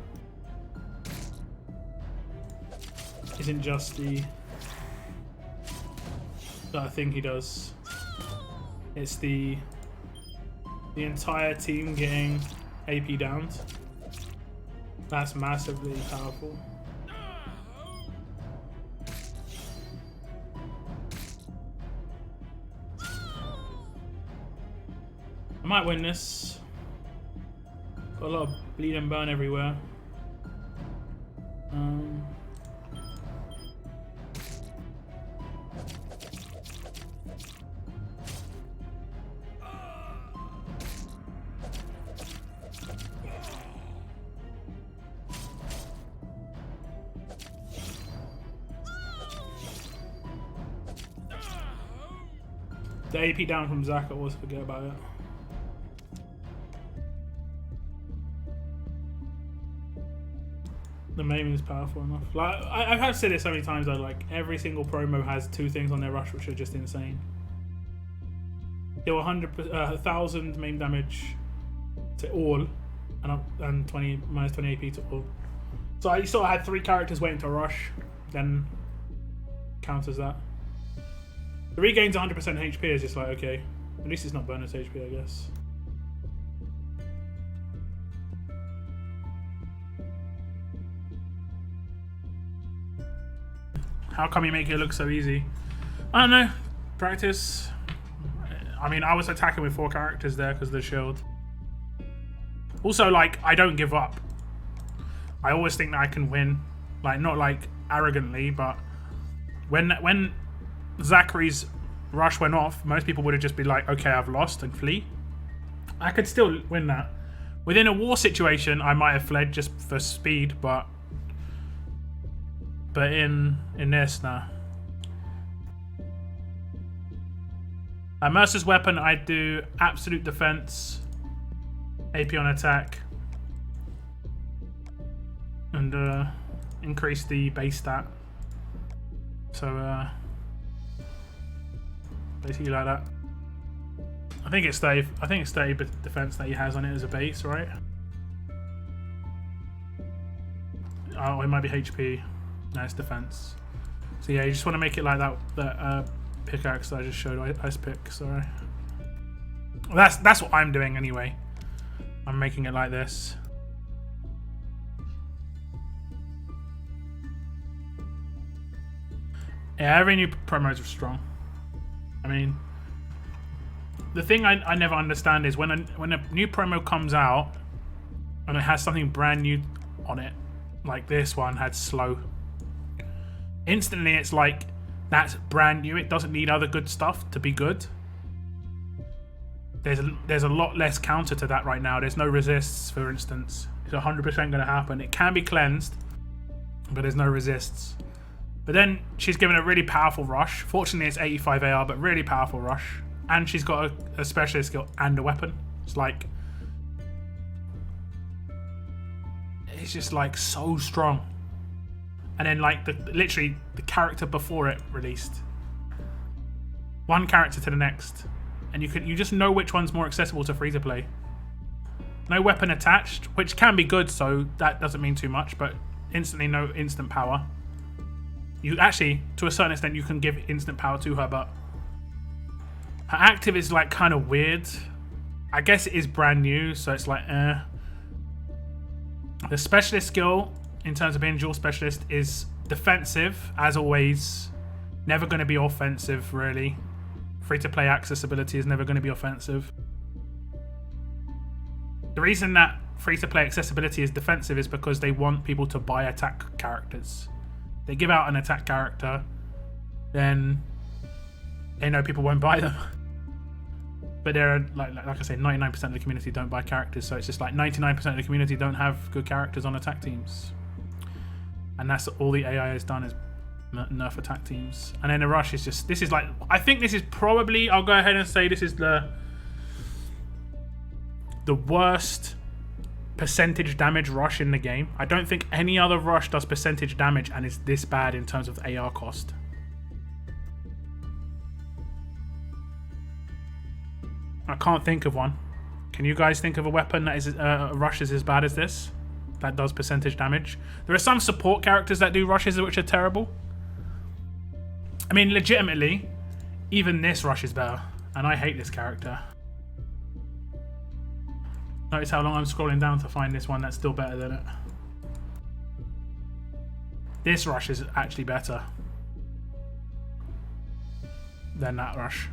Speaker 1: thing he does. It's the entire team getting AP downed. That's massively powerful. I might win this. Got a lot of bleed and burn everywhere. The AP down from Zach, I always forget about it. The maiming is powerful enough. Like I've had to say this so many times though, like every single promo has two things on their rush which are just insane. Deal 1,000 maim damage to all, and 20 minus 20 AP to all. So I sort of had 3 characters waiting to rush, then counters that. The regains 100% HP is just like, okay, at least it's not bonus HP, I guess. How come you make it look so easy? I don't know. Practice. I mean, I was attacking with 4 characters there because of the shield. Also, like, I don't give up. I always think that I can win. Like, not like arrogantly, but when Zachary's rush went off, most people would have just been like, okay, I've lost and flee. I could still win that. Within a war situation, I might have fled just for speed, but in this, nah. Mercer's weapon, I do absolute defense, AP on attack, and increase the base stat. So basically like that. I think it's 30 defense that he has on it as a base, right? Oh, it might be HP. No, it's defense. So yeah, you just want to make it like that pickaxe that I just showed, ice pick, sorry. Well, that's what I'm doing anyway. I'm making it like this. Yeah, every new promos are strong. I mean, the thing I never understand is when a new promo comes out and it has something brand new on it, like this one had slow. Instantly, it's like, that's brand new. It doesn't need other good stuff to be good. There's a lot less counter to that right now. There's no resists, for instance. It's 100% going to happen. It can be cleansed, but there's no resists. But then she's given a really powerful rush. Fortunately, it's 85 AR, but really powerful rush. And she's got a specialist skill and a weapon. It's like... It's just like so strong. And then like literally the character before it released. One character to the next. And you just know which one's more accessible to free to play. No weapon attached, which can be good, so that doesn't mean too much, but instantly no instant power. You actually, to a certain extent, you can give instant power to her, but her active is like kind of weird. I guess it is brand new, so it's like, eh. The specialist skill, in terms of being dual specialist, is defensive, as always. Never going to be offensive, really. Free-to-play accessibility is never going to be offensive. The reason that free-to-play accessibility is defensive is because they want people to buy attack characters. They give out an attack character, then they know people won't buy them. But there are, like I say, 99% of the community don't buy characters, so it's just like 99% of the community don't have good characters on attack teams. And that's all the AI has done, is nerf attack teams. And then the rush is just, this is like, I think this is probably, I'll go ahead and say this is the worst percentage damage rush in the game. I don't think any other rush does percentage damage and is this bad in terms of AR cost. I can't think of one. Can you guys think of a weapon that is a rush is as bad as this? That does percentage damage. There are some support characters that do rushes which are terrible. I mean, legitimately, even this rush is better. And I hate this character. Notice how long I'm scrolling down to find this one that's still better than it. This rush is actually better than that rush.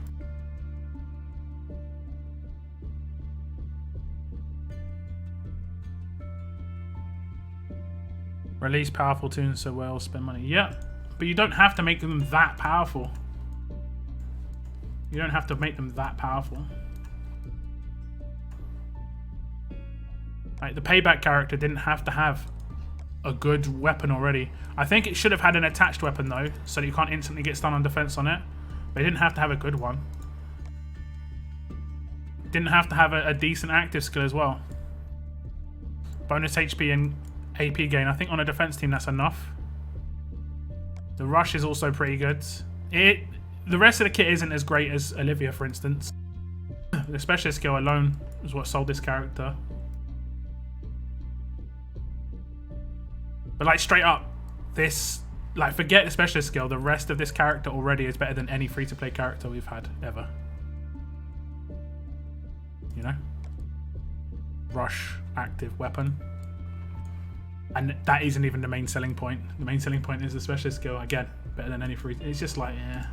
Speaker 1: Release powerful tunes so well, spend money. Yeah, but you don't have to make them that powerful. You don't have to make them that powerful. Like, the payback character didn't have to have a good weapon already. I think it should have had an attached weapon though, so that you can't instantly get stun on defense on it. But it didn't have to have a good one. Didn't have to have a decent active skill as well. Bonus HP and AP gain. I think on a defense team that's enough. The rush is also pretty good. The rest of the kit isn't as great as Olivia, for instance. The specialist skill alone is what sold this character. But like, straight up, this, like, forget the specialist skill, the rest of this character already is better than any free-to-play character we've had ever. You know? Rush, active, weapon. And that isn't even the main selling point. The main selling point is the specialist skill. Again, better than any free. It's just like, yeah.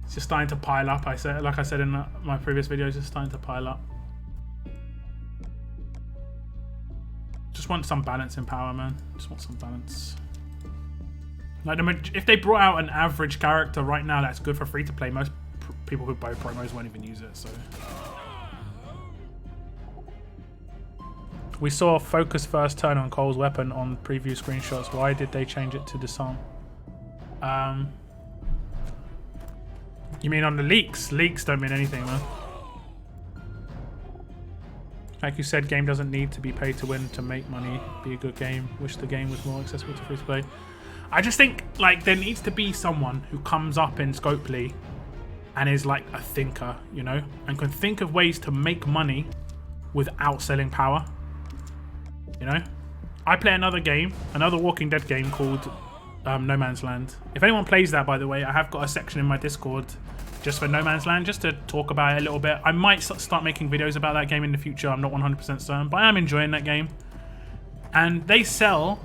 Speaker 1: It's just starting to pile up. Like I said in my previous video, it's just starting to pile up. Just want some balance in power, man. Just want some balance. Like, if they brought out an average character right now that's good for free to play, most people who buy promos won't even use it. So. We saw focus first turn on Cole's weapon on preview screenshots. Why did they change it to disarm? You mean on the leaks? Leaks don't mean anything, man. Like you said, game doesn't need to be paid to win to make money. Be a good game. Wish the game was more accessible to free to play. I just think, like, there needs to be someone who comes up in Scopely and is like a thinker, you know, and can think of ways to make money without selling power. You know, I play another game, another Walking Dead game called No Man's Land. If anyone plays that, by the way, I have got a section in my Discord just for No Man's Land, just to talk about it a little bit. I might start making videos about that game in the future. I'm not 100% certain, but I am enjoying that game. And they sell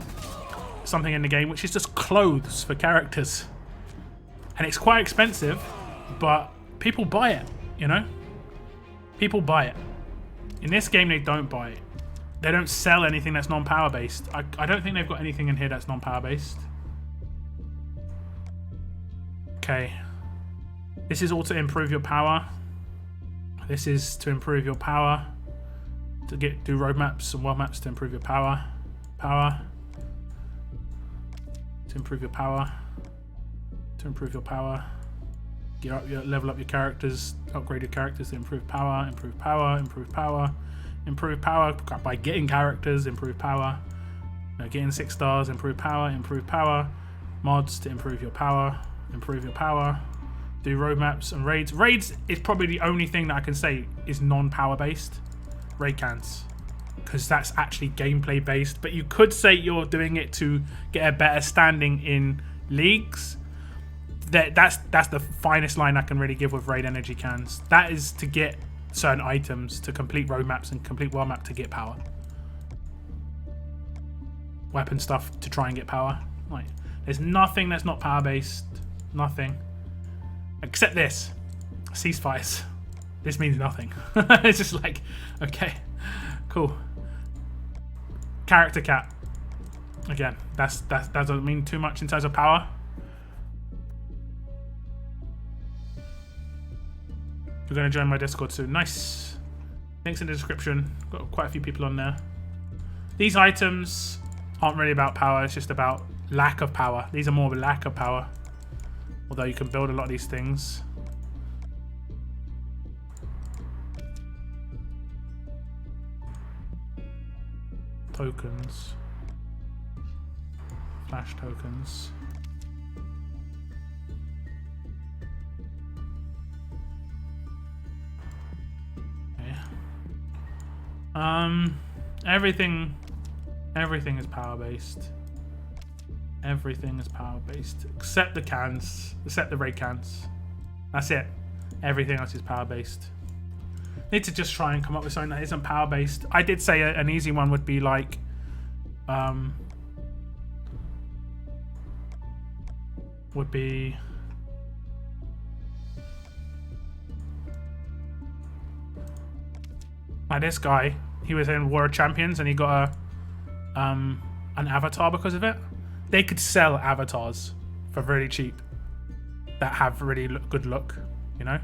Speaker 1: something in the game, which is just clothes for characters. And it's quite expensive, but people buy it, you know? People buy it. In this game, they don't buy it. They don't sell anything that's non-power based. I don't think they've got anything in here that's non-power based. Okay. This is all to improve your power. This is to improve your power. To do roadmaps and world maps to improve your power. Power. To improve your power. To improve your power. Level up your characters. Upgrade your characters to improve power. Improve power. Improve power. Improve power by getting characters. Improve power. Getting 6 stars. Improve power. Improve power. Mods to improve your power. Improve your power. Do roadmaps and raids. Raids is probably the only thing that I can say is non-power based. Raid cans, because that's actually gameplay based. But you could say you're doing it to get a better standing in leagues. That's the finest line I can really give with raid energy cans. That is to get certain items, to complete roadmaps and complete world map to get power. Weapon stuff to try and get power. Like, there's nothing that's not power based. Nothing. Except this. Ceasefires. This means nothing. It's just like, okay, cool. Character cap. Again, that doesn't mean too much in terms of power. You're going to join my Discord soon. Nice. Links in the description. Got quite a few people on there. These items aren't really about power. It's just about lack of power. These are more of a lack of power. Although you can build a lot of these things. Tokens. Flash tokens. Okay. Everything is power based. Everything is power based except the cans, except the raid cans. That's it. Everything else is power based. Need to just try and come up with something that isn't power based. I did say an easy one would be like like this guy. He was in War of Champions and he got an avatar because of it. They could sell avatars for really cheap that have really good look, you know?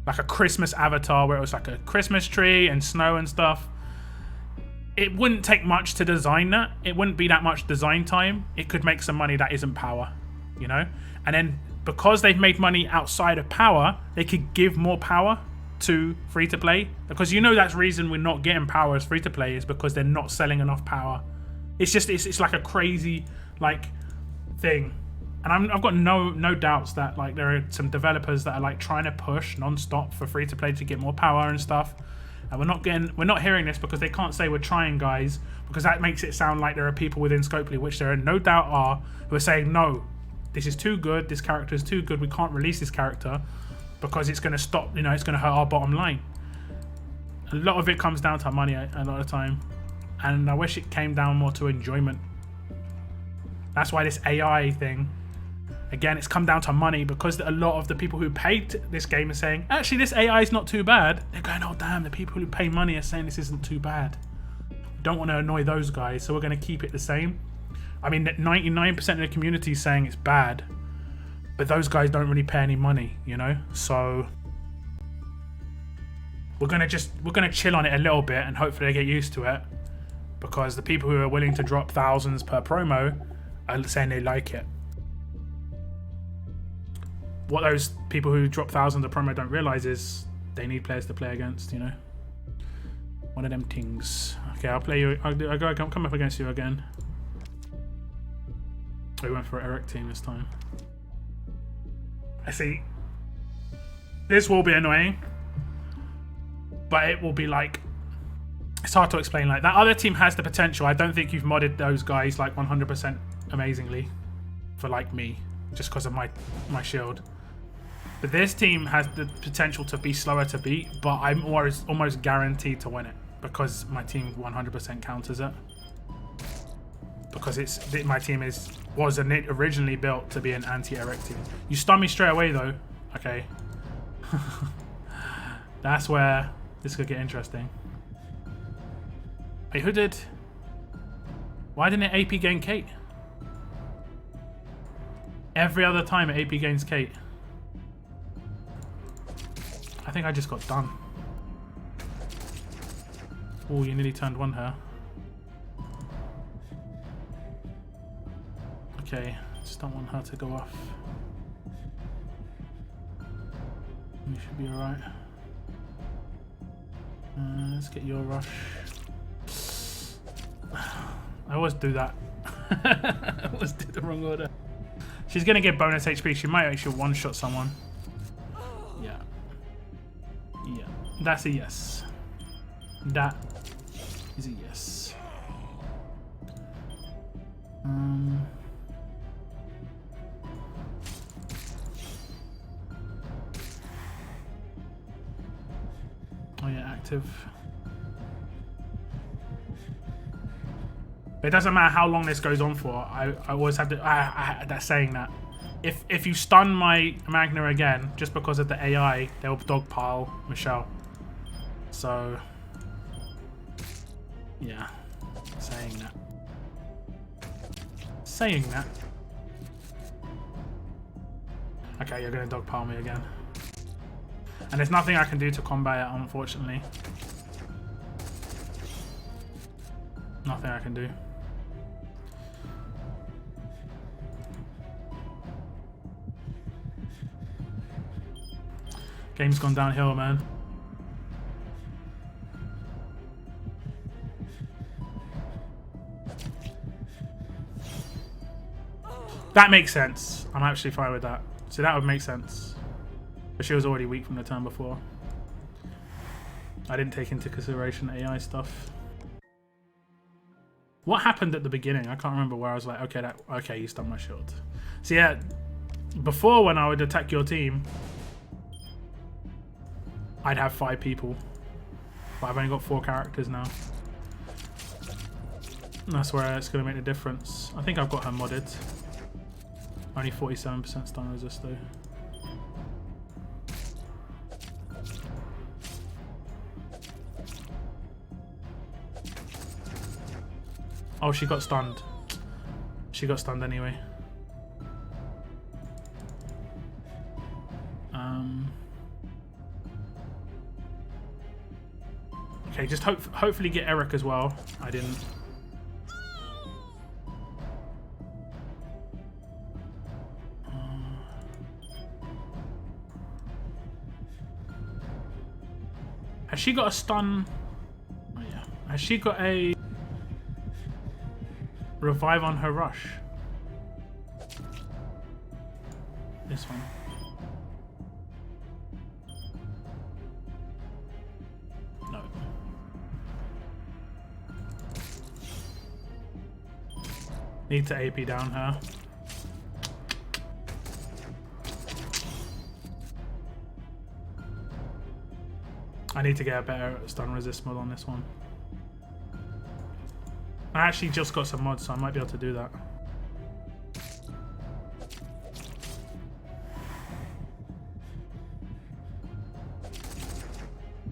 Speaker 1: Like a Christmas avatar where it was like a Christmas tree and snow and stuff. It wouldn't take much to design that. It wouldn't be that much design time. It could make some money that isn't power, you know? And then because they've made money outside of power, they could give more power to free-to-play. Because you know that's the reason we're not getting power as free-to-play is because they're not selling enough power. It's just, it's like a crazy like thing. And I've got no doubts that like there are some developers that are like trying to push non-stop for free to play to get more power and stuff. And we're not hearing this because they can't say we're trying, guys, because that makes it sound like there are people within Scopely, which there are no doubt are, who are saying no, this is too good, this character is too good, we can't release this character because it's going to stop, you know, it's going to hurt our bottom line. A lot of it comes down to money a lot of the time, and I wish it came down more to enjoyment. That's why this AI thing, again, it's come down to money because a lot of the people who paid this game are saying, actually, this AI is not too bad. They're going, oh, damn, the people who pay money are saying this isn't too bad. We don't want to annoy those guys, so we're going to keep it the same. I mean, 99% of the community is saying it's bad, but those guys don't really pay any money, you know? So we're going to chill on it a little bit and hopefully they get used to it because the people who are willing to drop thousands per promo are saying they like it. What those people who drop thousands of promo don't realize is they need players to play against, you know? One of them things. Okay, I'll play you. I'll come up against you again. We went for Eric team this time. I see. This will be annoying, but it will be like, it's hard to explain. Like that other team has the potential. I don't think you've modded those guys like 100% amazingly for like me, just because of my shield. But this team has the potential to be slower to beat, but I'm almost guaranteed to win it because my team 100% counters it. Because my team was originally built to be an anti-Eric team. You stun me straight away though. Okay. That's where this could get interesting. Wait, who did? Why didn't it AP gain Kate? Every other time AP gains Kate. I think I just got done. Oh, you nearly turned one here. Okay, just don't want her to go off. You should be alright. Let's get your rush. I always do that. I always do the wrong order. She's gonna get bonus HP. She might actually one-shot someone. Yeah. Yeah. That's a yes. That is a yes. Oh yeah, active. But it doesn't matter how long this goes on for. I always have to. That's saying that. If you stun my Magna again, just because of the AI, they'll dogpile Michelle. So yeah, saying that. Saying that. Okay, you're gonna dogpile me again. And there's nothing I can do to combat it, unfortunately. Nothing I can do. Game's gone downhill, man. That makes sense. I'm actually fine with that. So that would make sense. But she was already weak from the turn before. I didn't take into consideration AI stuff. What happened at the beginning? I can't remember where I was like, okay, you stunned my shield. So yeah, before when I would attack your team, I'd have 5 people. But I've only got 4 characters now. And that's where it's going to make the difference. I think I've got her modded. Only 47% stun resist though. Oh, she got stunned. She got stunned anyway. Okay, just hopefully get Eric as well. I didn't. Has she got a stun? Oh yeah. Has she got a revive on her rush? This one. No. Need to AP down her. I need to get a better stun resist mod on this one. I actually just got some mods, so I might be able to do that.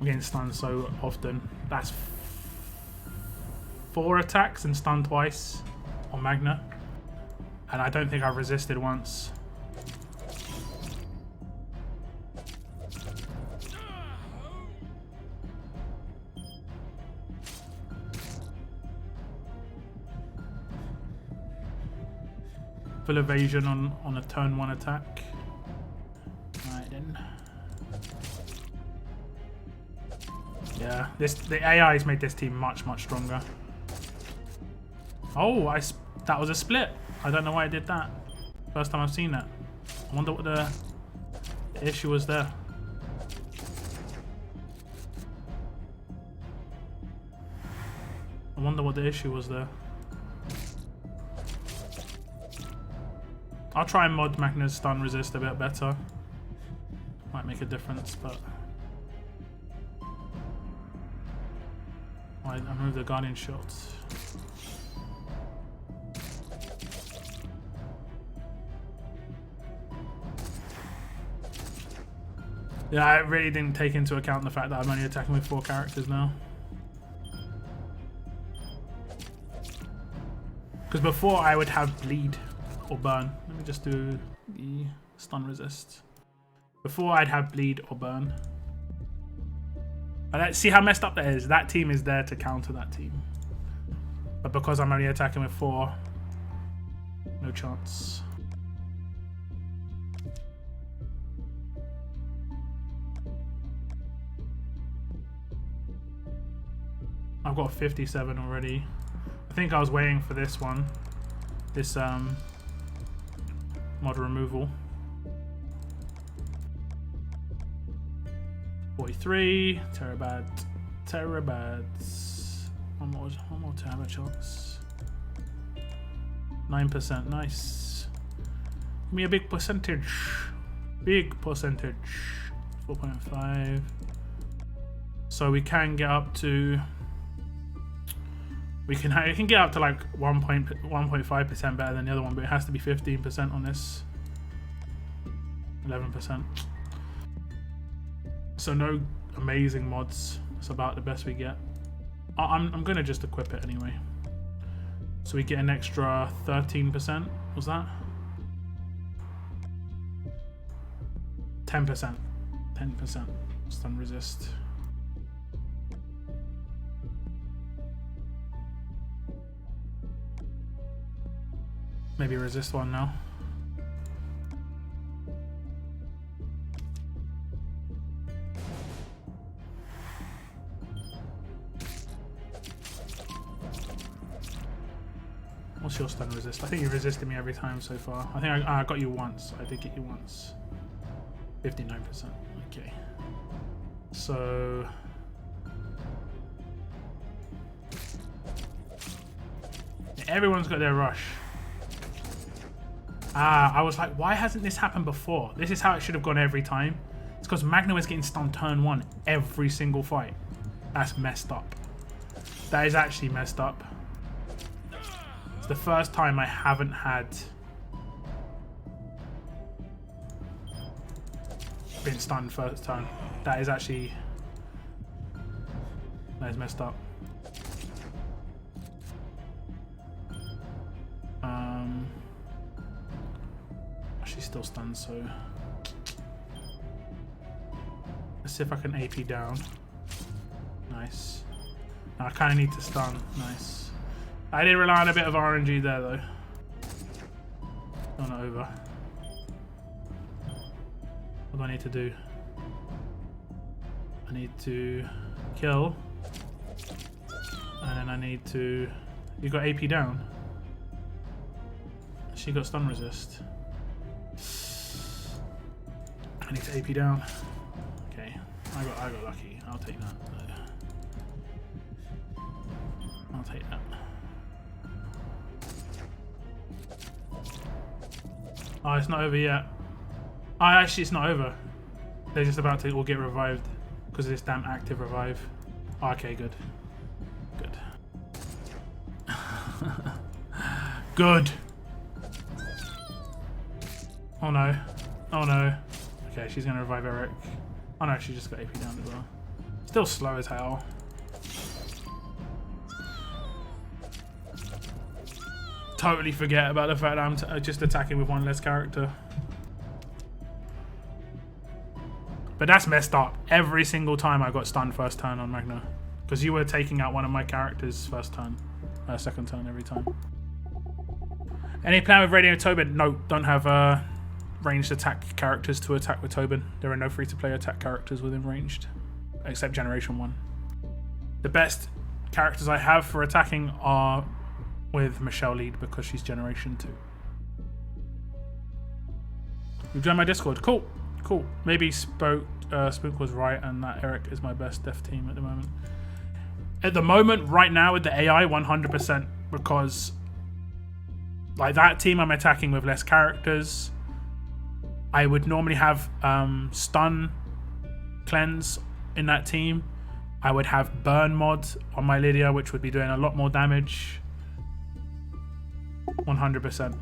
Speaker 1: I'm getting stunned so often. That's 4 attacks and stunned twice on Magna. And I don't think I've resisted once. Full evasion on a turn 1 attack. Alright then. Yeah, the AI has made this team much stronger. Oh, that was a split. I don't know why I did that. First time I've seen that. I wonder what the issue was there. I wonder what the issue was there. I'll try and mod Magna's stun resist a bit better. Might make a difference, but I moved the Guardian shot. Yeah, I really didn't take into account the fact that I'm only attacking with 4 characters now. Because before I would have bleed or burn. Let me just do the stun resist. Before I'd have bleed or burn. And let's see how messed up that is. That team is there to counter that team. But because I'm only attacking with 4, no chance. I've got 57 already. I think I was waiting for this one. This mod removal. 43 terabads. One more to have a chance. 9%, nice. Give me a big percentage. Big percentage. 4.5. So we can get up to. We can get up to like 1.5% better than the other one, but it has to be 15% on this. 11%. So no amazing mods. It's about the best we get. I'm gonna just equip it anyway. So we get an extra 13%. Was that? 10%. 10% stun resist. Maybe resist one now. What's your stun resist? I think you resisted me every time so far. I think I got you once. I did get you once. 59%. Okay. So. Yeah, everyone's got their rush. I was like, why hasn't this happened before? This is how it should have gone every time. It's because Magna is getting stunned turn 1 every single fight. That's messed up. That is actually messed up. It's the first time I haven't had been stunned first turn. That is actually messed up. She's still stunned, so let's see if I can AP down. Nice. Now I kind of need to stun. Nice. I did rely on a bit of RNG there, though. Not over. What do I need to do? I need to kill, and then I need to. You got AP down. She got stun resist. I need to AP down. Okay, I got lucky. I'll take that. I'll take that. Oh, it's not over yet. Oh, actually, it's not over. They're just about to all get revived because of this damn active revive. Oh, okay, good. Good. Good. Oh no. Oh no. Okay, she's gonna revive Eric. Oh no, she just got AP down as well. Still slow as hell. Totally forget about the fact that I'm just attacking with one less character. But that's messed up. Every single time I got stunned first turn on Magna. Because you were taking out one of my characters first turn. Second turn every time. Any plan with Radio Tobin? No, don't have ranged attack characters to attack with Tobin. There are no free-to-play attack characters within ranged. Except Generation 1. The best characters I have for attacking are with Michelle lead because she's Generation 2. You've joined my Discord. Cool. Cool. Maybe Spook was right and that Eric is my best dev team at the moment. At the moment, right now with the AI, 100% because like that team I'm attacking with less characters. I would normally have stun cleanse in that team. I would have burn mod on my Lydia, which would be doing a lot more damage. 100%.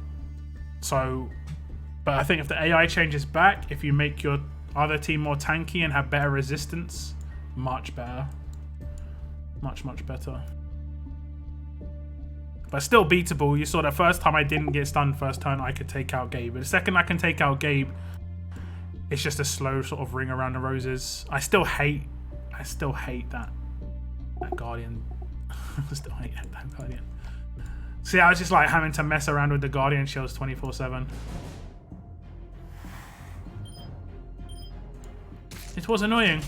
Speaker 1: So, but I think if the AI changes back, if you make your other team more tanky and have better resistance, much better. Much, much better. But still beatable. You saw that first time I didn't get stunned first turn, I could take out Gabe. But the second I can take out Gabe, it's just a slow sort of ring around the roses. I still hate that Guardian. I still hate that Guardian. See, I was just like having to mess around with the Guardian shields 24/7. It was annoying.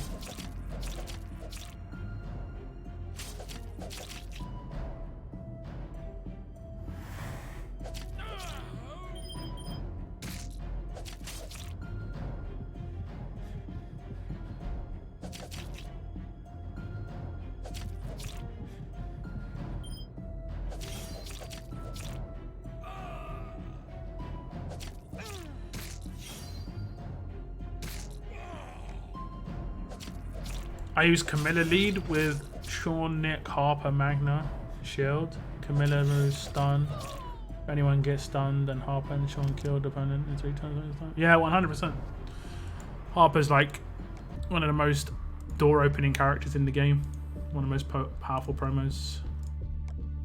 Speaker 1: I use Camilla lead with Sean, Nick, Harper, Magna, Shield. Camilla moves stun. If anyone gets stunned, then Harper and Sean kill the opponent in 3 times. Yeah, 100%. Harper's like one of the most door-opening characters in the game. One of the most powerful promos.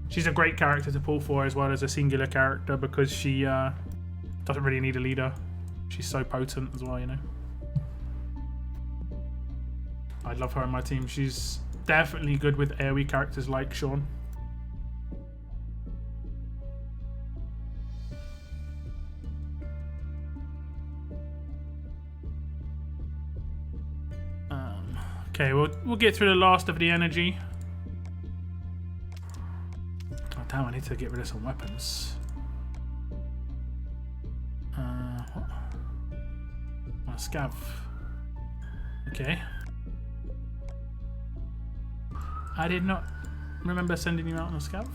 Speaker 1: She's a great character to pull for as well as a singular character because she doesn't really need a leader. She's so potent as well, you know. I love her on my team. She's definitely good with AoE characters like Sean. Okay, we'll get through the last of the energy. Oh damn! I need to get rid of some weapons. What? Oh, scav. Okay. I did not remember sending you out on a scav.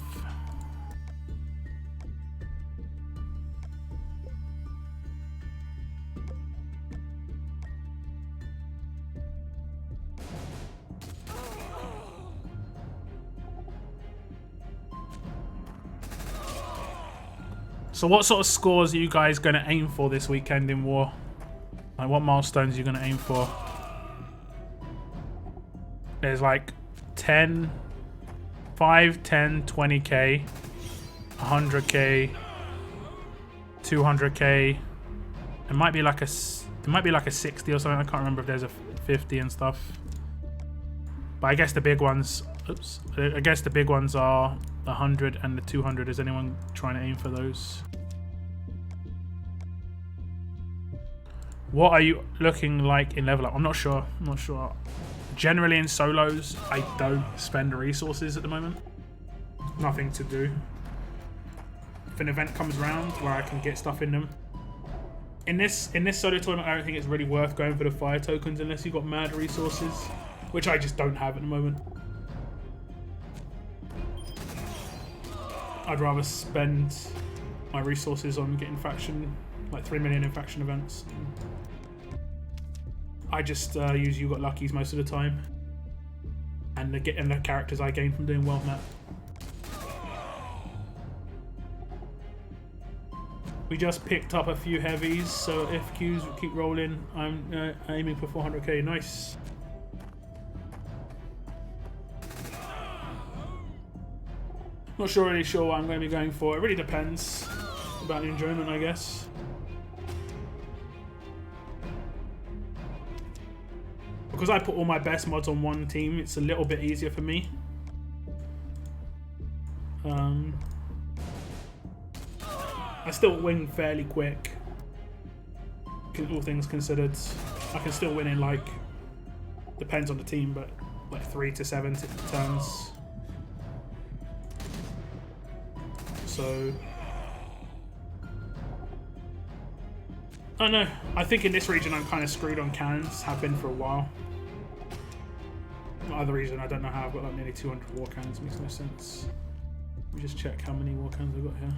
Speaker 1: So what sort of scores are you guys going to aim for this weekend in War? Like what milestones are you going to aim for? There's like 10, 5, 10, 20k, 100k, 200k. It might be like a 60 or something. I can't remember if there's a 50 and stuff. But I guess the big ones. Oops. I guess the big ones are the 100 and the 200. Is anyone trying to aim for those? What are you looking like in level up? I'm not sure. I'm not sure. Generally in solos, I don't spend resources at the moment. Nothing to do. If an event comes around where I can get stuff in them. In this solo tournament, I don't think it's really worth going for the fire tokens unless you've got mad resources, which I just don't have at the moment. I'd rather spend my resources on getting faction, like 3 million in faction events. I just use You Got Luckies most of the time, and the characters I gain from doing World Map. We just picked up a few heavies, so if queues keep rolling, I'm aiming for 400k. Nice. Not really sure what I'm going to be going for. It really depends about the enjoyment, I guess. Because I put all my best mods on one team, it's a little bit easier for me. I still win fairly quick, all things considered. I can still win in like, depends on the team, but like 3 to 7 turns. So I don't know. I think in this region I'm kind of screwed on cannons, have been for a while. Other reason I don't know how I've got like nearly 200 war cannons, makes no sense. Let me just check how many war cannons I've got here.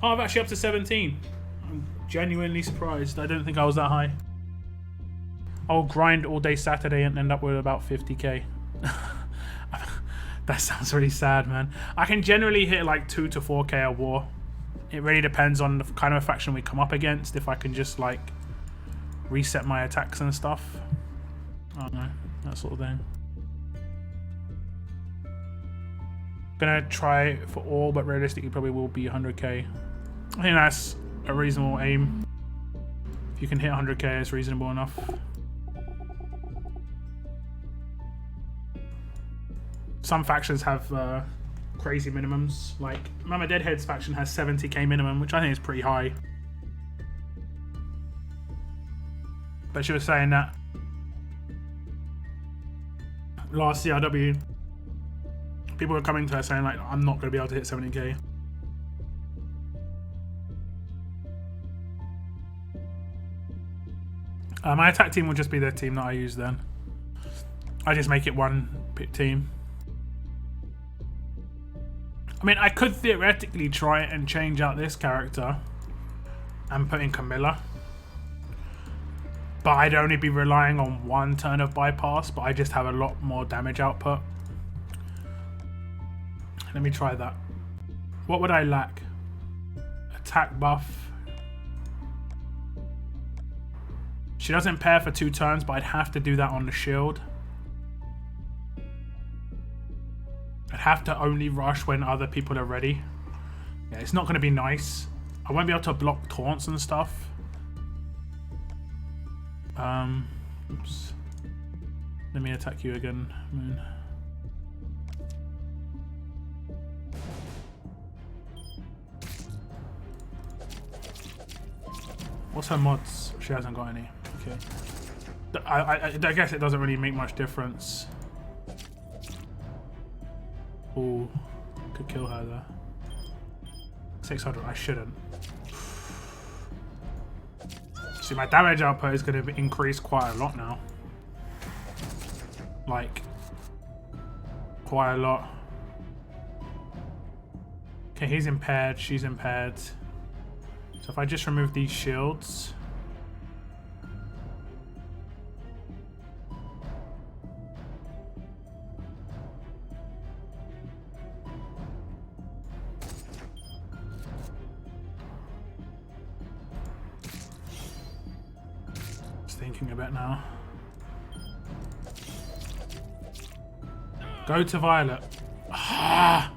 Speaker 1: Oh, I'm actually up to 17. I'm genuinely surprised. I don't think I was that high. I'll grind all day Saturday and end up with about 50k. That sounds really sad, man. I can generally hit like 2 to 4k a war. It really depends on the kind of faction we come up against. If I can just like reset my attacks and stuff. I don't know, that sort of thing. Gonna try for all, but realistically probably will be 100k. I think that's a reasonable aim. If you can hit 100k, it's reasonable enough. Some factions have crazy minimums. Like Mama Deadhead's faction has 70k minimum, which I think is pretty high. But she was saying that last CRW, people were coming to her saying like, I'm not going to be able to hit 70k. My attack team will just be the team that I use then. I just make it one team. I mean, I could theoretically try and change out this character and put in Camilla. But I'd only be relying on one turn of bypass, but I just have a lot more damage output. Let me try that. What would I lack? Attack buff. She doesn't pair for 2 turns, but I'd have to do that on the shield. I'd have to only rush when other people are ready. Yeah, it's not going to be nice. I won't be able to block taunts and stuff. Oops. Let me attack you again, Moon. What's her mods? She hasn't got any. Okay. I guess it doesn't really make much difference. Ooh, could kill her there. 600. I shouldn't. See, my damage output is going to increase quite a lot now. Like, quite a lot. Okay, he's impaired. She's impaired. So if I just remove these shields. Thinking a bit now. Go to Violet. Ah!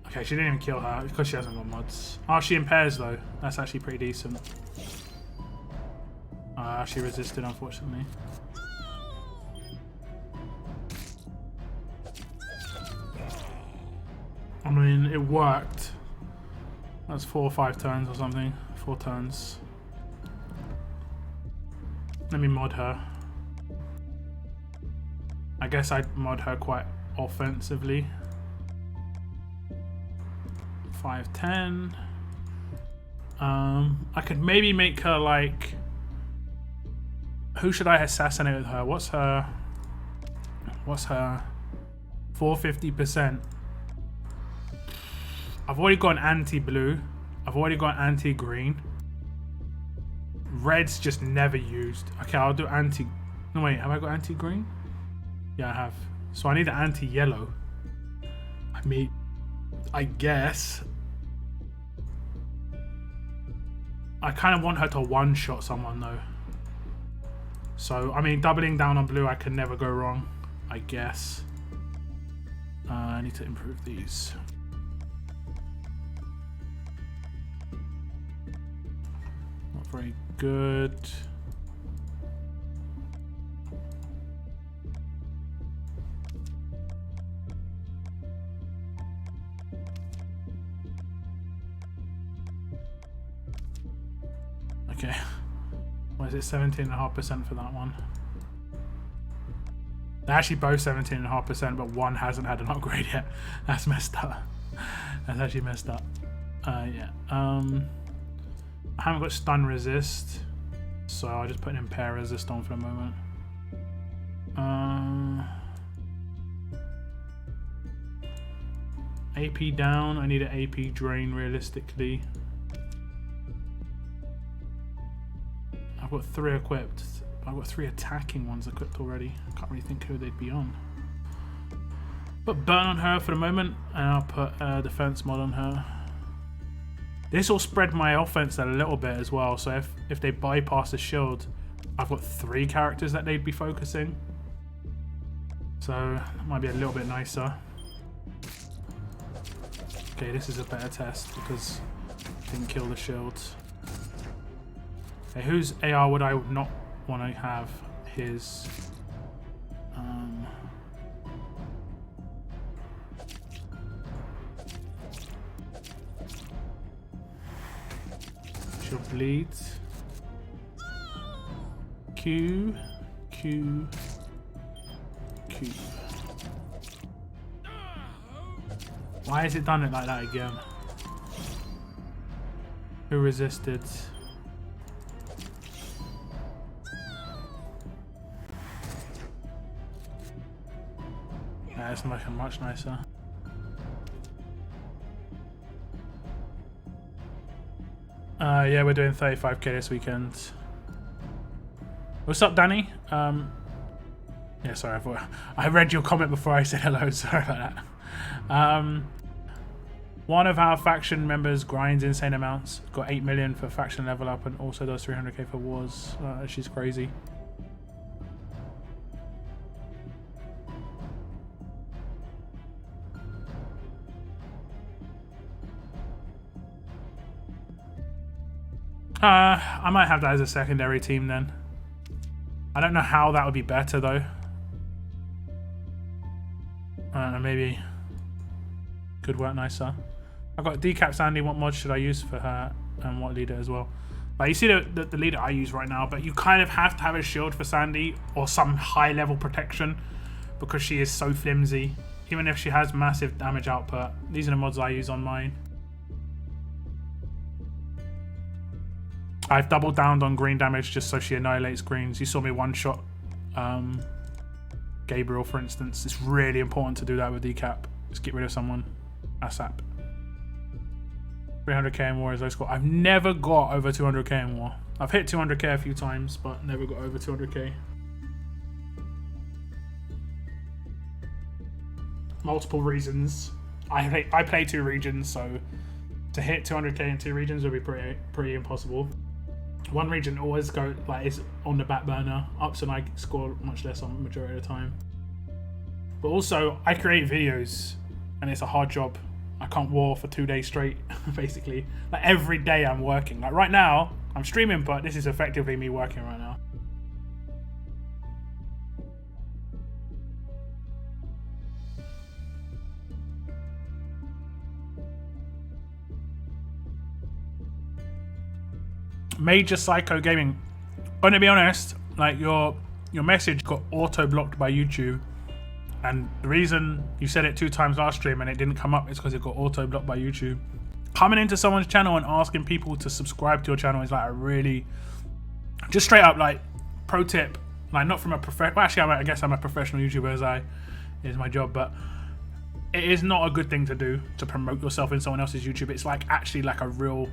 Speaker 1: Okay, she didn't even kill her because she hasn't got mods. Oh, she impairs though. That's actually pretty decent. She resisted, unfortunately. I mean, it worked. That's 4 or 5 turns or something. 4 turns. Let me mod her. I guess I'd mod her quite offensively. 510. I could maybe make her like... Who should I assassinate with her? What's her 450%? I've already got an anti-blue. I've already got anti-green. Red's just never used. Okay, I'll do anti... No, wait, have I got anti-green? Yeah, I have. So I need an anti-yellow. I mean, I guess... I kind of want her to one-shot someone, though. So, I mean, doubling down on blue, I can never go wrong, I guess. I need to improve these. Not very good. Okay. What is it? 17.5% for that one. They're actually both 17.5%, but one hasn't had an upgrade yet. That's messed up. That's actually messed up. Yeah. I haven't got stun resist, so I'll just put an impair resist on for a moment. AP down. I need an AP drain realistically. I've got 3 equipped. I've got 3 attacking ones equipped already. I can't really think who they'd be on. Put burn on her for the moment, and I'll put defense mod on her. This will spread my offense a little bit as well, so if they bypass the shield, I've got 3 characters that they'd be focusing. So that might be a little bit nicer. Okay, this is a better test because it didn't kill the shields. Okay, whose AR would I not want to have? His. She'll bleed. Q. Why has it done it like that again? Who resisted? Yeah, it's looking much nicer. Yeah, we're doing 35k this weekend. What's up, Danny? Yeah, sorry, I read your comment before I said hello. Sorry about that. One of our faction members grinds insane amounts. Got 8 million for faction level up and also does 300k for wars. She's crazy. I might have that as a secondary team then. I don't know how that would be better though. I don't know, maybe could work nicer. I've got Decap Sandy. What mod should I use for her and what leader as well? Like you see the leader I use right now, but you kind of have to have a shield for Sandy or some high level protection because she is so flimsy. Even if she has massive damage output, these are the mods I use on mine. I've doubled down on green damage just so she annihilates greens. You saw me one shot Gabriel, for instance. It's really important to do that with Decap. Just get rid of someone ASAP. 300k in war is low score. I've never got over 200k in war. I've hit 200k a few times, but never got over 200k. Multiple reasons. I play 2 regions, so to hit 200k in 2 regions would be pretty impossible. One region always is on the back burner. Ups and I score much less on the majority of the time. But also, I create videos, and it's a hard job. I can't war for 2 days straight, basically. Like every day I'm working. Like right now, I'm streaming, but this is effectively me working right now. Major Psycho Gaming. I'm gonna be honest, like your message got auto blocked by YouTube, and the reason you said it 2 times last stream and it didn't come up is because it got auto blocked by YouTube. Coming into someone's channel and asking people to subscribe to your channel is like a really, just straight up like pro tip. Like not from a well, actually I guess I'm a professional YouTuber as is my job, but it is not a good thing to do to promote yourself in someone else's YouTube. It's like actually like a real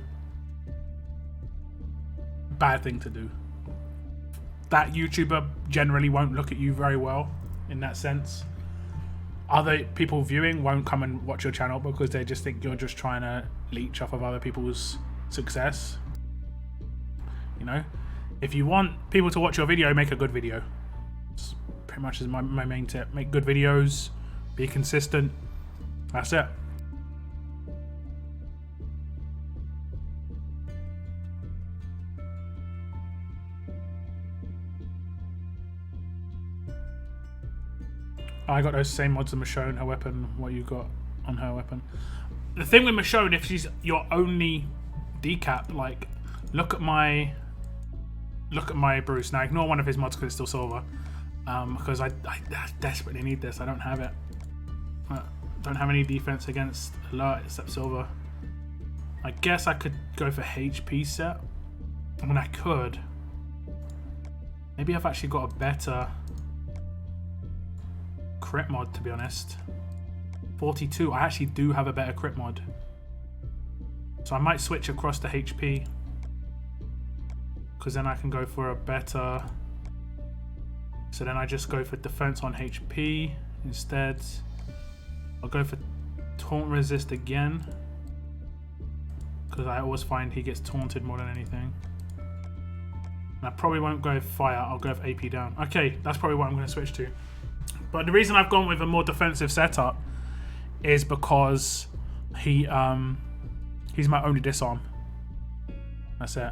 Speaker 1: bad thing to do. That YouTuber generally won't look at you very well in that sense. Other people viewing won't come and watch your channel because they just think you're just trying to leech off of other people's success. You know, if you want people to watch your video, make a good video. It's pretty much is my main tip. Make good videos, be consistent. That's it. I got those same mods of Michonne, her weapon, what you got on her weapon. The thing with Michonne, if she's your only decap, like, look at my Bruce. Now, ignore one of his mods because it's still silver. Because I desperately need this. I don't have it. I don't have any defense against alert except silver. I guess I could go for HP set. I mean, I could. Maybe I've actually got a better crit mod, to be honest. 42. I actually do have a better crit mod, so I might switch across to HP because then I can go for a better. So then I just go for defense on HP instead. I'll go for taunt resist again because I always find he gets taunted more than anything. And I probably won't go fire. I'll go with AP down. Okay, that's probably what I'm going to switch to. But the reason I've gone with a more defensive setup is because he's my only disarm. That's it.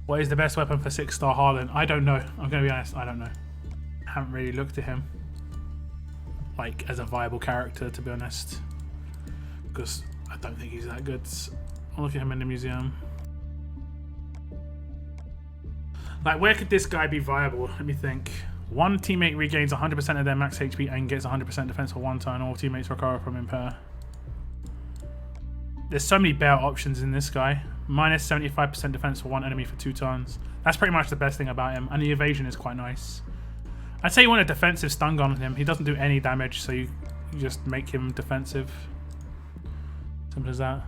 Speaker 1: What is the best weapon for 6-star Harlan? I don't know. I'm going to be honest. I don't know. I haven't really looked at him like as a viable character, to be honest, because I don't think he's that good. I'll look at him in the museum. Like, where could this guy be viable? Let me think. One teammate regains 100% of their max HP and gets 100% defense for 1 turn. All teammates recover from impair. There's so many better options in this guy. Minus 75% defense for 1 enemy for 2 turns. That's pretty much the best thing about him. And the evasion is quite nice. I'd say you want a defensive stun gun on him. He doesn't do any damage, so you just make him defensive. Simple as that.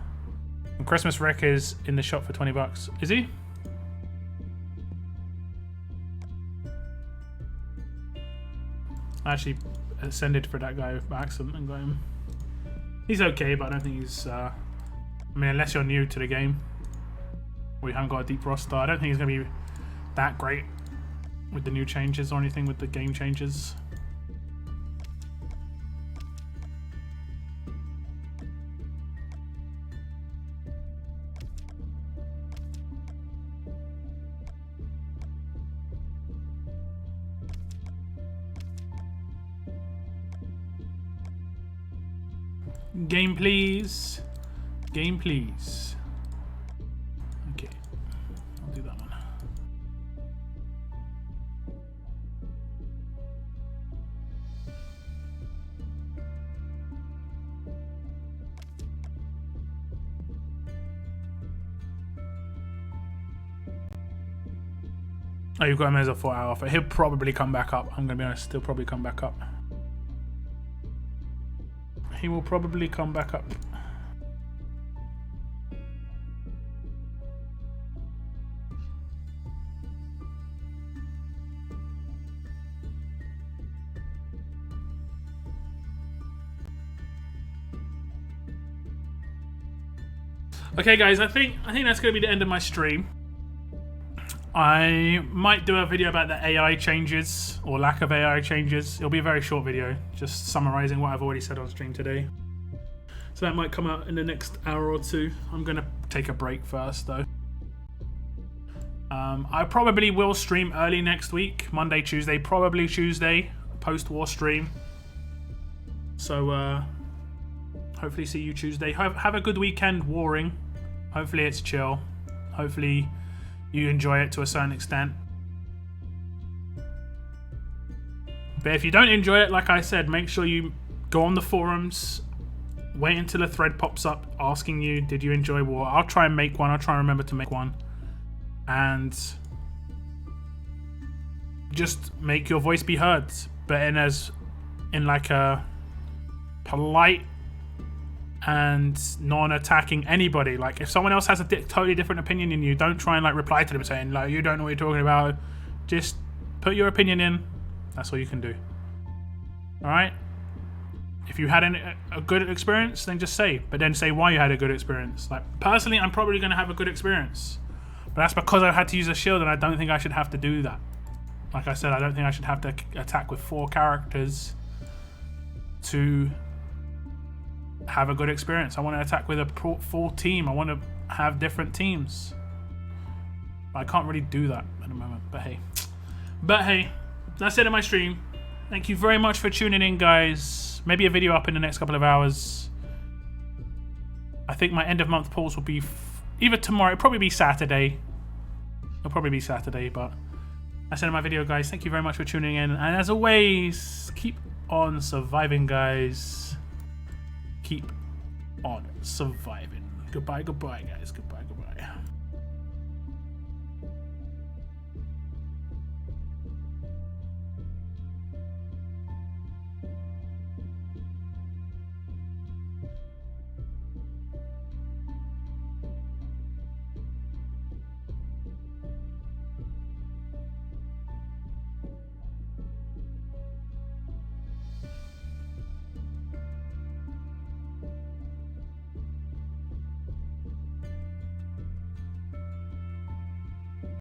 Speaker 1: And Christmas Wreck is in the shop for 20 bucks. Is he? I actually ascended for that guy by accident and got him. He's okay, but I don't think he's... I mean, unless you're new to the game, or you haven't got a deep roster, I don't think he's going to be that great with the new changes or anything with the game changes. Game please. Game please. Okay. I'll do that one. Oh, you've got him as a 4-hour offer. He'll probably come back up. I'm going to be honest. He'll probably come back up. He will probably come back up. Okay, guys, I think that's going to be the end of my stream. I might do a video about the AI changes or lack of AI changes. It'll be a very short video, just summarizing what I've already said on stream today. So that might come out in the next hour or two. I'm going to take a break first, though. I probably will stream early next week, Monday, Tuesday, probably Tuesday, post-war stream. So hopefully see you Tuesday. Have a good weekend warring. Hopefully it's chill. Hopefully you enjoy it to a certain extent. But if you don't enjoy it, like I said, make sure you go on the forums, wait until a thread pops up asking you, did you enjoy war? I'll try and make one. I'll try and remember to make one. And just make your voice be heard. But in like a polite and non-attacking anybody. Like, if someone else has a totally different opinion than you, don't try and like reply to them saying like, you don't know what you're talking about. Just put your opinion in. That's all you can do. All right. If you had a good experience, then just say. But then say why you had a good experience. Like, personally, I'm probably going to have a good experience, but that's because I had to use a shield, and I don't think I should have to do that. Like I said, I don't think I should have to attack with 4 characters to have a good experience. I want to attack with a full team. I want to have different teams. I can't really do that at the moment. But hey, that's it in my stream. Thank you very much for tuning in, guys. Maybe a video up in the next couple of hours. I think my end of month pulls will be either tomorrow. It'll probably be Saturday. But that's it in my video, guys. Thank you very much for tuning in. And as always, keep on surviving, guys. Keep on surviving. Goodbye, guys. Goodbye.